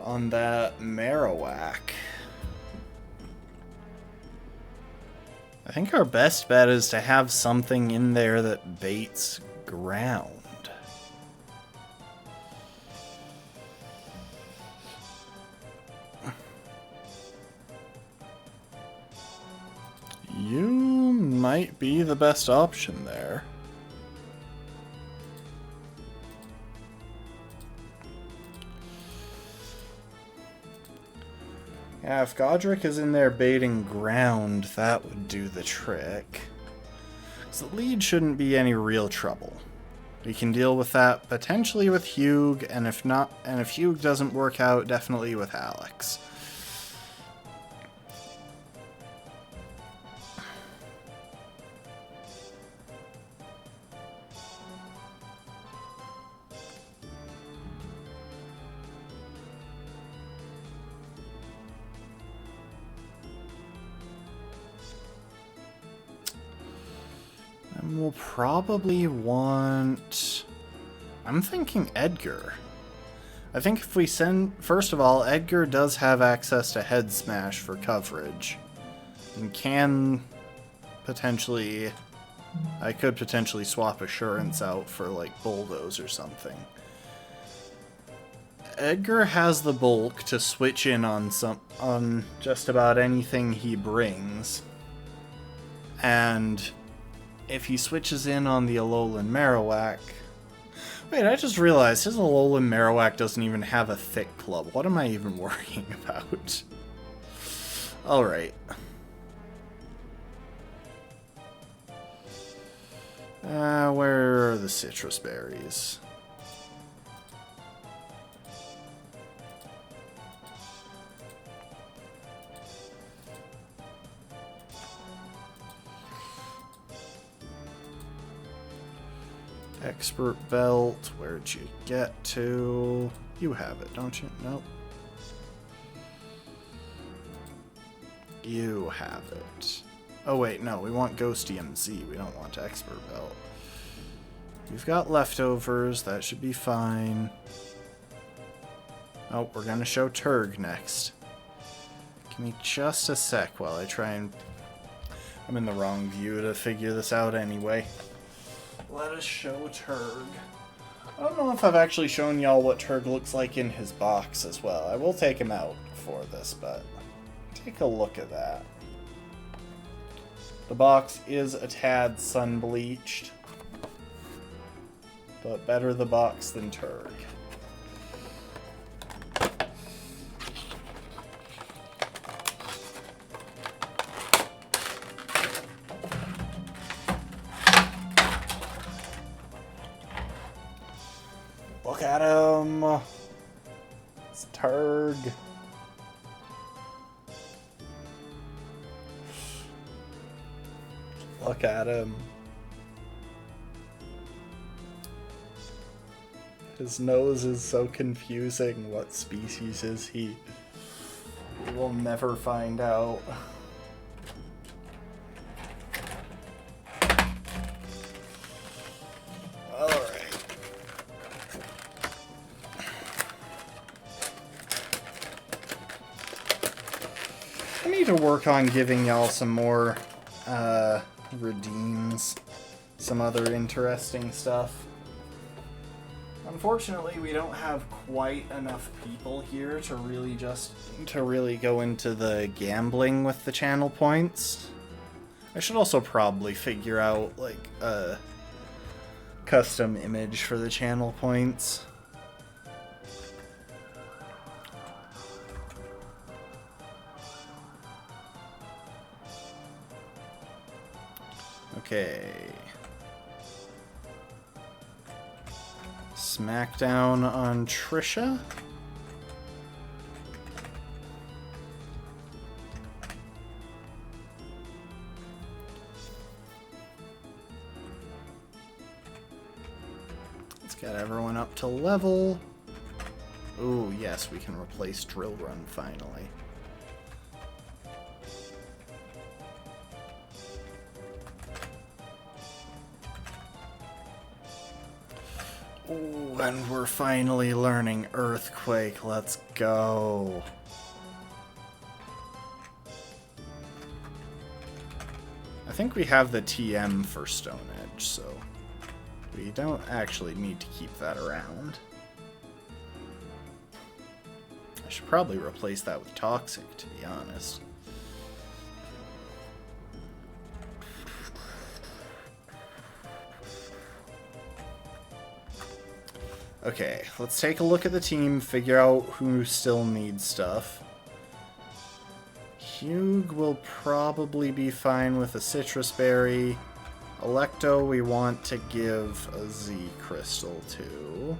Marowak. I think our best bet is to have something in there that baits ground. You might be the best option there. Yeah, if Godric is in there baiting ground, that would do the trick. So the lead shouldn't be any real trouble. We can deal with that potentially with Hugh, and if not, and if Hugh doesn't work out, definitely with Alex. And we'll probably want... I'm thinking Edgar. I think if we send... First of all, Edgar does have access to Head Smash for coverage. And can potentially... I could potentially swap Assurance out for, like, Bulldoze or something. Edgar has the bulk to switch in on just about anything he brings. And if he switches in on the Alolan Marowak... Wait, I just realized his Alolan Marowak doesn't even have a thick club. What am I even worrying about? Alright. Where are the citrus berries? Expert belt, where'd you get to? You have it, don't you? Nope. You have it. Oh wait, no, we want Ghostium Z, we don't want expert belt. We've got leftovers, that should be fine. Oh, we're gonna show Turg next. Give me just a sec while I try and... I'm in the wrong view to figure this out anyway. Let us show Turg. I don't know if I've actually shown y'all what Turg looks like in his box as well. I will take him out for this, but take a look at that. The box is a tad sun-bleached, but better the box than Turg. Look at him! It's Turg. Look at him. His nose is so confusing. What species is he? We will never find out. I need to work on giving y'all some more redeems, some other interesting stuff. Unfortunately, we don't have quite enough people here to really go into the gambling with the channel points. I should also probably figure out, like, a custom image for the channel points. Okay. Smackdown on Trisha. Let's get everyone up to level. Ooh, yes, we can replace Drill Run finally. Ooh, and we're finally learning Earthquake. Let's go. I think we have the TM for Stone Edge, so we don't actually need to keep that around. I should probably replace that with Toxic, to be honest. Okay, let's take a look at the team, figure out who still needs stuff. Hugh will probably be fine with a Citrus Berry. Electo we want to give a Z Crystal to.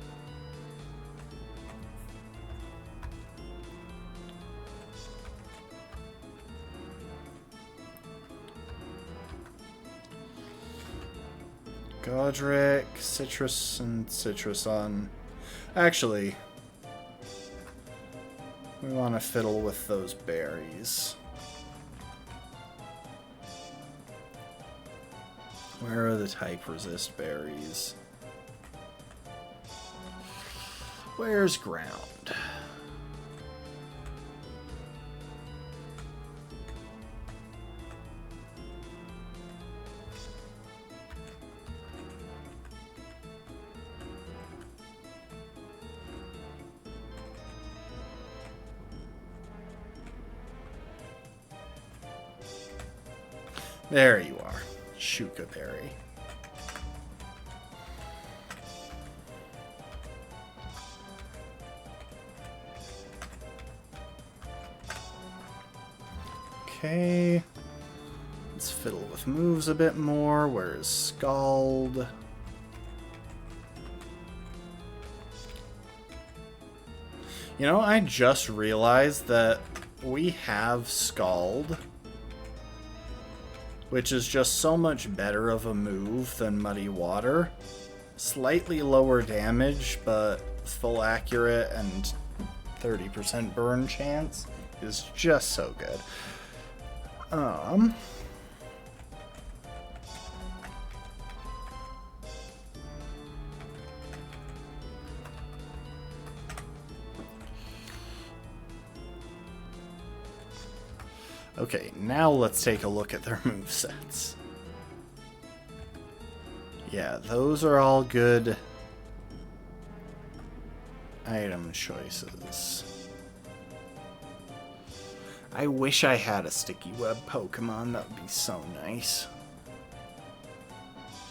Godric, Citrus, and Citrus on. Actually, we want to fiddle with those berries. Where are the type resist berries? Where's ground? There you are, Shuka Berry. Okay, let's fiddle with moves a bit more. Where's Scald? You know, I just realized that we have Scald, which is just so much better of a move than Muddy Water. Slightly lower damage, but full accurate and 30% burn chance is just so good. Okay, now let's take a look at their movesets. Yeah, those are all good item choices. I wish I had a Sticky Web Pokemon. That would be so nice.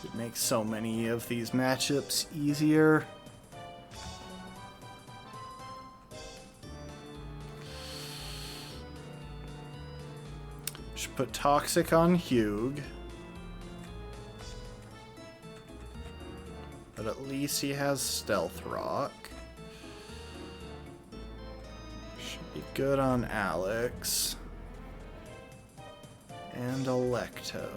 It would make so many of these matchups easier. Should put Toxic on Hugh. But at least he has Stealth Rock. Should be good on Alex. And Electo.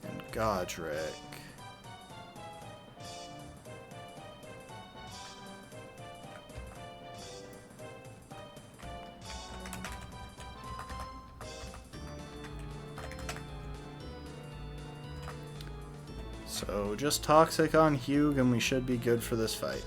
And Godric. So just Toxic on Hugh and we should be good for this fight.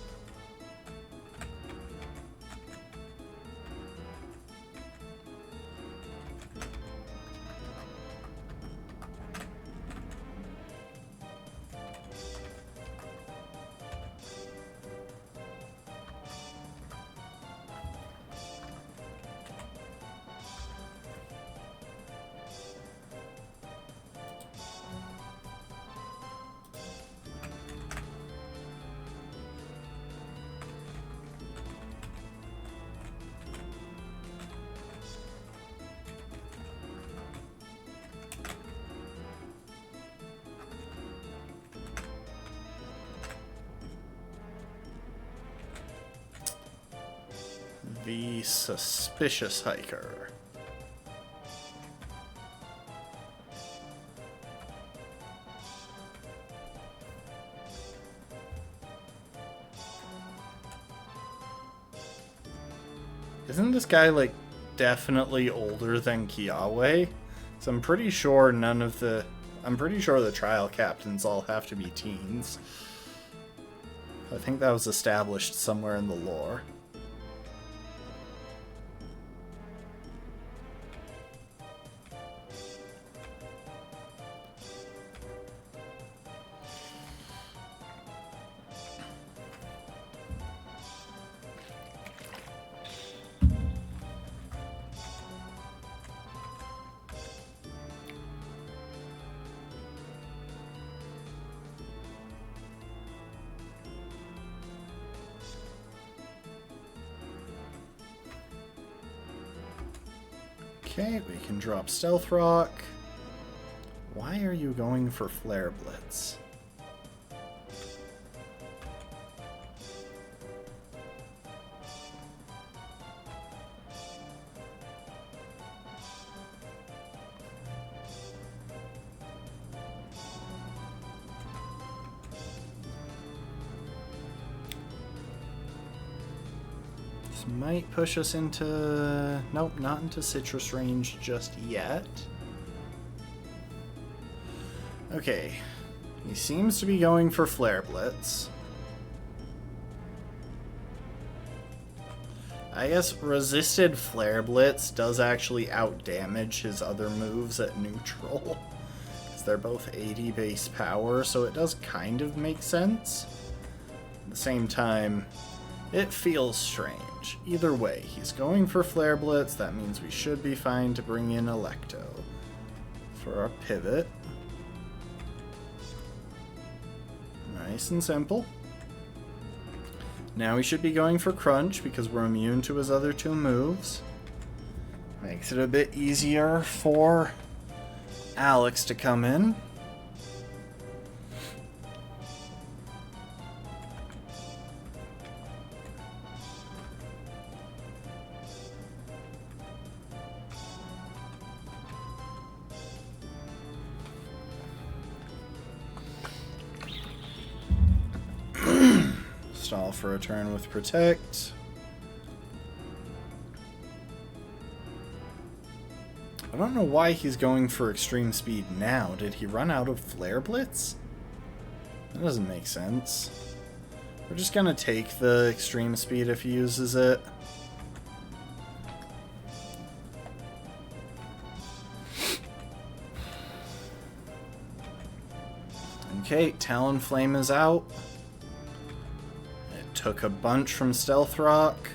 The suspicious hiker. Isn't this guy, like, definitely older than Kiawe? So I'm pretty sure the trial captains all have to be teens. I think that was established somewhere in the lore. Okay, we can drop Stealth Rock. Why are you going for Flare Blitz? Might push us into... Nope, not into citrus range just yet. Okay. He seems to be going for Flare Blitz. I guess resisted Flare Blitz does actually outdamage his other moves at neutral. Because they're both 80 base power, so it does kind of make sense. At the same time, it feels strange. Either way, he's going for Flare Blitz. That means we should be fine to bring in Electo for our pivot. Nice and simple. Now we should be going for Crunch because we're immune to his other two moves. Makes it a bit easier for Alex to come in. Stall for a turn with Protect. I don't know why he's going for Extreme Speed now. Did he run out of Flare Blitz? That doesn't make sense. We're just gonna take the Extreme Speed if he uses it. Okay, Talonflame is out. Took a bunch from Stealth Rock.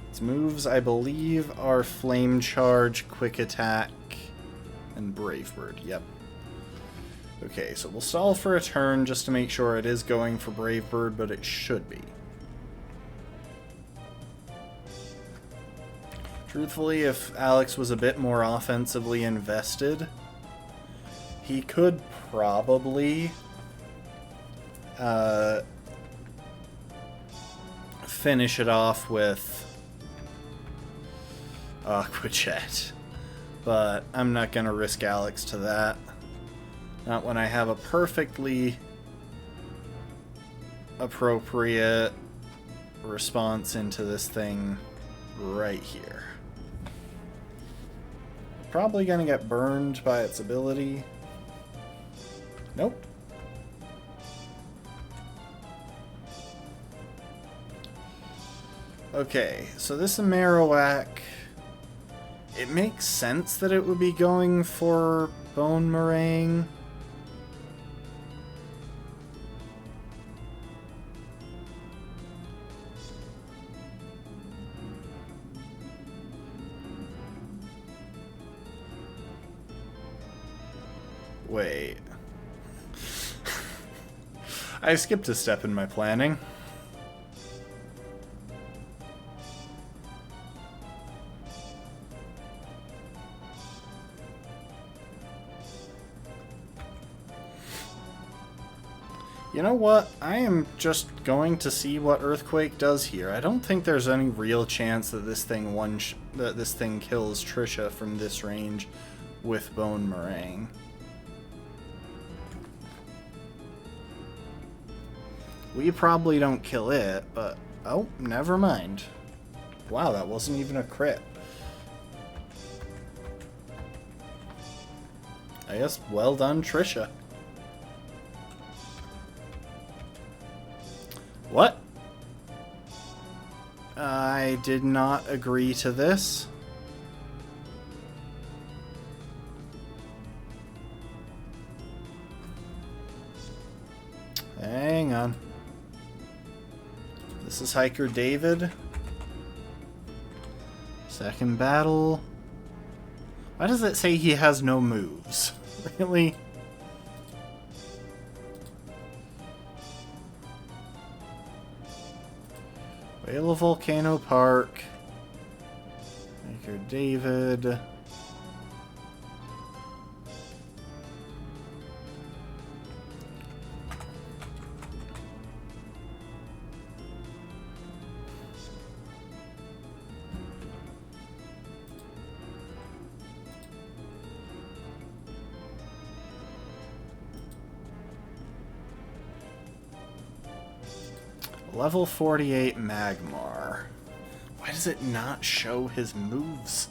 Its moves, I believe, are Flame Charge, Quick Attack, and Brave Bird. Yep. Okay, so we'll stall for a turn just to make sure it is going for Brave Bird, but it should be. Truthfully, if Alex was a bit more offensively invested, he could probably finish it off with Aquajet. But I'm not going to risk Alex to that. Not when I have a perfectly appropriate response into this thing right here. Probably going to get burned by its ability. Nope. Okay, so this Marowak, it makes sense that it would be going for Bone Meringue. Wait. I skipped a step in my planning. You know what? I am just going to see what Earthquake does here. I don't think there's any real chance that this thing kills Trisha from this range with Bone Meringue. We probably don't kill it, but oh, never mind. Wow, that wasn't even a crit. I guess well done, Trisha. What? I did not agree to this. Hang on. This is Hiker David. Second battle. Why does it say he has no moves? Really? Whale of Volcano Park. Hiker David. Level 48 Magmar. Why does it not show his moves?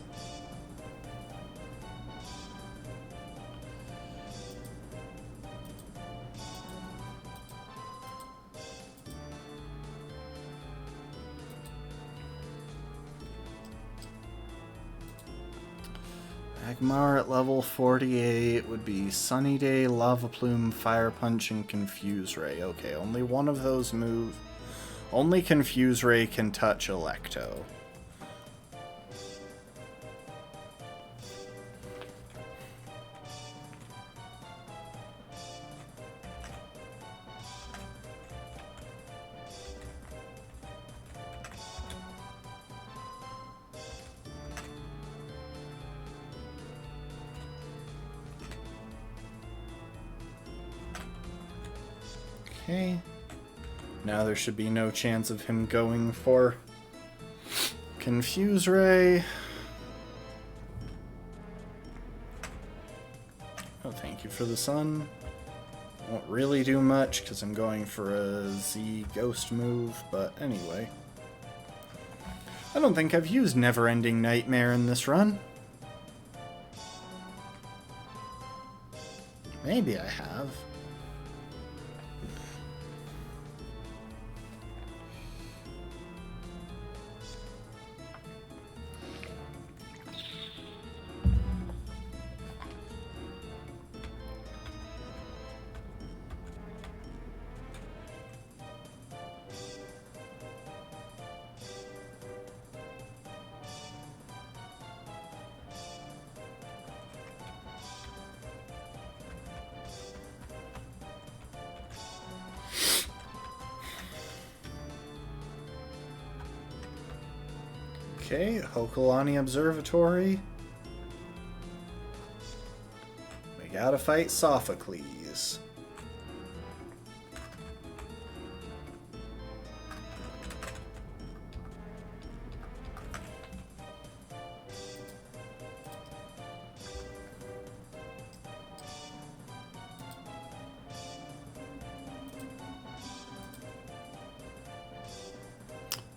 Magmar at level 48 would be Sunny Day, Lava Plume, Fire Punch, and Confuse Ray. Okay, only one of those move. Only Confuse Ray can touch Electo. Okay. Now there should be no chance of him going for Confuse Ray. Oh, thank you for the sun. Won't really do much because I'm going for a Z Ghost move, but anyway. I don't think I've used Never-Ending Nightmare in this run. Maybe I have. Okay, Hokulani Observatory. We gotta fight Sophocles.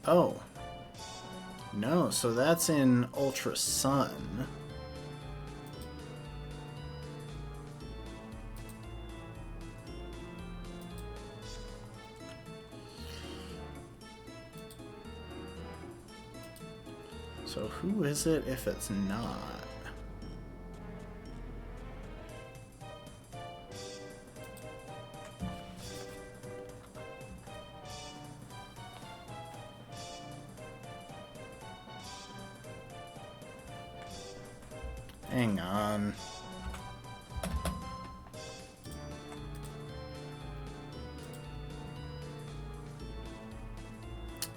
Oh. No, so that's in Ultra Sun. So who is it if it's not? Hang on.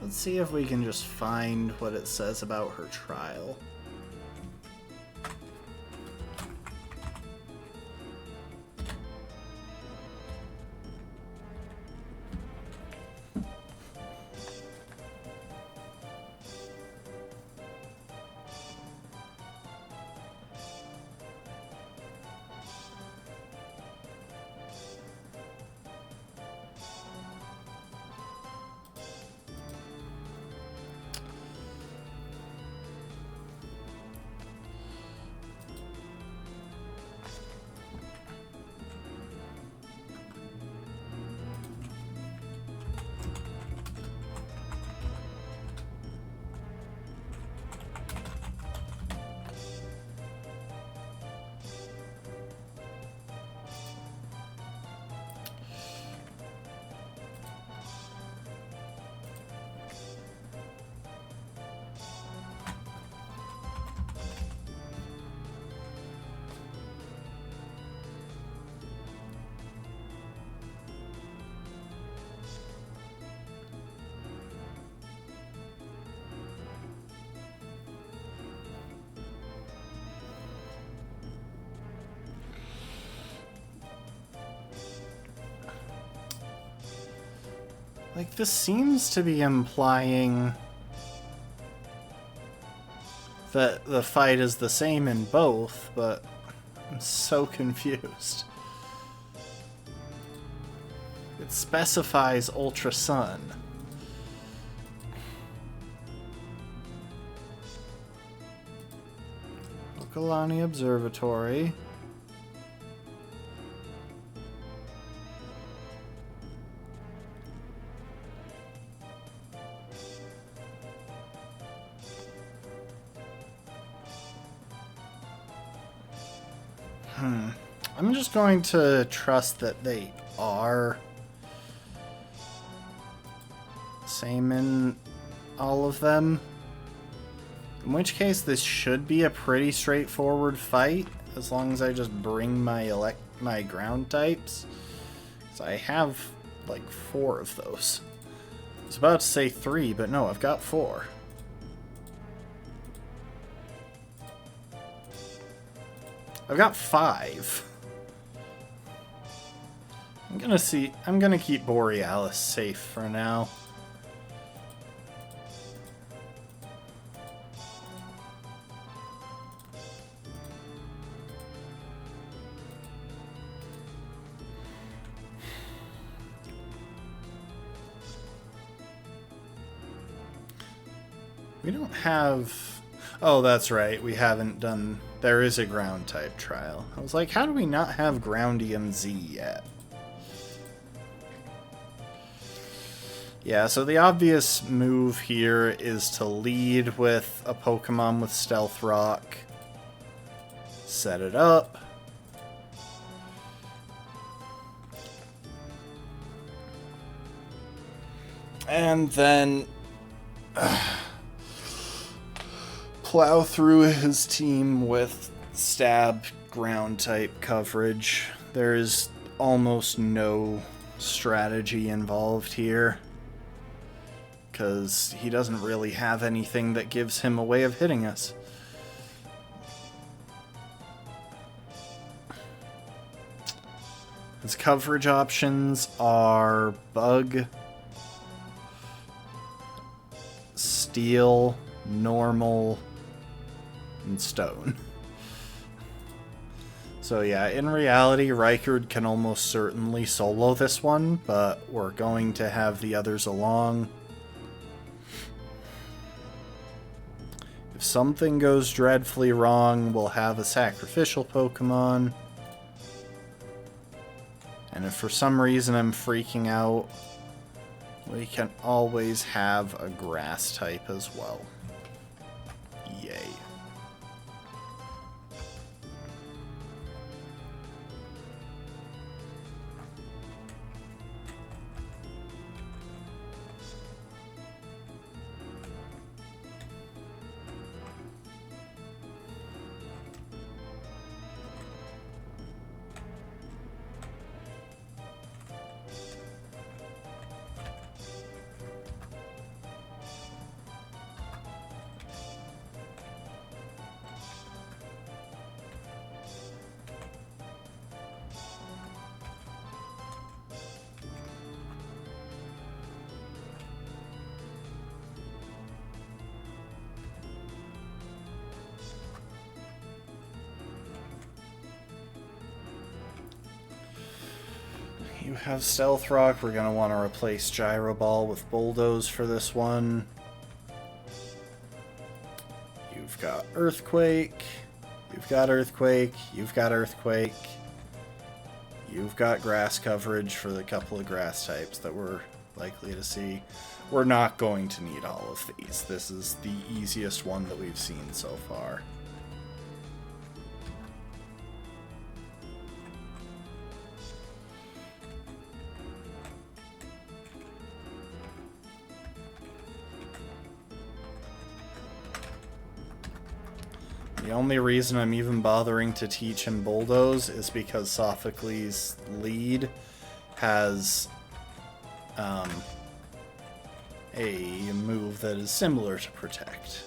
Let's see if we can just find what it says about her trial. Like, this seems to be implying that the fight is the same in both, but I'm so confused. It specifies Ultra Sun. Okalani Observatory. I'm just going to trust that they are same in all of them. In which case, this should be a pretty straightforward fight, as long as I just bring my ground types. Because I have, like, 4 of those. I was about to say 3, but no, I've got 4. I've got 5. I'm gonna keep Borealis safe for now. We don't have... Oh, that's right. We haven't done... There is a ground type trial. I was like, how do we not have Groundium Z yet? Yeah, so the obvious move here is to lead with a Pokemon with Stealth Rock. Set it up. And then... plow through his team with stab ground type coverage. There is almost no strategy involved here, because he doesn't really have anything that gives him a way of hitting us. His coverage options are Bug, Steel, Normal, and Stone. So yeah, in reality, Rykard can almost certainly solo this one, but we're going to have the others along. If something goes dreadfully wrong, we'll have a sacrificial Pokemon. And if for some reason I'm freaking out, we can always have a grass type as well. Yay. You have Stealth Rock. We're going to want to replace Gyro Ball with Bulldoze for this one. You've got Earthquake. You've got Earthquake. You've got Earthquake. You've got grass coverage for the couple of grass types that we're likely to see. We're not going to need all of these. This is the easiest one that we've seen so far. The only reason I'm even bothering to teach him Bulldoze is because Sophocles' lead has a move that is similar to Protect.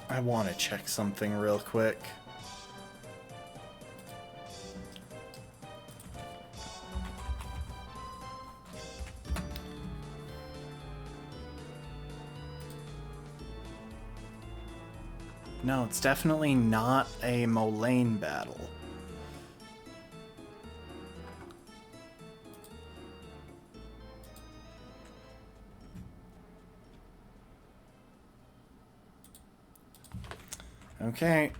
I want to check something real quick. No, it's definitely not a Melemele battle. Okay.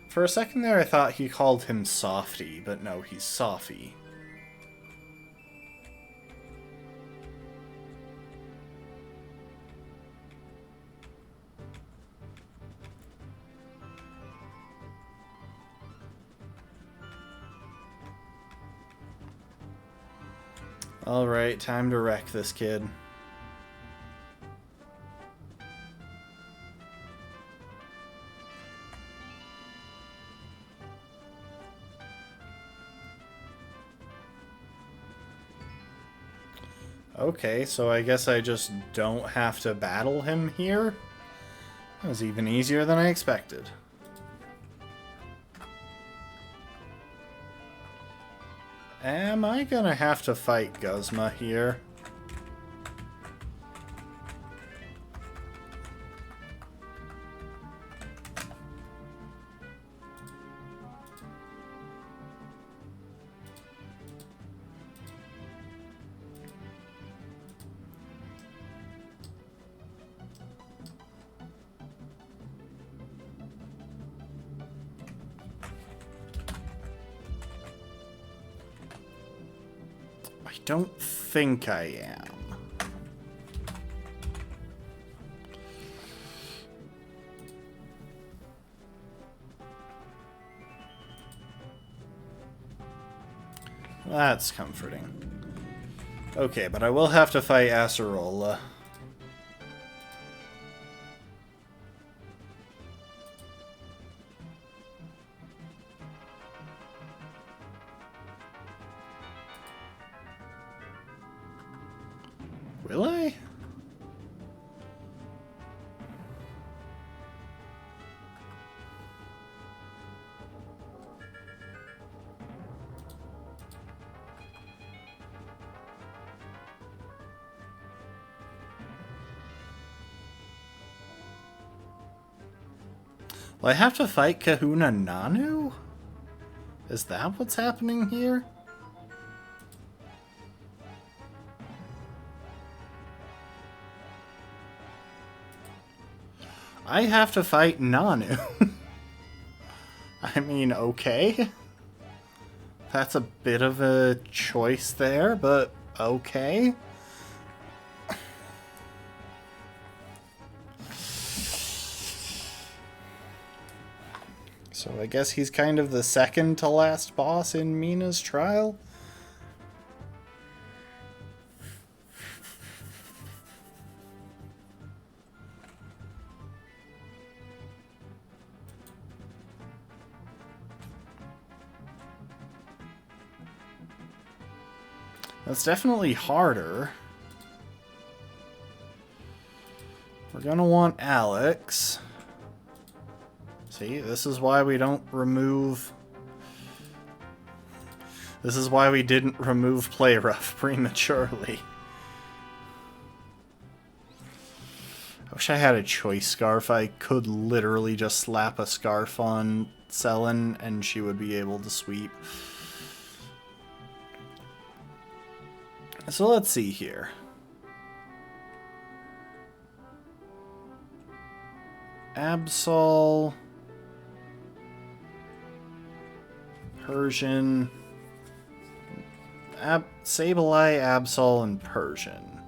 For a second there, I thought he called him Softy, but no, he's Softy. Alright, time to wreck this kid. Okay, so I guess I just don't have to battle him here? That was even easier than I expected. Am I gonna have to fight Guzma here? I don't think I am. That's comforting. Okay, but I will have to fight Acerola. Will I? Will I have to fight Kahuna Nanu? Is that what's happening here? I have to fight Nanu. I mean, okay. That's a bit of a choice there, but okay. So I guess he's kind of the second to last boss in Mina's trial. That's definitely harder. We're gonna want Alex. See, this is why we don't remove... This is why we didn't remove Play Rough prematurely. I wish I had a choice scarf. I could literally just slap a scarf on Selen and she would be able to sweep. So let's see here. Absol, Persian, Sableye, Absol, and Persian.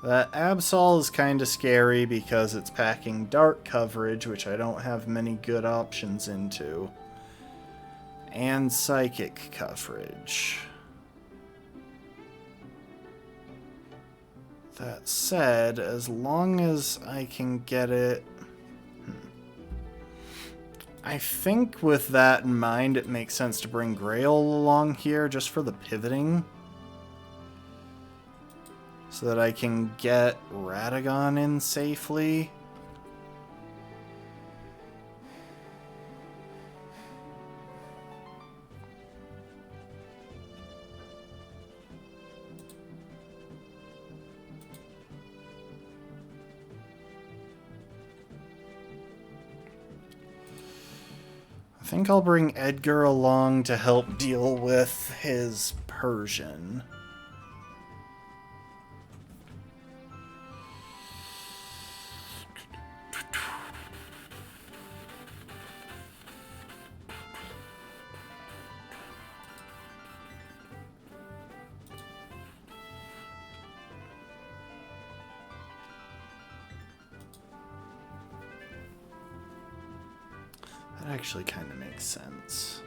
That Absol is kind of scary because it's packing dark coverage, which I don't have many good options into, and psychic coverage. That said, as long as I can get it... I think with that in mind, it makes sense to bring Grail along here just for the pivoting. so that I can get Radagon in safely. I think I'll bring Edgar along to help deal with his Persian. That actually kind of makes sense.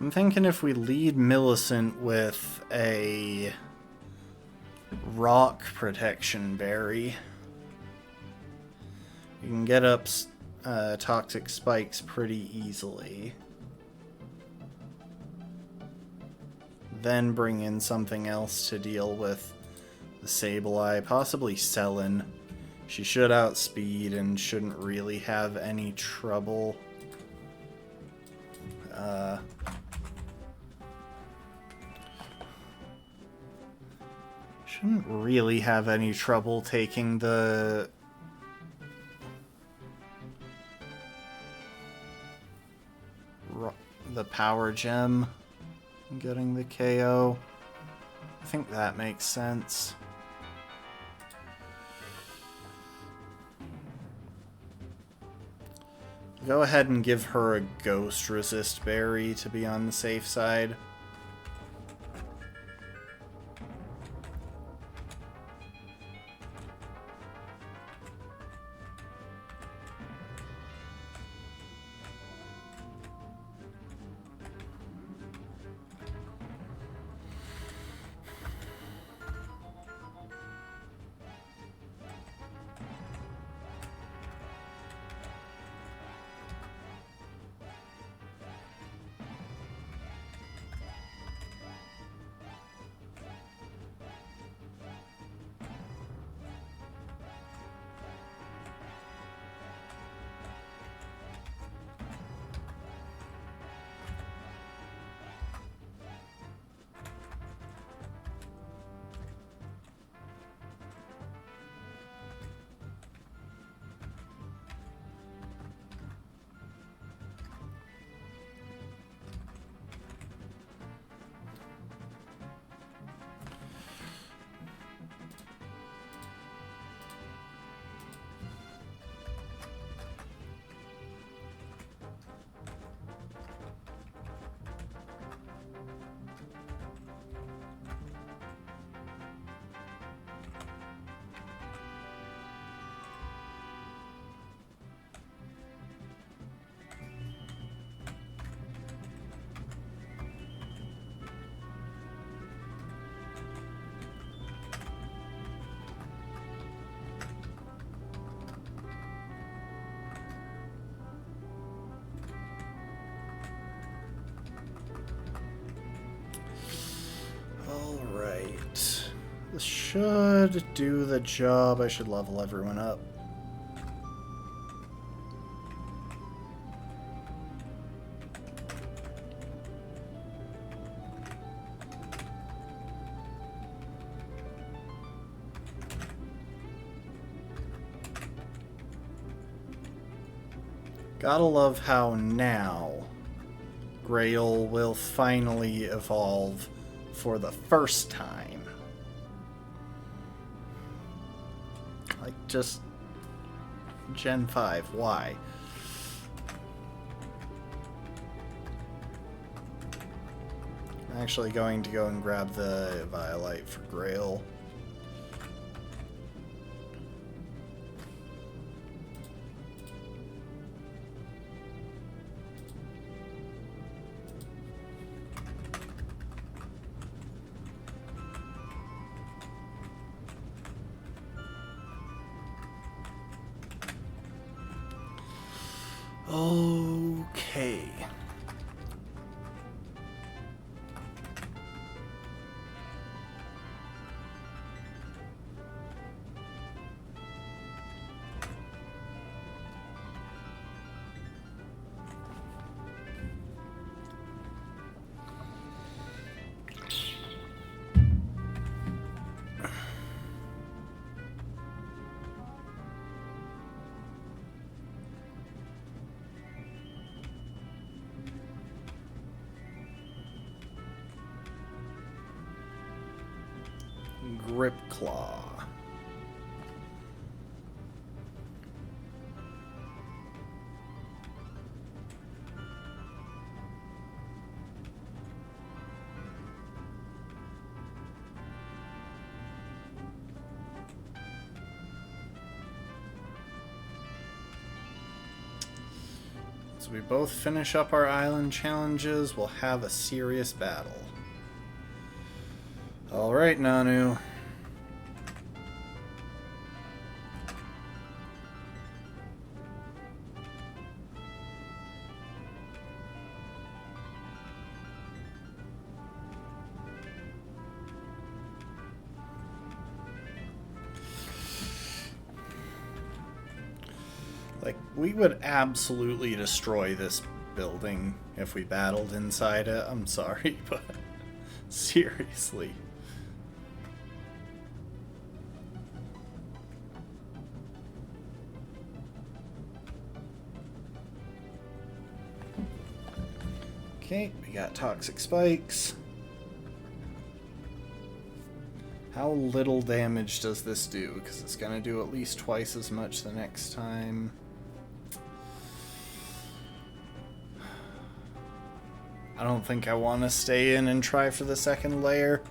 I'm thinking if we lead Millicent with a rock protection berry, you can get up toxic spikes pretty easily. Then bring in something else to deal with the Sableye, possibly Selen. She should outspeed and shouldn't really have any trouble. Shouldn't really have any trouble taking the power gem and getting the KO. I think that makes sense. Go ahead and give her a ghost resist berry to be on the safe side. This should do the job. I should level everyone up. Gotta love how now Grail will finally evolve for the first time. Like, just Gen 5, why? I'm actually going to go and grab the Violite for Grail. Okay. Grip Claw. As we both finish up our island challenges, we'll have a serious battle. Alright, Nanu. Like, we would absolutely destroy this building if we battled inside it. I'm sorry, but seriously. Okay, we got toxic spikes. How little damage does this do? Because it's going to do at least twice as much the next time. I don't think I want to stay in and try for the second layer.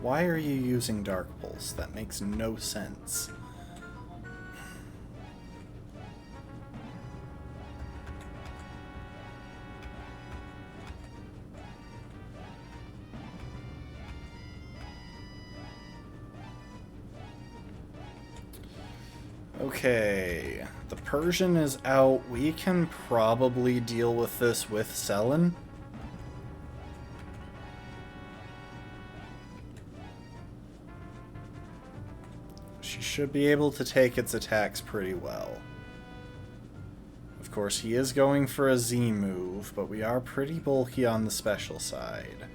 Why are you using Dark Pulse? That makes no sense. Okay, the Persian is out. We can probably deal with this with Selen. She should be able to take its attacks pretty well. Of course, he is going for a Z move, but we are pretty bulky on the special side.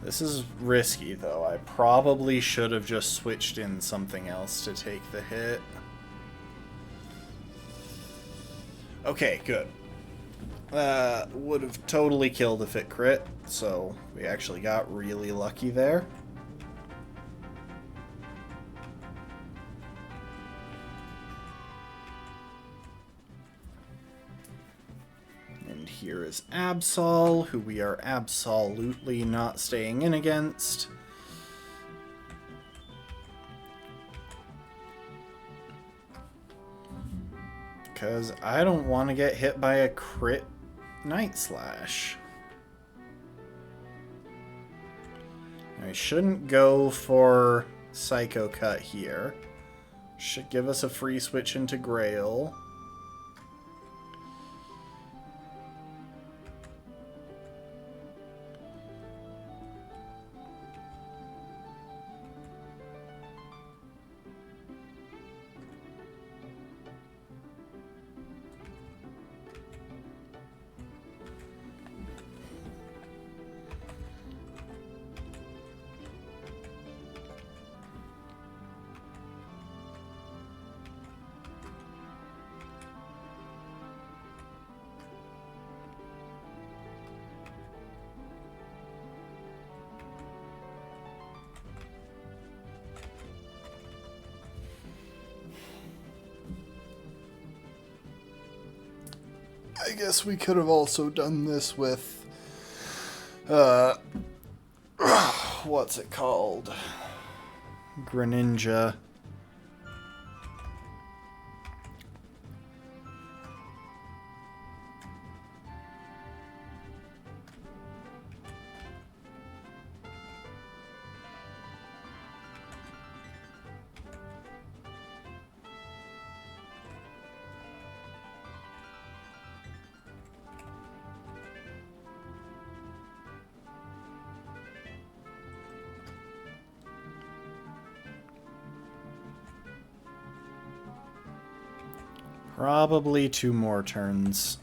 This is risky, though. I probably should have just switched in something else to take the hit. Okay, good. Would have totally killed if it crit, so we actually got really lucky there. Here is Absol, who we are absolutely not staying in against. Because I don't want to get hit by a crit Night Slash. we shouldn't go for Psycho Cut here. Should give us a free switch into Grail. I guess we could have also done this with, what's it called? Greninja. Probably 2 more turns.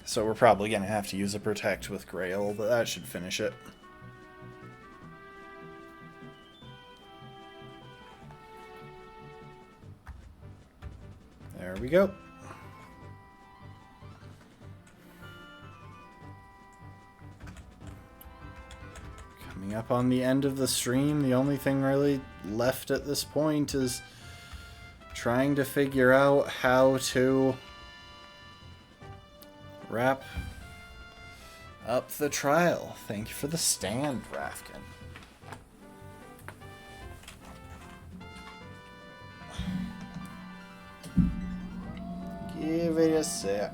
So we're probably going to have to use a Protect with Grail, but that should finish it. There we go. Coming up on the end of the stream, the only thing really left at this point is trying to figure out how to wrap up the trial. Thank you for the stand, Rafkin. Give it a sec.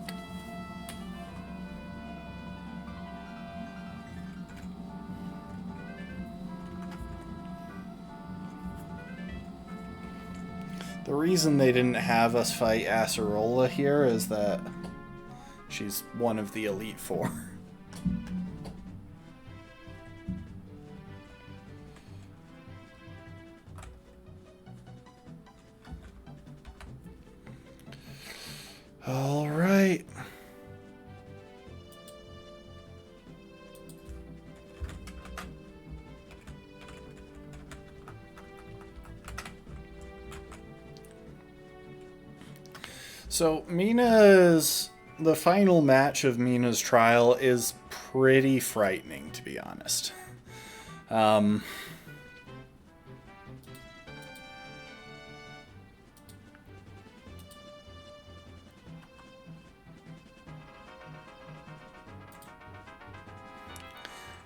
The reason they didn't have us fight Acerola here is that she's one of the Elite Four. All right. So the final match of Mina's trial is pretty frightening, to be honest.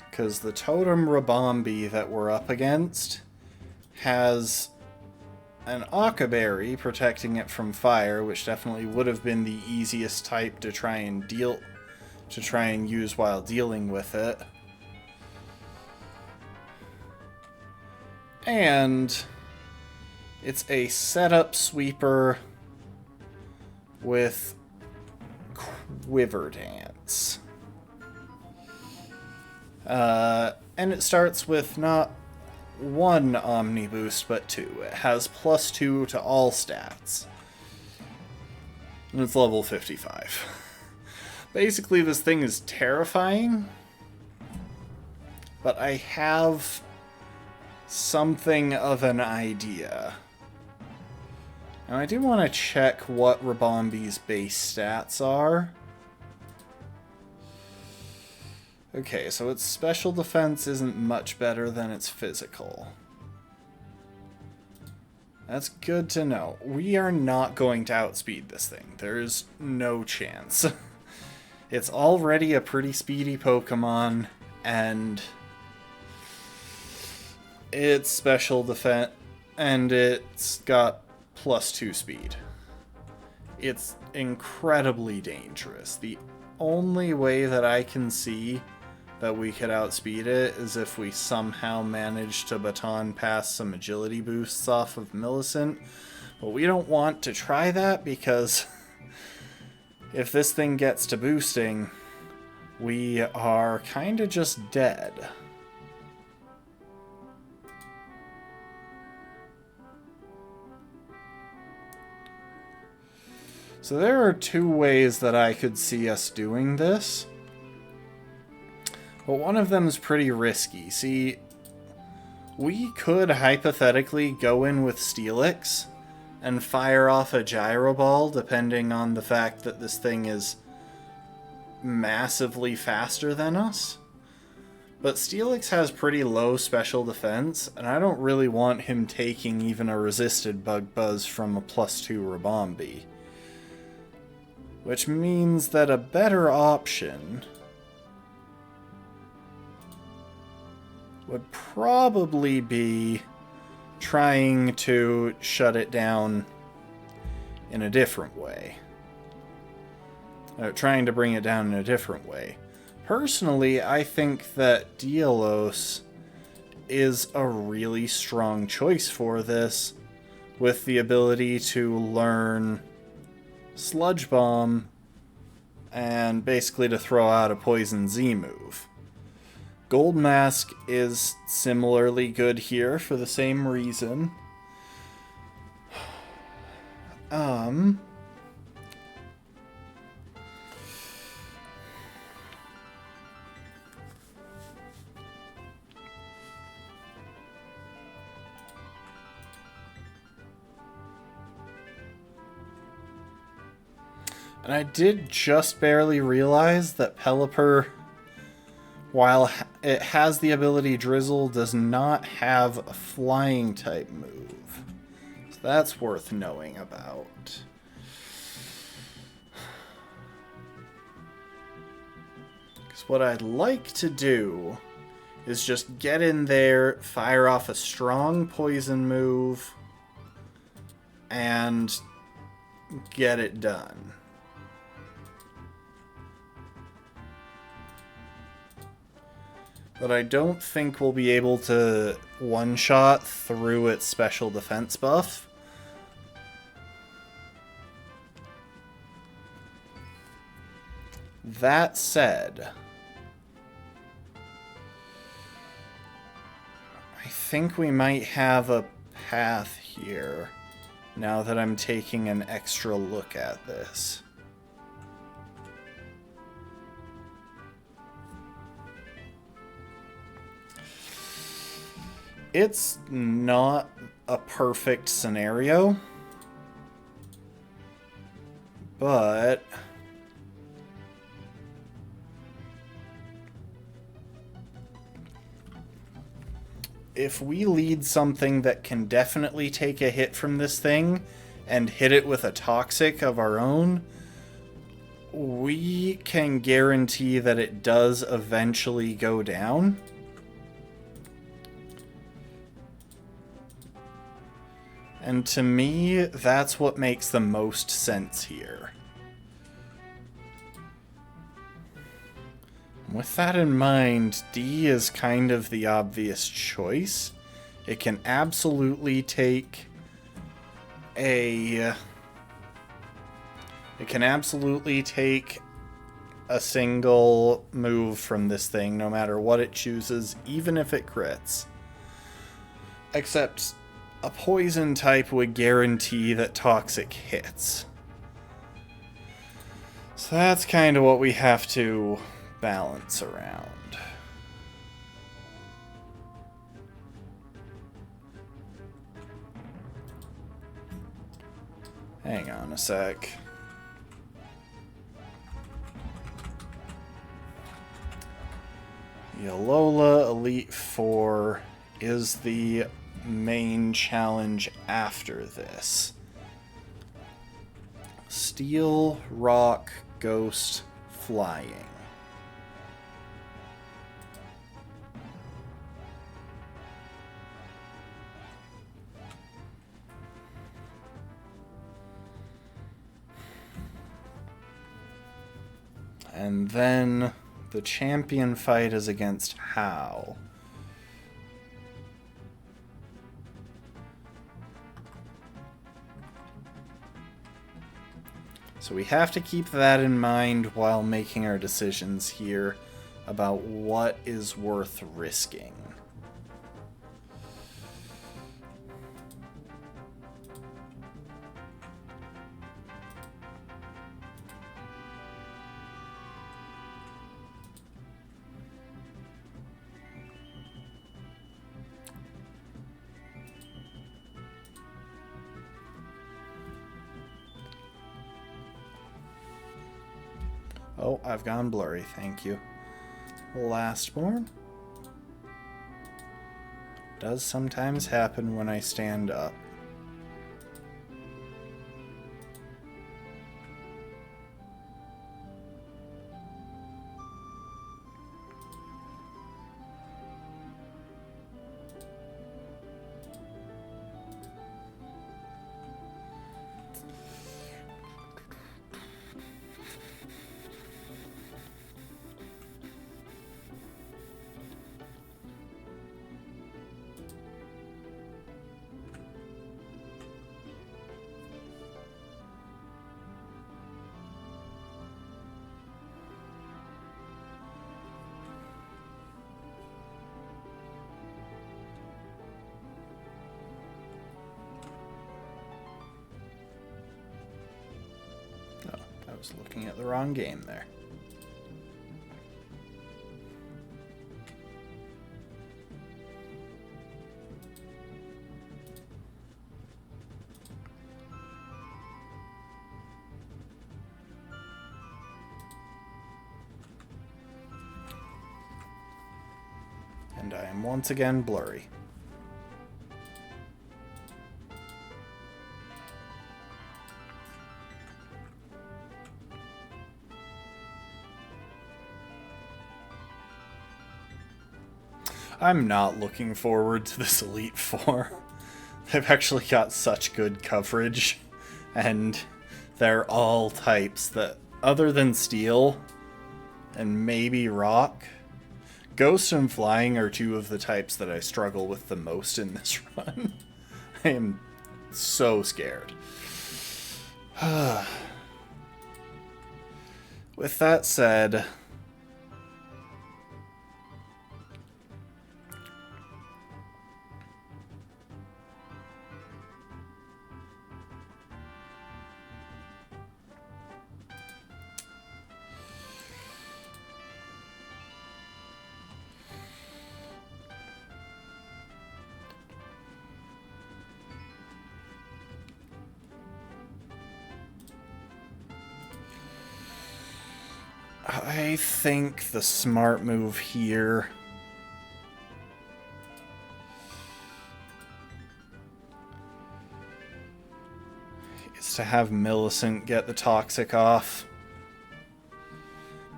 Because the Totem Rabombi that we're up against has an Akaberry protecting it from fire, which definitely would have been the easiest type to try and use while dealing with it. And it's a setup sweeper with Quiver Dance. And it starts with not 1 Omni Boost, but 2. It has +2 to all stats. And it's level 55. Basically, this thing is terrifying, but I have something of an idea. Now, I do want to check what Rabombi's base stats are. Okay, so its special defense isn't much better than its physical. That's good to know. We are not going to outspeed this thing. There's no chance. It's already a pretty speedy Pokemon, and its special defense, and it's got +2 speed. It's incredibly dangerous. The only way that I can see that we could outspeed it is if we somehow manage to baton pass some agility boosts off of Millicent. But we don't want to try that because if this thing gets to boosting, we are kind of just dead. So there are two ways that I could see us doing this. But one of them is pretty risky. See, we could hypothetically go in with Steelix and fire off a Gyro Ball, depending on the fact that this thing is massively faster than us. But Steelix has pretty low special defense, and I don't really want him taking even a resisted Bug Buzz from a +2 Rabombi. Which means that a better option would probably be trying to shut it down in a different way. Trying to bring it down in a different way. Personally, I think that Delos is a really strong choice for this, with the ability to learn Sludge Bomb and basically to throw out a Poison Z move. Gold Mask is similarly good here for the same reason. And I did just barely realize that Pelipper, while it has the ability Drizzle, does not have a flying type move. So that's worth knowing about. Because what I'd like to do is just get in there, fire off a strong poison move, and get it done. But I don't think we'll be able to one-shot through its special defense buff. That said, I think we might have a path here now that I'm taking an extra look at this. It's not a perfect scenario, but if we lead something that can definitely take a hit from this thing and hit it with a toxic of our own, we can guarantee that it does eventually go down. And to me, that's what makes the most sense here. With that in mind, D is kind of the obvious choice. It can absolutely take a... It can absolutely take a single move from this thing, no matter what it chooses, even if it crits. Except a poison type would guarantee that toxic hits. So that's kind of what we have to balance around. Hang on a sec. Alola Elite Four is the main challenge after this. Steel, Rock, Ghost, Flying. And then The champion fight is against Hal. So we have to keep that in mind while making our decisions here about what is worth risking. Oh, I've gone blurry, thank you. Lastborn. Does sometimes happen when I stand up. I was looking at the wrong game there. And I am once again blurry. I'm not looking forward to this Elite Four. They've actually got such good coverage, and they're all types that, other than Steel and maybe Rock, Ghost and Flying are two of the types that I struggle with the most in this run. I am so scared. With that said, I think the smart move here is to have Millicent get the Toxic off.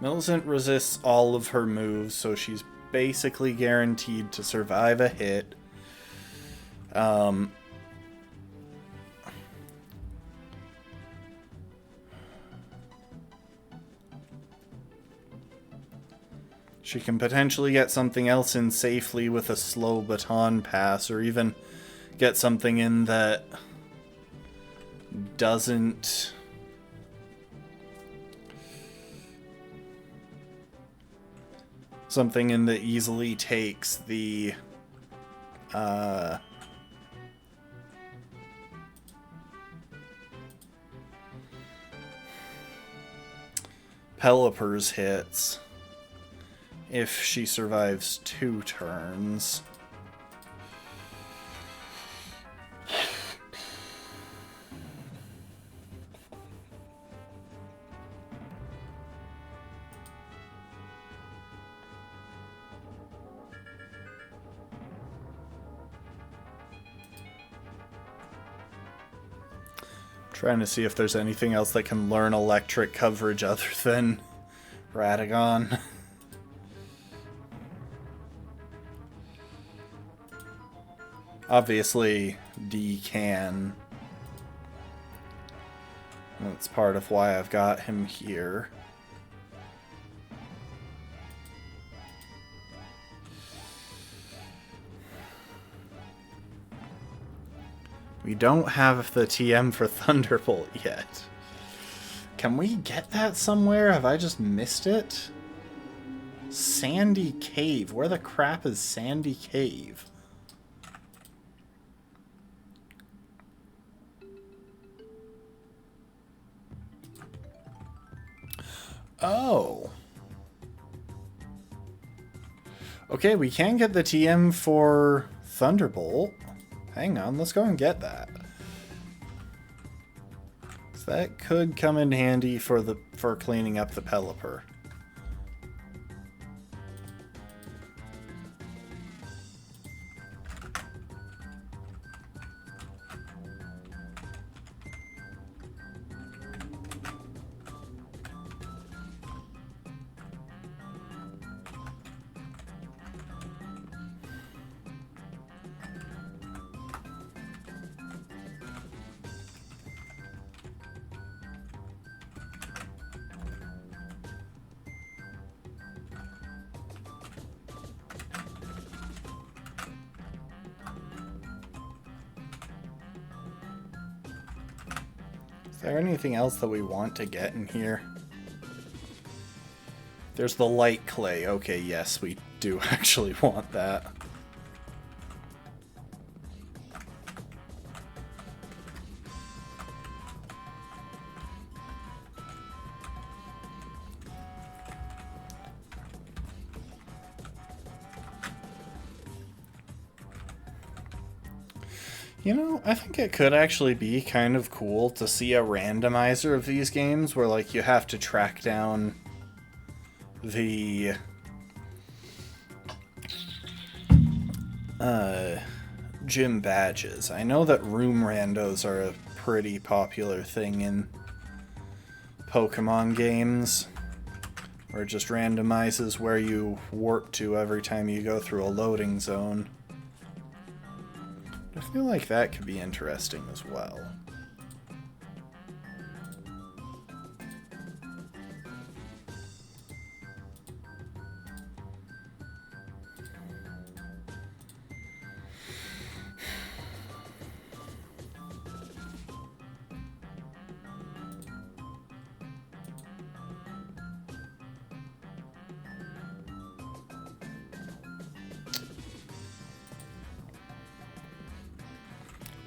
Millicent resists all of her moves, so she's basically guaranteed to survive a hit. She can potentially get something else in safely with a slow baton pass, or even get something in that doesn't... something in that easily takes the... Pelipper's hits. If she survives 2 turns. Trying to see if there's anything else that can learn electric coverage other than Radagon. Obviously, D can. That's part of why I've got him here. We don't have the TM for Thunderbolt yet. Can we get that somewhere? Have I just missed it? Sandy Cave. Where the crap is Sandy Cave? Oh. Okay, we can get the TM for Thunderbolt. Hang on, let's go and get that. So that could come in handy for cleaning up the Pelipper. Is there anything else that we want to get in here? There's the light clay. Okay, yes, we do actually want that. You know, I think it could actually be kind of cool to see a randomizer of these games where, like, you have to track down the gym badges. I know that room randos are a pretty popular thing in Pokemon games, where it just randomizes where you warp to every time you go through a loading zone. I feel like that could be interesting as well.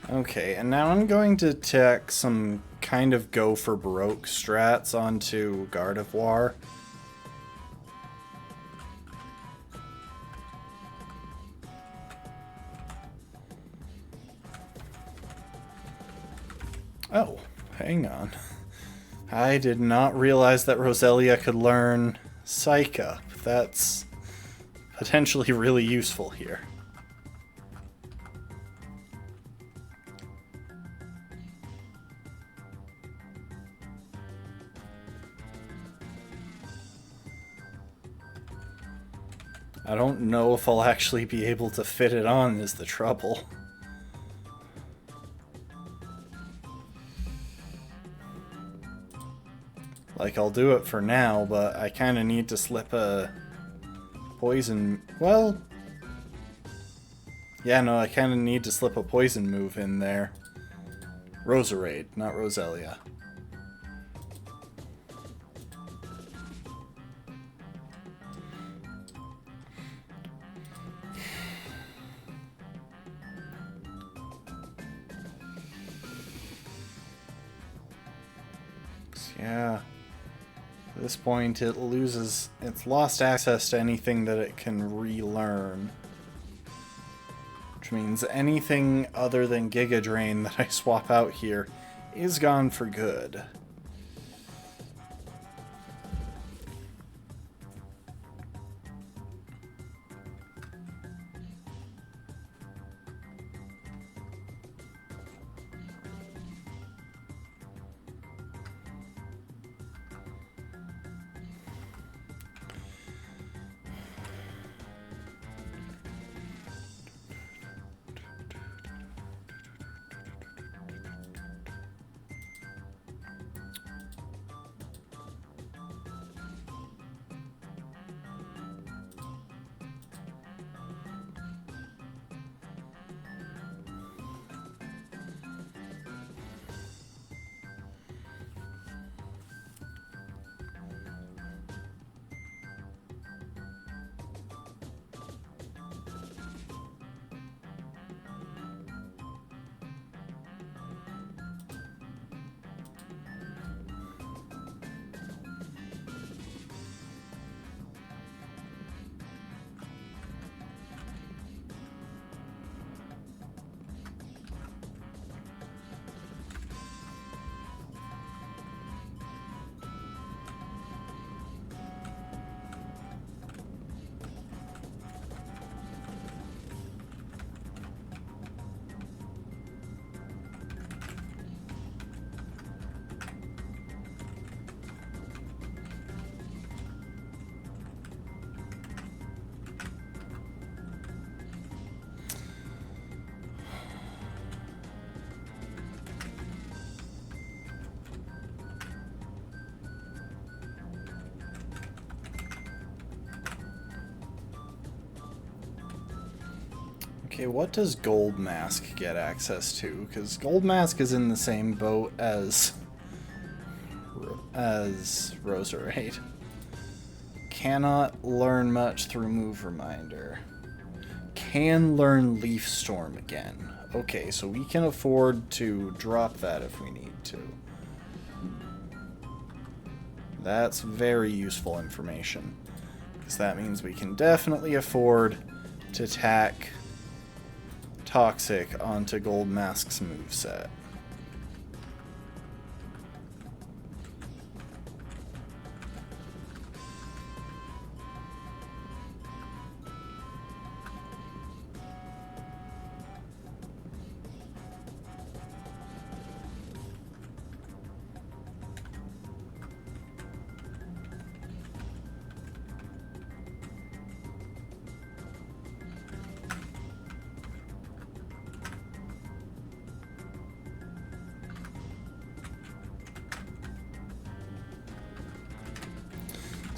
Okay, and now I'm going to tack some kind of go for broke strats onto Gardevoir. Oh, hang on. I did not realize that Roselia could learn Psych Up. That's potentially really useful here. I don't know if I'll actually be able to fit it on is the trouble. Like, I'll do it for now, but I kind of need to slip a poison... Well... Yeah, no, I kind of need to slip a poison move in there. Roserade, not Roselia. Yeah. At this point, it's lost access to anything that it can relearn. Which means anything other than Giga Drain that I swap out here is gone for good. Okay, what does Gold Mask get access to? Because Gold Mask is in the same boat as Roserade. Cannot learn much through Move Reminder. Can learn Leaf Storm again. Okay, so we can afford to drop that if we need to. That's very useful information. Because that means we can definitely afford to tack Toxic onto Gold Mask's moveset.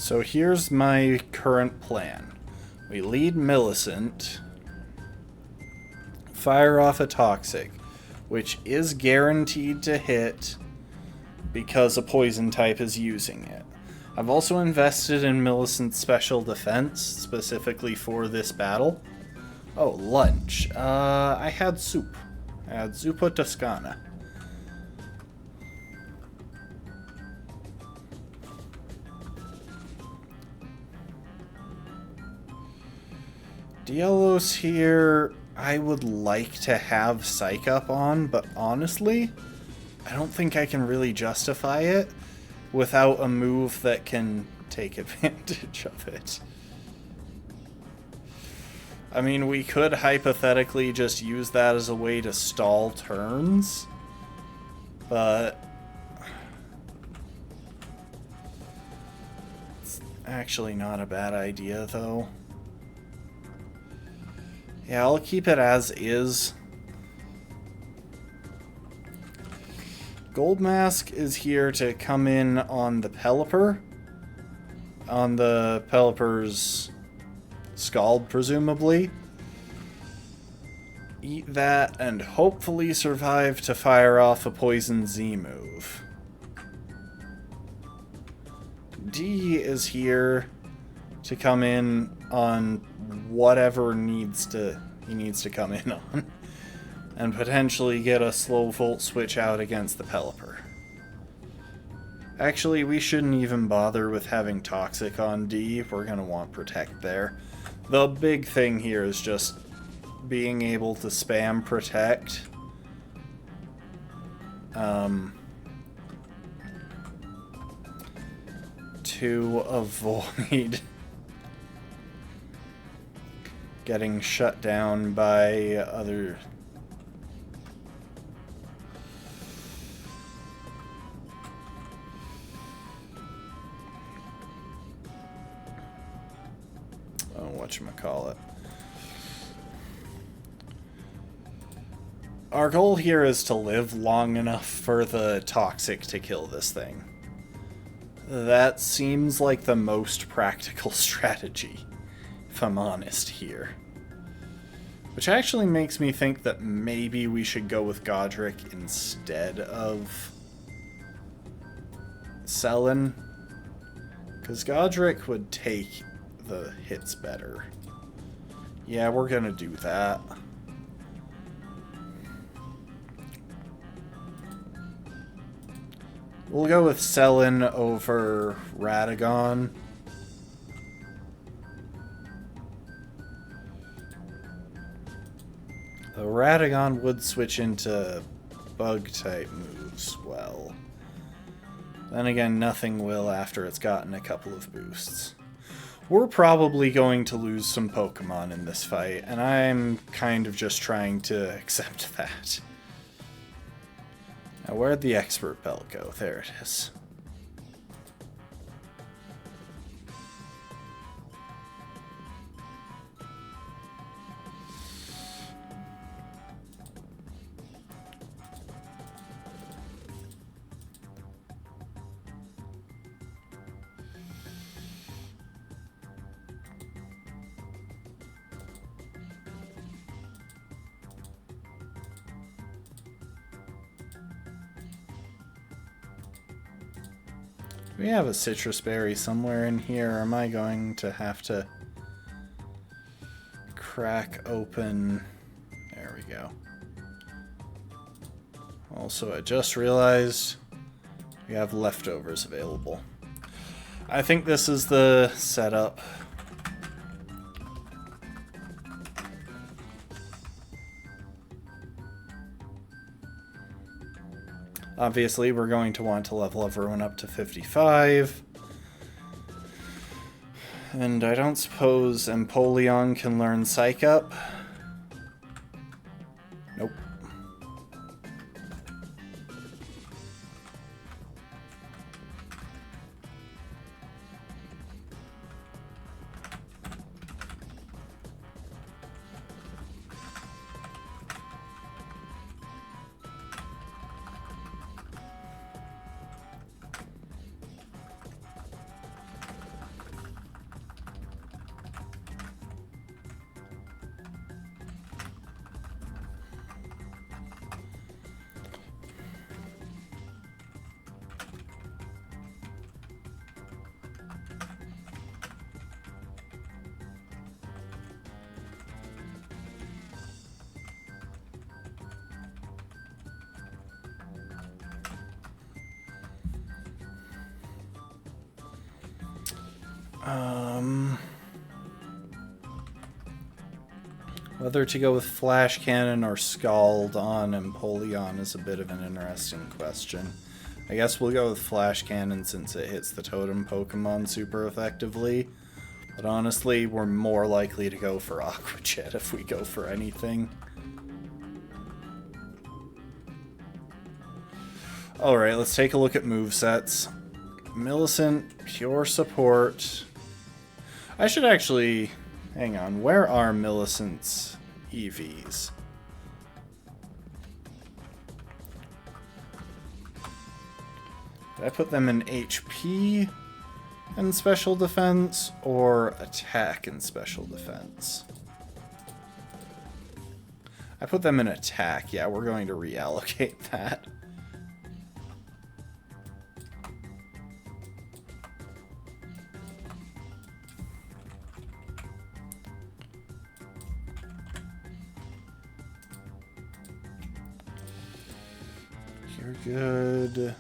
So here's my current plan. We lead Millicent, fire off a Toxic, which is guaranteed to hit because a poison type is using it. I've also invested in Millicent's special defense, specifically for this battle. Oh, lunch. I had soup. I had zuppa toscana. Dielos here, I would like to have Psych Up on, but honestly, I don't think I can really justify it without a move that can take advantage of it. I mean, we could hypothetically just use that as a way to stall turns, but it's actually not a bad idea, though. Yeah, I'll keep it as is. Gold Mask is here to come in on the Pelipper. On the Pelipper's Scald, presumably. Eat that and hopefully survive to fire off a Poison Z move. D is here to come in on whatever he needs to come in on, and potentially get a slow volt switch out against the Pelipper. Actually, we shouldn't even bother with having Toxic on D. We're going to want Protect there. The big thing here is just being able to spam Protect. To avoid getting shut down by other... whatchamacallit. Our goal here is to live long enough for the Toxic to kill this thing. That seems like the most practical strategy, if I'm honest here. Which actually makes me think that maybe we should go with Godric instead of Selen. Because Godric would take the hits better. Yeah, we're gonna do that. We'll go with Selen over Radagon. The Radagon would switch into bug-type moves well. Then again, nothing will after it's gotten a couple of boosts. We're probably going to lose some Pokemon in this fight, and I'm kind of just trying to accept that. Now, where'd the Expert Belt go? There it is. We have a citrus berry somewhere in here. Am I going to have to crack open? There we go. Also, I just realized we have leftovers available. I think this is the setup. Obviously, we're going to want to level everyone up to 55. And I don't suppose Empoleon can learn Psych Up? Nope. Whether to go with Flash Cannon or Scald on Empoleon is a bit of an interesting question. I guess we'll go with Flash Cannon since it hits the Totem Pokemon super effectively. But honestly, we're more likely to go for Aqua Jet if we go for anything. Alright, let's take a look at movesets. Millicent, Pure Support. I should actually... Hang on, where are Millicent's EVs? Did I put them in HP and Special Defense, or Attack and Special Defense? I put them in Attack. Yeah, we're going to reallocate that. Good.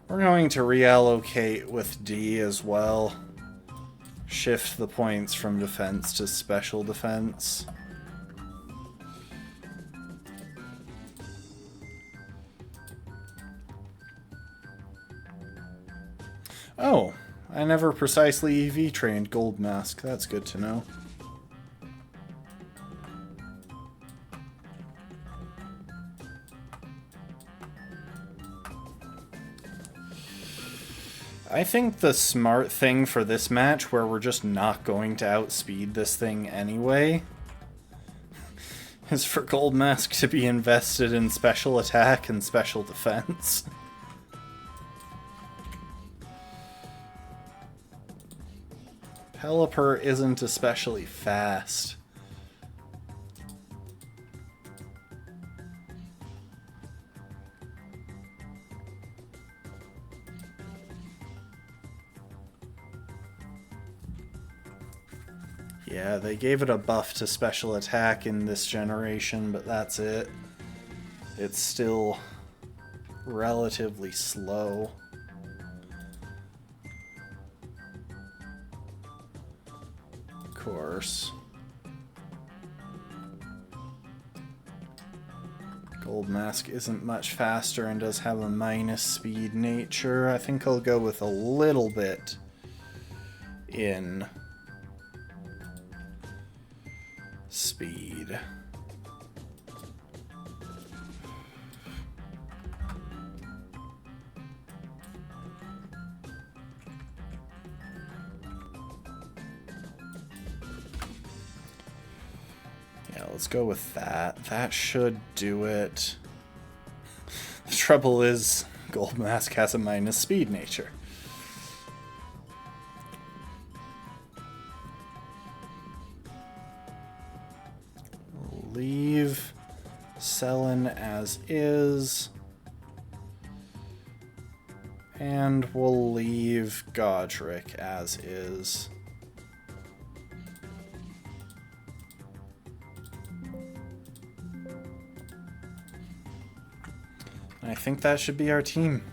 We're going to reallocate with D as well. Shift the points from defense to special defense. Oh, I never precisely EV trained Gold Mask. That's good to know. I think the smart thing for this match, where we're just not going to outspeed this thing anyway, is for Gold Mask to be invested in special attack and special defense. Pelipper isn't especially fast. Yeah, they gave it a buff to special attack in this generation, but that's it. It's still relatively slow. Of course. Gold Mask isn't much faster and does have a minus speed nature. I think I'll go with a little bit in speed. Yeah, let's go with that. That should do it. The trouble is, Gold Mask has a minus speed nature. leave Selen as is. And we'll leave Godric as is. I think that should be our team.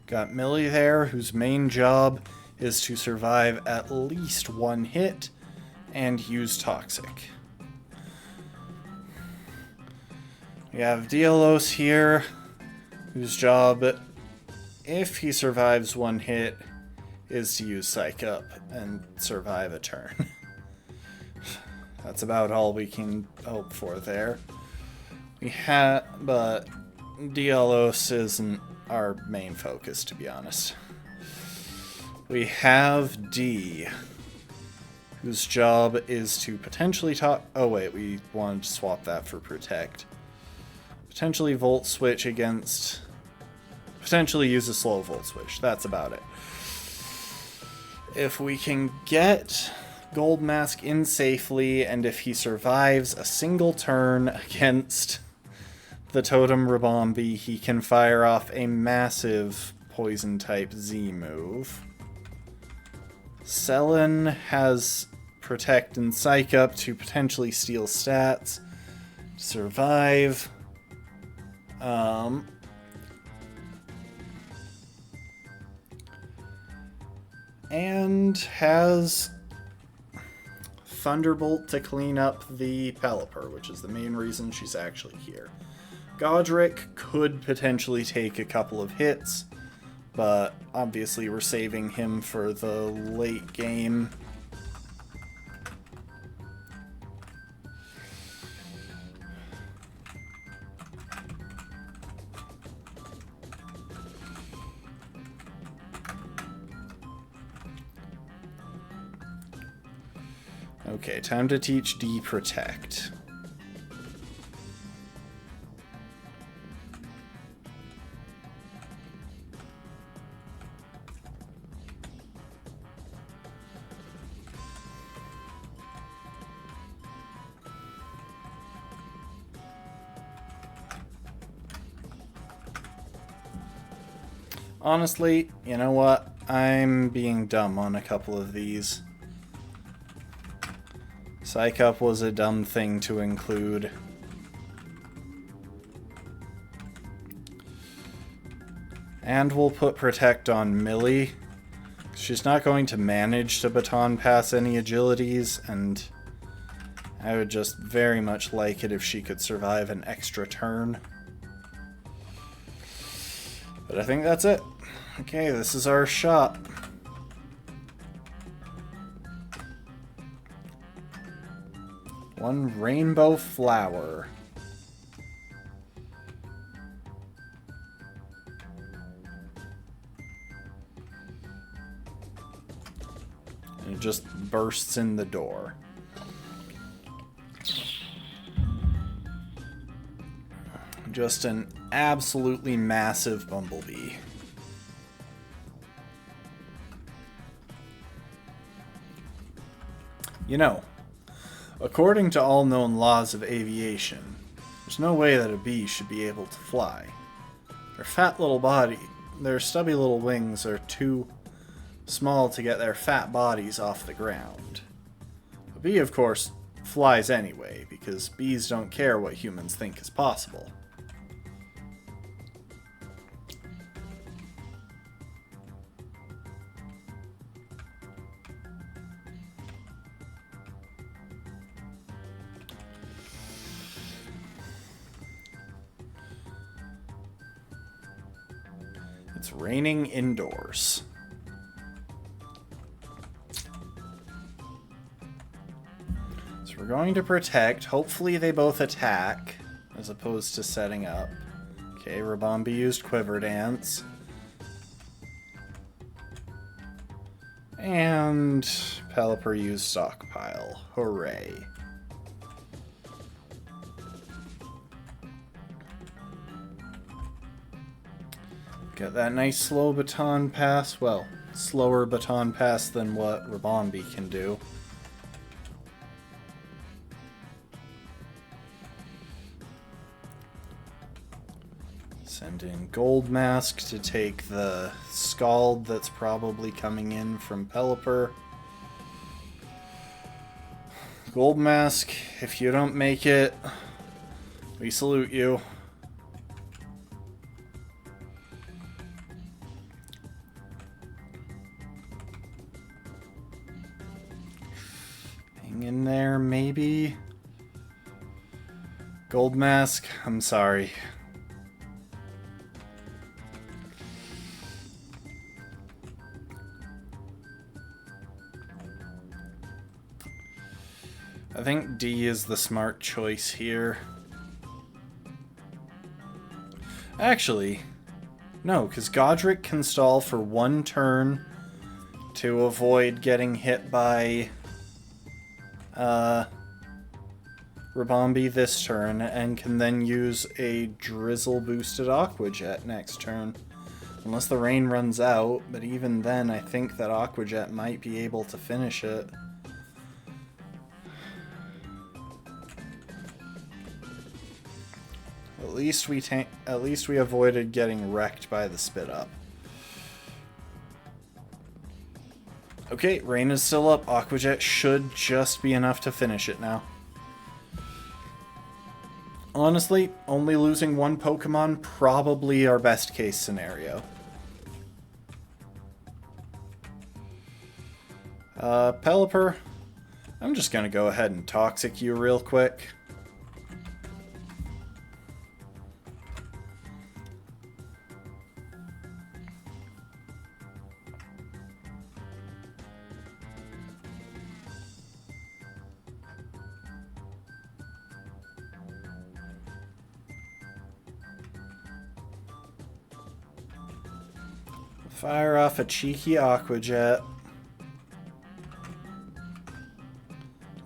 Got Millie there, whose main job is to survive at least one hit and use Toxic. We have Dielos here, whose job, if he survives one hit, is to use Psych Up and survive a turn. That's about all we can hope for there. But Dielos isn't our main focus, to be honest. We have D, whose job is to potentially talk... Oh wait, we wanted to swap that for Protect. Potentially Volt Switch against... Potentially use a slow Volt Switch. That's about it. If we can get Gold Mask in safely, and if he survives a single turn against the Totem Rabombi, he can fire off a massive Poison-type Z move. Selen has Protect and Psych Up to potentially steal stats, survive. And has Thunderbolt to clean up the Pelipper, which is the main reason she's actually here. Godric could potentially take a couple of hits, but obviously we're saving him for the late game. Okay, time to teach D Protect. Honestly, you know what? I'm being dumb on a couple of these. Psych Up was a dumb thing to include. And we'll put Protect on Millie. She's not going to manage to baton pass any agilities, and I would just very much like it if she could survive an extra turn. But I think that's it. Okay, this is our shot. One rainbow flower. And it just bursts in the door. Just an absolutely massive bumblebee. You know, according to all known laws of aviation, there's no way that a bee should be able to fly. Their stubby little wings are too small to get their fat bodies off the ground. A bee, of course, flies anyway, because bees don't care what humans think is possible. It's raining indoors. So we're going to Protect. Hopefully they both attack, as opposed to setting up. Okay, Rabombi used Quiver Dance. And Pelipper used Stockpile. Hooray. Get that nice slow baton pass. Well, slower baton pass than what Rabombi can do. Send in Gold Mask to take the Scald that's probably coming in from Pelipper. Gold Mask, if you don't make it, we salute you. Hang in there, maybe. Gold Mask, I'm sorry. I think D is the smart choice here. Actually, no, because Godric can stall for 1 turn to avoid getting hit by Rabombi this turn, and can then use a Drizzle boosted Aqua Jet next turn. Unless the rain runs out, but even then I think that Aqua Jet might be able to finish it. At least we avoided getting wrecked by the Spit Up. Okay, rain is still up. Aqua Jet should just be enough to finish it now. Honestly, only losing 1 Pokemon, probably our best case scenario. Pelipper, I'm just gonna go ahead and Toxic you real quick. Fire off a cheeky Aqua Jet.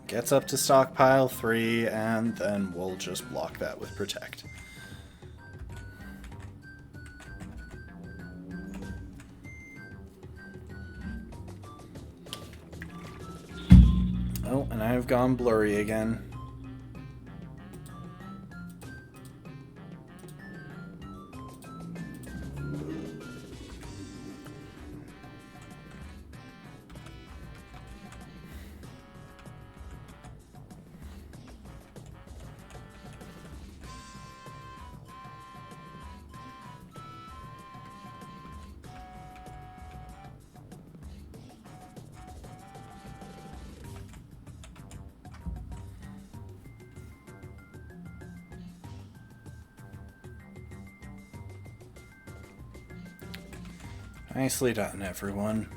Gets up to stockpile 3, and then we'll just block that with Protect. Oh, and I've gone blurry again. Nicely done, everyone.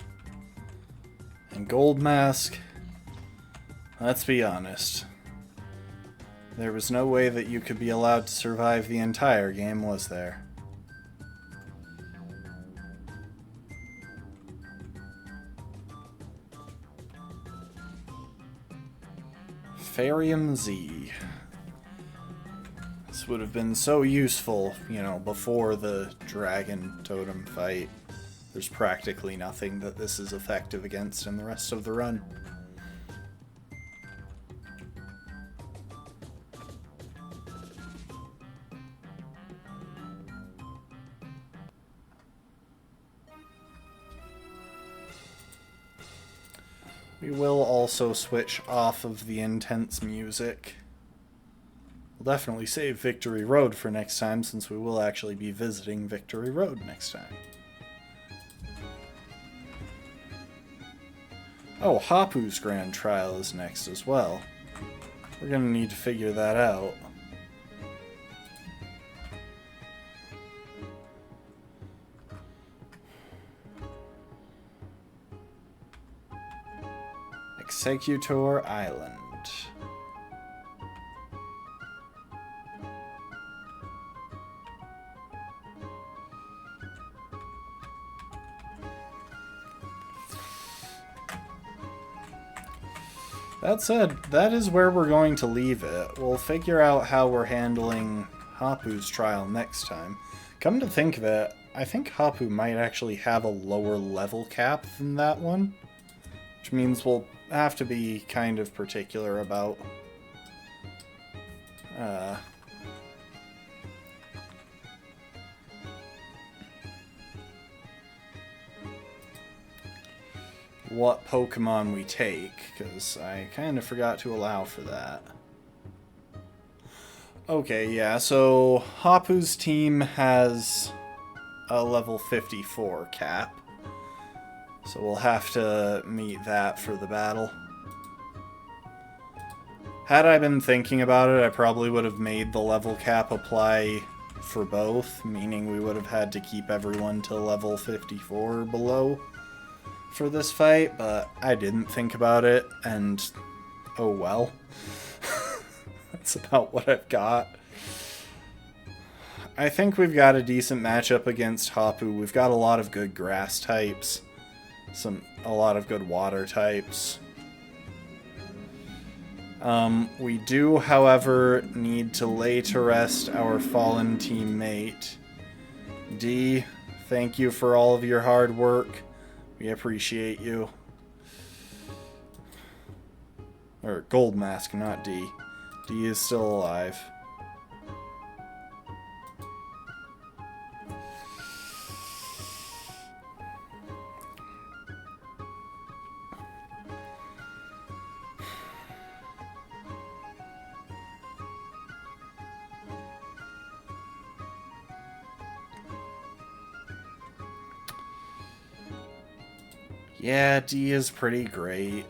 And Gold Mask, let's be honest. There was no way that you could be allowed to survive the entire game, was there? Farium Z. This would have been so useful, you know, before the Dragon Totem fight. There's practically nothing that this is effective against in the rest of the run. We will also switch off of the intense music. We'll definitely save Victory Road for next time, since we will actually be visiting Victory Road next time. Oh, Hapu's Grand Trial is next as well. We're gonna need to figure that out. Executor Island. That said, that is where we're going to leave it. We'll figure out how we're handling Hapu's trial next time. Come to think of it, I think Hapu might actually have a lower level cap than that one, which means we'll have to be kind of particular about what Pokemon we take, because I kind of forgot to allow for that. Okay, yeah, so Hapu's team has a level 54 cap, so we'll have to meet that for the battle. Had I been thinking about it, I probably would have made the level cap apply for both, meaning we would have had to keep everyone to level 54 or below for this fight, but I didn't think about it, and oh well. That's about what I've got. I think we've got a decent matchup against Hapu. We've got a lot of good grass types, a lot of good water types. We do, however, need to lay to rest our fallen teammate. D, thank you for all of your hard work. We appreciate you. Or Gold Mask, not D. D is still alive. Yeah, D is pretty great.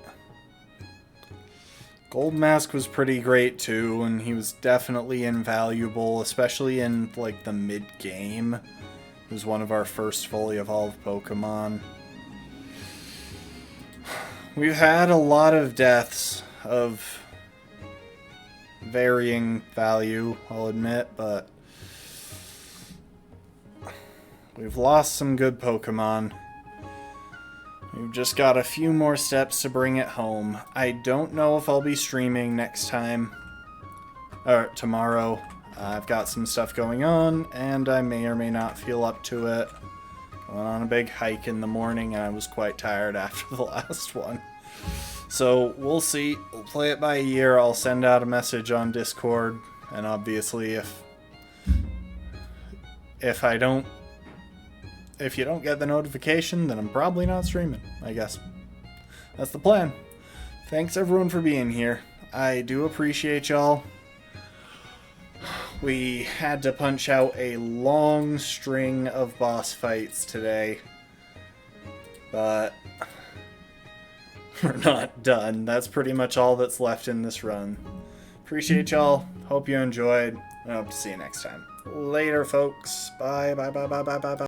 Gold Mask was pretty great too, and he was definitely invaluable, especially in like the mid-game. He was one of our first fully evolved Pokemon. We've had a lot of deaths of varying value, I'll admit, but we've lost some good Pokemon. We've just got a few more steps to bring it home. I don't know if I'll be streaming next time, or tomorrow. I've got some stuff going on, and I may or may not feel up to it. Went on a big hike in the morning, and I was quite tired after the last one. So, we'll see. We'll play it by ear. I'll send out a message on Discord, and obviously if you don't get the notification, then I'm probably not streaming, I guess. That's the plan. Thanks everyone for being here. I do appreciate y'all. We had to punch out a long string of boss fights today, but we're not done. That's pretty much all that's left in this run. Appreciate y'all. Hope you enjoyed. I hope to see you next time. Later, folks. Bye, bye, bye, bye, bye, bye, bye.